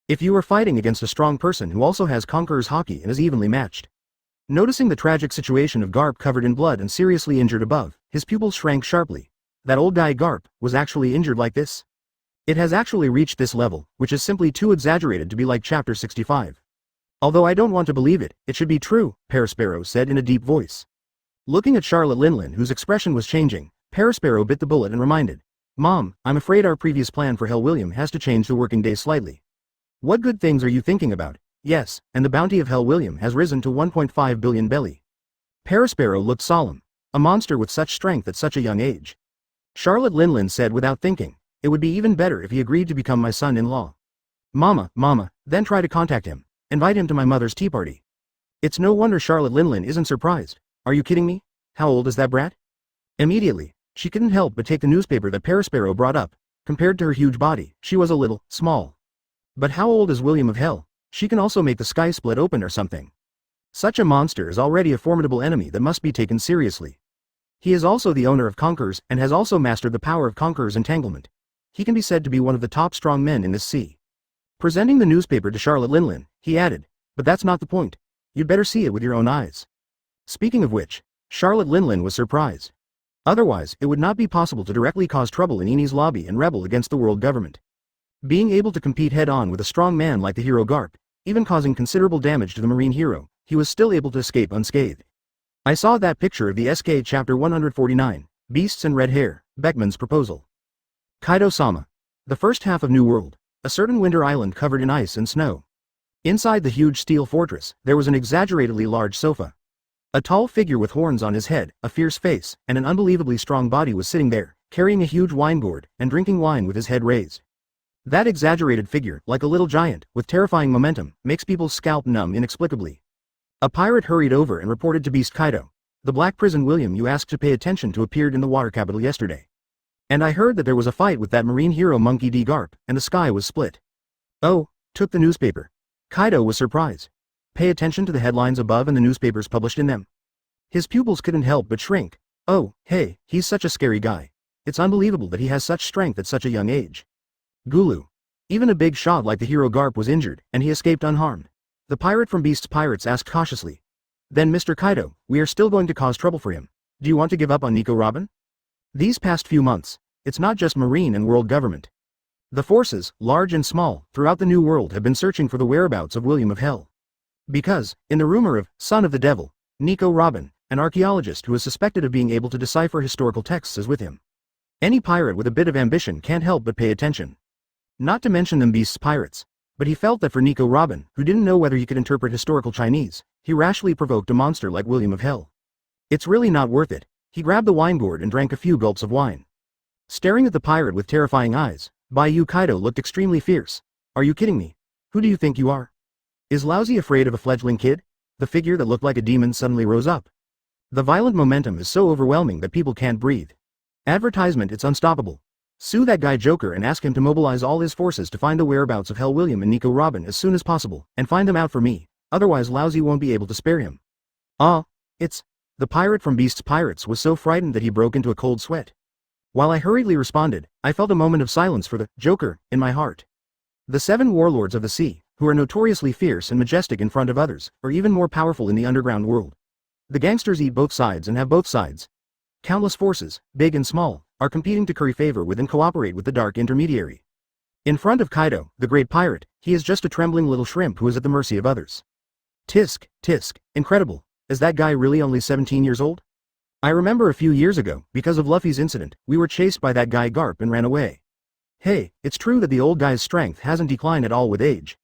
If you are fighting against a strong person who also has Conqueror's Haki and is evenly matched. Noticing the tragic situation of Garp covered in blood and seriously injured above, his pupils shrank sharply. That old guy Garp was actually injured like this? It has actually reached this level, which is simply too exaggerated to be like Chapter 65. Although I don't want to believe it, it should be true, Parasparrow said in a deep voice. Looking at Charlotte Linlin, whose expression was changing, Parasparrow bit the bullet and reminded, Mom, I'm afraid our previous plan for Hell William has to change the working day slightly. What good things are you thinking about? Yes, and the bounty of Hell William has risen to 1.5 billion belly. Parasparrow looked solemn. A monster with such strength at such a young age. Charlotte Linlin said without thinking, it would be even better if he agreed to become my son-in-law. Mama, then try to contact him. Invite him to my mother's tea party. It's no wonder Charlotte Linlin isn't surprised. Are you kidding me? How old is that brat? Immediately, she couldn't help but take the newspaper that Parasparrow brought up. Compared to her huge body, she was a little small. But how old is William of Hell? She can also make the sky split open or something. Such a monster is already a formidable enemy that must be taken seriously. He is also the owner of Conquerors and has also mastered the power of Conqueror's entanglement. He can be said to be one of the top strong men in this sea. Presenting the newspaper to Charlotte Linlin, he added, but that's not the point. You'd better see it with your own eyes. Speaking of which, Charlotte Linlin was surprised. Otherwise, it would not be possible to directly cause trouble in Eni's lobby and rebel against the world government. Being able to compete head-on with a strong man like the hero Garp, even causing considerable damage to the marine hero, he was still able to escape unscathed. I saw that picture of the SK Chapter 149, Beasts and Red Hair, Beckman's proposal. Kaido-sama. The first half of New World, a certain winter island covered in ice and snow. Inside the huge steel fortress, there was an exaggeratedly large sofa. A tall figure with horns on his head, a fierce face, and an unbelievably strong body was sitting there, carrying a huge wine gourd, and drinking wine with his head raised. That exaggerated figure, like a little giant, with terrifying momentum, makes people's scalp numb inexplicably. A pirate hurried over and reported to Beast Kaido. The black prison William you asked to pay attention to appeared in the water capital yesterday. And I heard that there was a fight with that marine hero Monkey D. Garp, and the sky was split. Oh, took the newspaper. Kaido was surprised. Pay attention to the headlines above and the newspapers published in them. His pupils couldn't help but shrink. Oh, hey, he's such a scary guy. It's unbelievable that he has such strength at such a young age. Gulu. Even a big shot like the hero Garp was injured, and he escaped unharmed. The pirate from Beast's Pirates asked cautiously. Then Mr. Kaido, we are still going to cause trouble for him. Do you want to give up on Nico Robin? These past few months, it's not just marine and world government. The forces, large and small, throughout the New World have been searching for the whereabouts of William of Hell. Because, in the rumor of, son of the devil, Nico Robin, an archaeologist who is suspected of being able to decipher historical texts, is with him. Any pirate with a bit of ambition can't help but pay attention. Not to mention them beasts pirates. But he felt that for Nico Robin, who didn't know whether he could interpret historical Chinese, he rashly provoked a monster like William of Hell. It's really not worth it. He grabbed the wine gourd and drank a few gulps of wine. Staring at the pirate with terrifying eyes, Baiyu Kaido looked extremely fierce. Are you kidding me? Who do you think you are? Is Lousy afraid of a fledgling kid? The figure that looked like a demon suddenly rose up. The violent momentum is so overwhelming that people can't breathe. Advertisement, it's unstoppable. Sue that guy Joker and ask him to mobilize all his forces to find the whereabouts of Hell William and Nico Robin as soon as possible, and find them out for me, otherwise Lousy won't be able to spare him. It's... The pirate from Beast's Pirates was so frightened that he broke into a cold sweat. While I hurriedly responded, I felt a moment of silence for the Joker in my heart. The 7 warlords of the sea, who are notoriously fierce and majestic in front of others, are even more powerful in the underground world. The gangsters eat both sides and have both sides. Countless forces, big and small, are competing to curry favor with and cooperate with the dark intermediary. In front of Kaido, the great pirate, he is just a trembling little shrimp who is at the mercy of others. Tisk, incredible. Is that guy really only 17 years old? I remember a few years ago, because of Luffy's incident, we were chased by that guy Garp and ran away. Hey, it's true that the old guy's strength hasn't declined at all with age.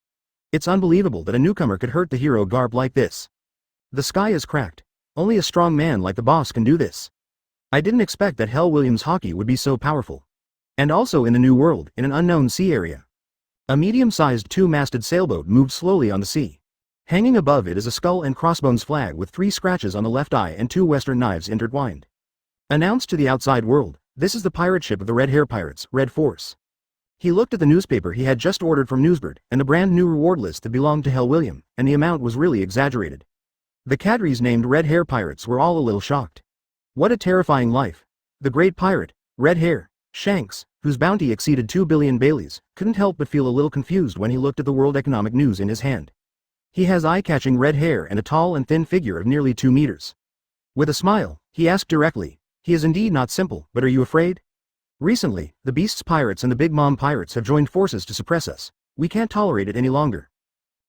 It's unbelievable that a newcomer could hurt the hero Garp like this. The sky is cracked. Only a strong man like the boss can do this. I didn't expect that Hell William's hockey would be so powerful. And also in the New World, in an unknown sea area. A medium-sized 2-masted sailboat moved slowly on the sea. Hanging above it is a skull and crossbones flag with 3 scratches on the left eye and 2 western knives intertwined. Announced to the outside world, this is the pirate ship of the Red Hair Pirates, Red Force. He looked at the newspaper he had just ordered from Newsbird, and the brand new reward list that belonged to Hell William, and the amount was really exaggerated. The cadres named Red Hair Pirates were all a little shocked. What a terrifying life. The great pirate, Red Hair, Shanks, whose bounty exceeded 2 billion Baileys, couldn't help but feel a little confused when he looked at the World Economic News in his hand. He has eye-catching red hair and a tall and thin figure of nearly 2 meters. With a smile, he asked directly, he is indeed not simple, but are you afraid? Recently, the Beast's Pirates and the Big Mom Pirates have joined forces to suppress us. We can't tolerate it any longer.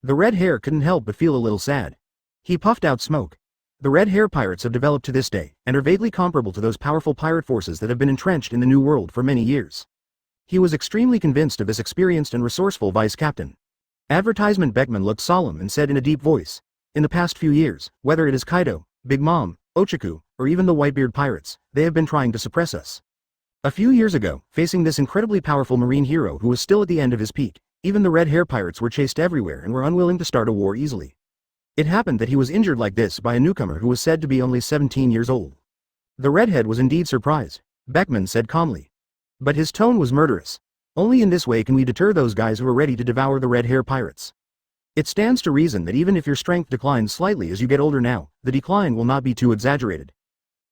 The Red Hair couldn't help but feel a little sad. He puffed out smoke. The Red Hair Pirates have developed to this day, and are vaguely comparable to those powerful pirate forces that have been entrenched in the New World for many years. He was extremely convinced of this experienced and resourceful vice captain. Advertisement Beckman looked solemn and said in a deep voice, in the past few years, whether it is Kaido, Big Mom, Ochaku, or even the Whitebeard Pirates, they have been trying to suppress us. A few years ago, facing this incredibly powerful marine hero who was still at the end of his peak, even the Red Hair Pirates were chased everywhere and were unwilling to start a war easily. It happened that he was injured like this by a newcomer who was said to be only 17 years old. The redhead was indeed surprised, Beckman said calmly. But his tone was murderous. Only in this way can we deter those guys who are ready to devour the Red Hair Pirates. It stands to reason that even if your strength declines slightly as you get older now, the decline will not be too exaggerated.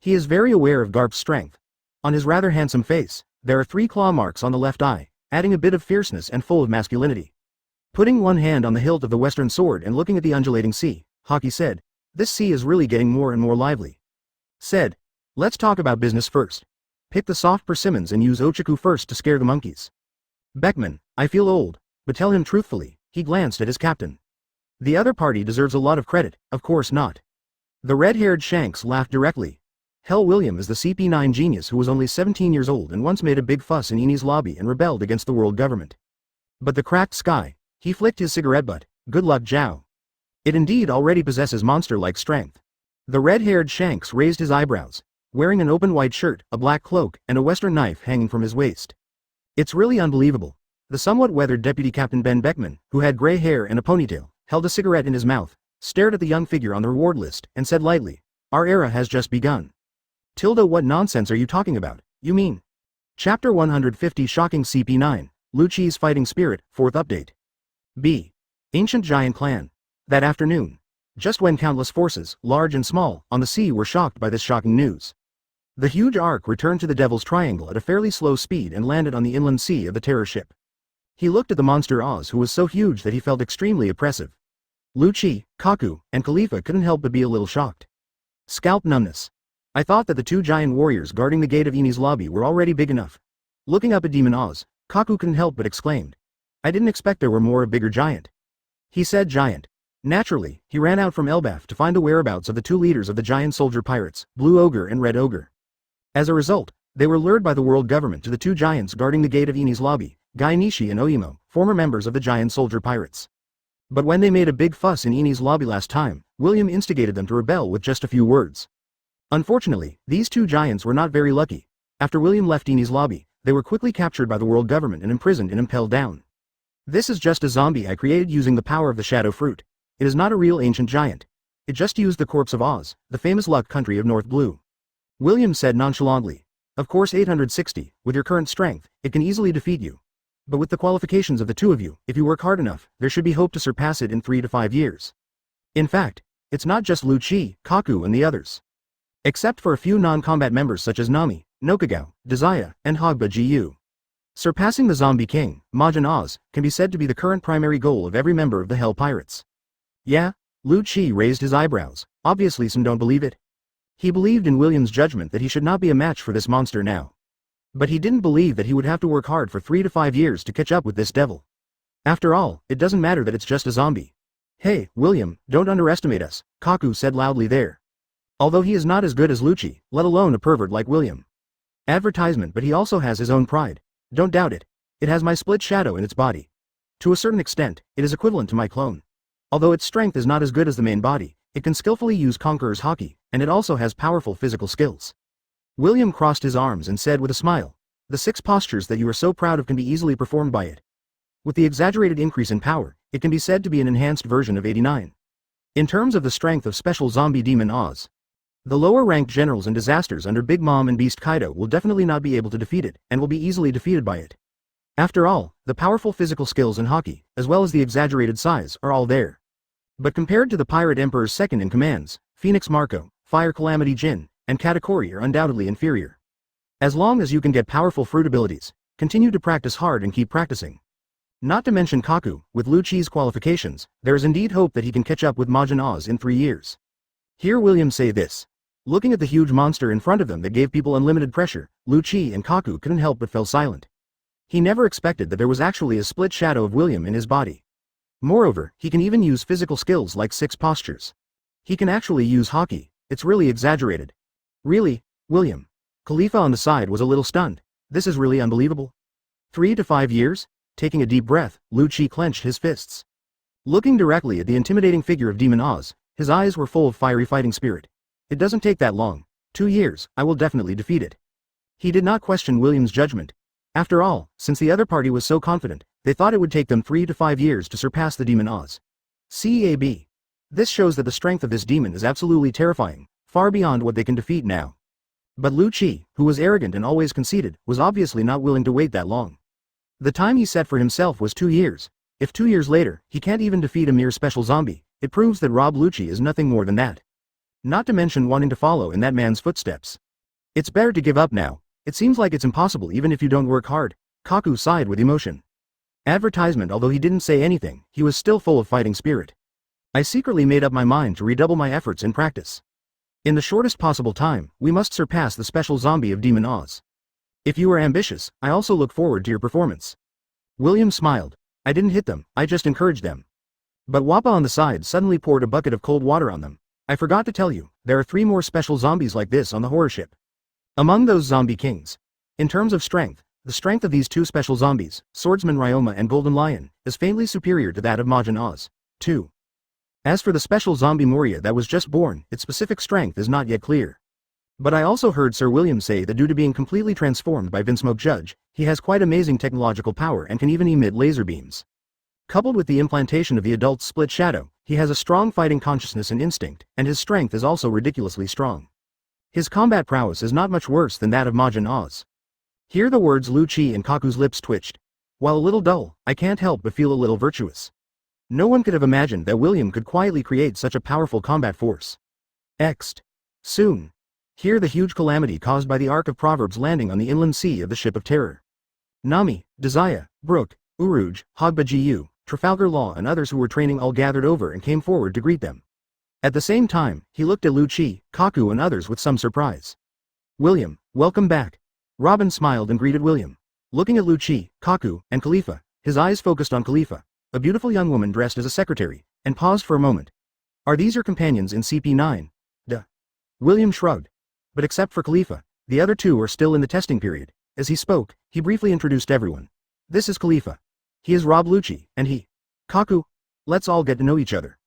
He is very aware of Garp's strength. On his rather handsome face, there are 3 claw marks on the left eye, adding a bit of fierceness and full of masculinity. Putting one hand on the hilt of the western sword and looking at the undulating sea, Haki said, this sea is really getting more and more lively. Said, let's talk about business first. Pick the soft persimmons and use Ochaku first to scare the monkeys. Beckman, I feel old, but tell him truthfully, he glanced at his captain. The other party deserves a lot of credit, of course not. The red-haired Shanks laughed directly. Hell William is the CP9 genius who was only 17 years old and once made a big fuss in Eni's lobby and rebelled against the world government. But the cracked sky, he flicked his cigarette butt, good luck Zhao. It indeed already possesses monster-like strength. The red-haired Shanks raised his eyebrows, wearing an open white shirt, a black cloak, and a western knife hanging from his waist. It's really unbelievable. The somewhat weathered Deputy Captain Ben Beckman, who had gray hair and a ponytail, held a cigarette in his mouth, stared at the young figure on the reward list, and said lightly, our era has just begun. Tilda, what nonsense are you talking about, you mean? Chapter 150 Shocking CP9, Lucci's Fighting Spirit, 4th Update. B. Ancient Giant Clan. That afternoon. Just when countless forces, large and small, on the sea were shocked by this shocking news. The huge Ark returned to the Devil's Triangle at a fairly slow speed and landed on the inland sea of the terror ship. He looked at the monster Oz, who was so huge that he felt extremely oppressive. Lucci, Kaku, and Khalifa couldn't help but be a little shocked. Scalp numbness. I thought that the 2 giant warriors guarding the gate of Eni's lobby were already big enough. Looking up at Demon Oz, Kaku couldn't help but exclaimed. I didn't expect there were more a bigger giant. He said giant. Naturally, he ran out from Elbaf to find the whereabouts of the two leaders of the giant soldier pirates, Blue Ogre and Red Ogre. As a result, they were lured by the world government to the two giants guarding the gate of Eni's lobby, Guy Nishi and Oimo, former members of the giant soldier pirates. But when they made a big fuss in Eni's lobby last time, William instigated them to rebel with just a few words. Unfortunately, these two giants were not very lucky. After William left Eni's lobby, they were quickly captured by the world government and imprisoned and impelled down. This is just a zombie I created using the power of the shadow fruit. It is not a real ancient giant. It just used the corpse of Oz, the famous luck country of North Blue. William said nonchalantly. Of course 860, with your current strength, it can easily defeat you. But with the qualifications of the two of you, if you work hard enough, there should be hope to surpass it in 3 to 5 years. In fact, it's not just Lu Chi, Kaku and the others. Except for a few non-combat members such as Nami, Nokagao, Desaya, and Hogba Gu. Surpassing the Zombie King, Majin Oz, can be said to be the current primary goal of every member of the Hell Pirates. Yeah? Lu Chi raised his eyebrows. Obviously some don't believe it. He believed in William's judgment that he should not be a match for this monster now. But he didn't believe that he would have to work hard for 3 to 5 years to catch up with this devil. After all, it doesn't matter that it's just a zombie. Hey, William, don't underestimate us, Kaku said loudly there. Although he is not as good as Lu Chi, let alone a pervert like William. Advertisement, but he also has his own pride. Don't doubt it. It has my split shadow in its body. To a certain extent, it is equivalent to my clone. Although its strength is not as good as the main body, it can skillfully use Conqueror's Haki, and it also has powerful physical skills. William crossed his arms and said with a smile, the 6 postures that you are so proud of can be easily performed by it. With the exaggerated increase in power, it can be said to be an enhanced version of 89. In terms of the strength of Special Zombie Demon Oz, the lower-ranked generals and disasters under Big Mom and Beast Kaido will definitely not be able to defeat it, and will be easily defeated by it. After all, the powerful physical skills and Haki, as well as the exaggerated size, are all there. But compared to the Pirate Emperor's second-in-commands, Phoenix Marco, Fire Calamity Jin, and Katakuri are undoubtedly inferior. As long as you can get powerful fruit abilities, continue to practice hard and keep practicing. Not to mention Kaku, with Lu Chi's qualifications, there is indeed hope that he can catch up with Majin Oz in 3 years. Hear William say this. Looking at the huge monster in front of them that gave people unlimited pressure, Lu Chi and Kaku couldn't help but fell silent. He never expected that there was actually a split shadow of William in his body. Moreover, he can even use physical skills like 6 postures. He can actually use Haki. It's really exaggerated. Really, William? Khalifa on the side was a little stunned. This is really unbelievable. 3 to 5 years? Taking a deep breath, Lu Chi clenched his fists. Looking directly at the intimidating figure of Demon Oz, his eyes were full of fiery fighting spirit. It doesn't take that long. 2 years, I will definitely defeat it. He did not question William's judgment. After all, since the other party was so confident, they thought it would take them 3 to 5 years to surpass the Demon Oz. CAB. This shows that the strength of this demon is absolutely terrifying, far beyond what they can defeat now. But Lu Chi, who was arrogant and always conceited, was obviously not willing to wait that long. The time he set for himself was 2 years. If 2 years later, he can't even defeat a mere special zombie, it proves that Rob Lu Chi is nothing more than that. Not to mention wanting to follow in that man's footsteps. It's better to give up now. It seems like it's impossible even if you don't work hard. Kaku sighed with emotion. Advertisement. Although he didn't say anything, he was still full of fighting spirit. I secretly made up my mind to redouble my efforts in practice. In the shortest possible time, we must surpass the special zombie of Demon Oz. If you are ambitious, I also look forward to your performance. William smiled. I didn't hit them, I just encouraged them. But Wappa on the side suddenly poured a bucket of cold water on them. I forgot to tell you, there are 3 more special zombies like this on the horror ship. Among those zombie kings. In terms of strength, the strength of these 2 special zombies, Swordsman Ryoma and Golden Lion, is faintly superior to that of Majin Oz. 2. As for the special zombie Moria that was just born, its specific strength is not yet clear. But I also heard Sir William say that due to being completely transformed by Vinsmoke Judge, he has quite amazing technological power and can even emit laser beams. Coupled with the implantation of the adult's split shadow, he has a strong fighting consciousness and instinct, and his strength is also ridiculously strong. His combat prowess is not much worse than that of Majin Oz. Hear the words Lu Chi and Kaku's lips twitched. While a little dull, I can't help but feel a little virtuous. No one could have imagined that William could quietly create such a powerful combat force. Next. Soon. Hear the huge calamity caused by the Ark of Proverbs landing on the inland sea of the Ship of Terror. Nami, Desaya, Brook, Uruj, Hogba Gu, Trafalgar Law and others who were training all gathered over and came forward to greet them. At the same time, he looked at Lu Chi, Kaku and others with some surprise. William, welcome back. Robin smiled and greeted William. Looking at Lu Chi, Kaku, and Khalifa, his eyes focused on Khalifa, a beautiful young woman dressed as a secretary, and paused for a moment. Are these your companions in CP9? Duh. William shrugged. But except for Khalifa, the other two are still in the testing period. As he spoke, he briefly introduced everyone. This is Khalifa. He is Rob Lucci, and he. Kaku. Let's all get to know each other.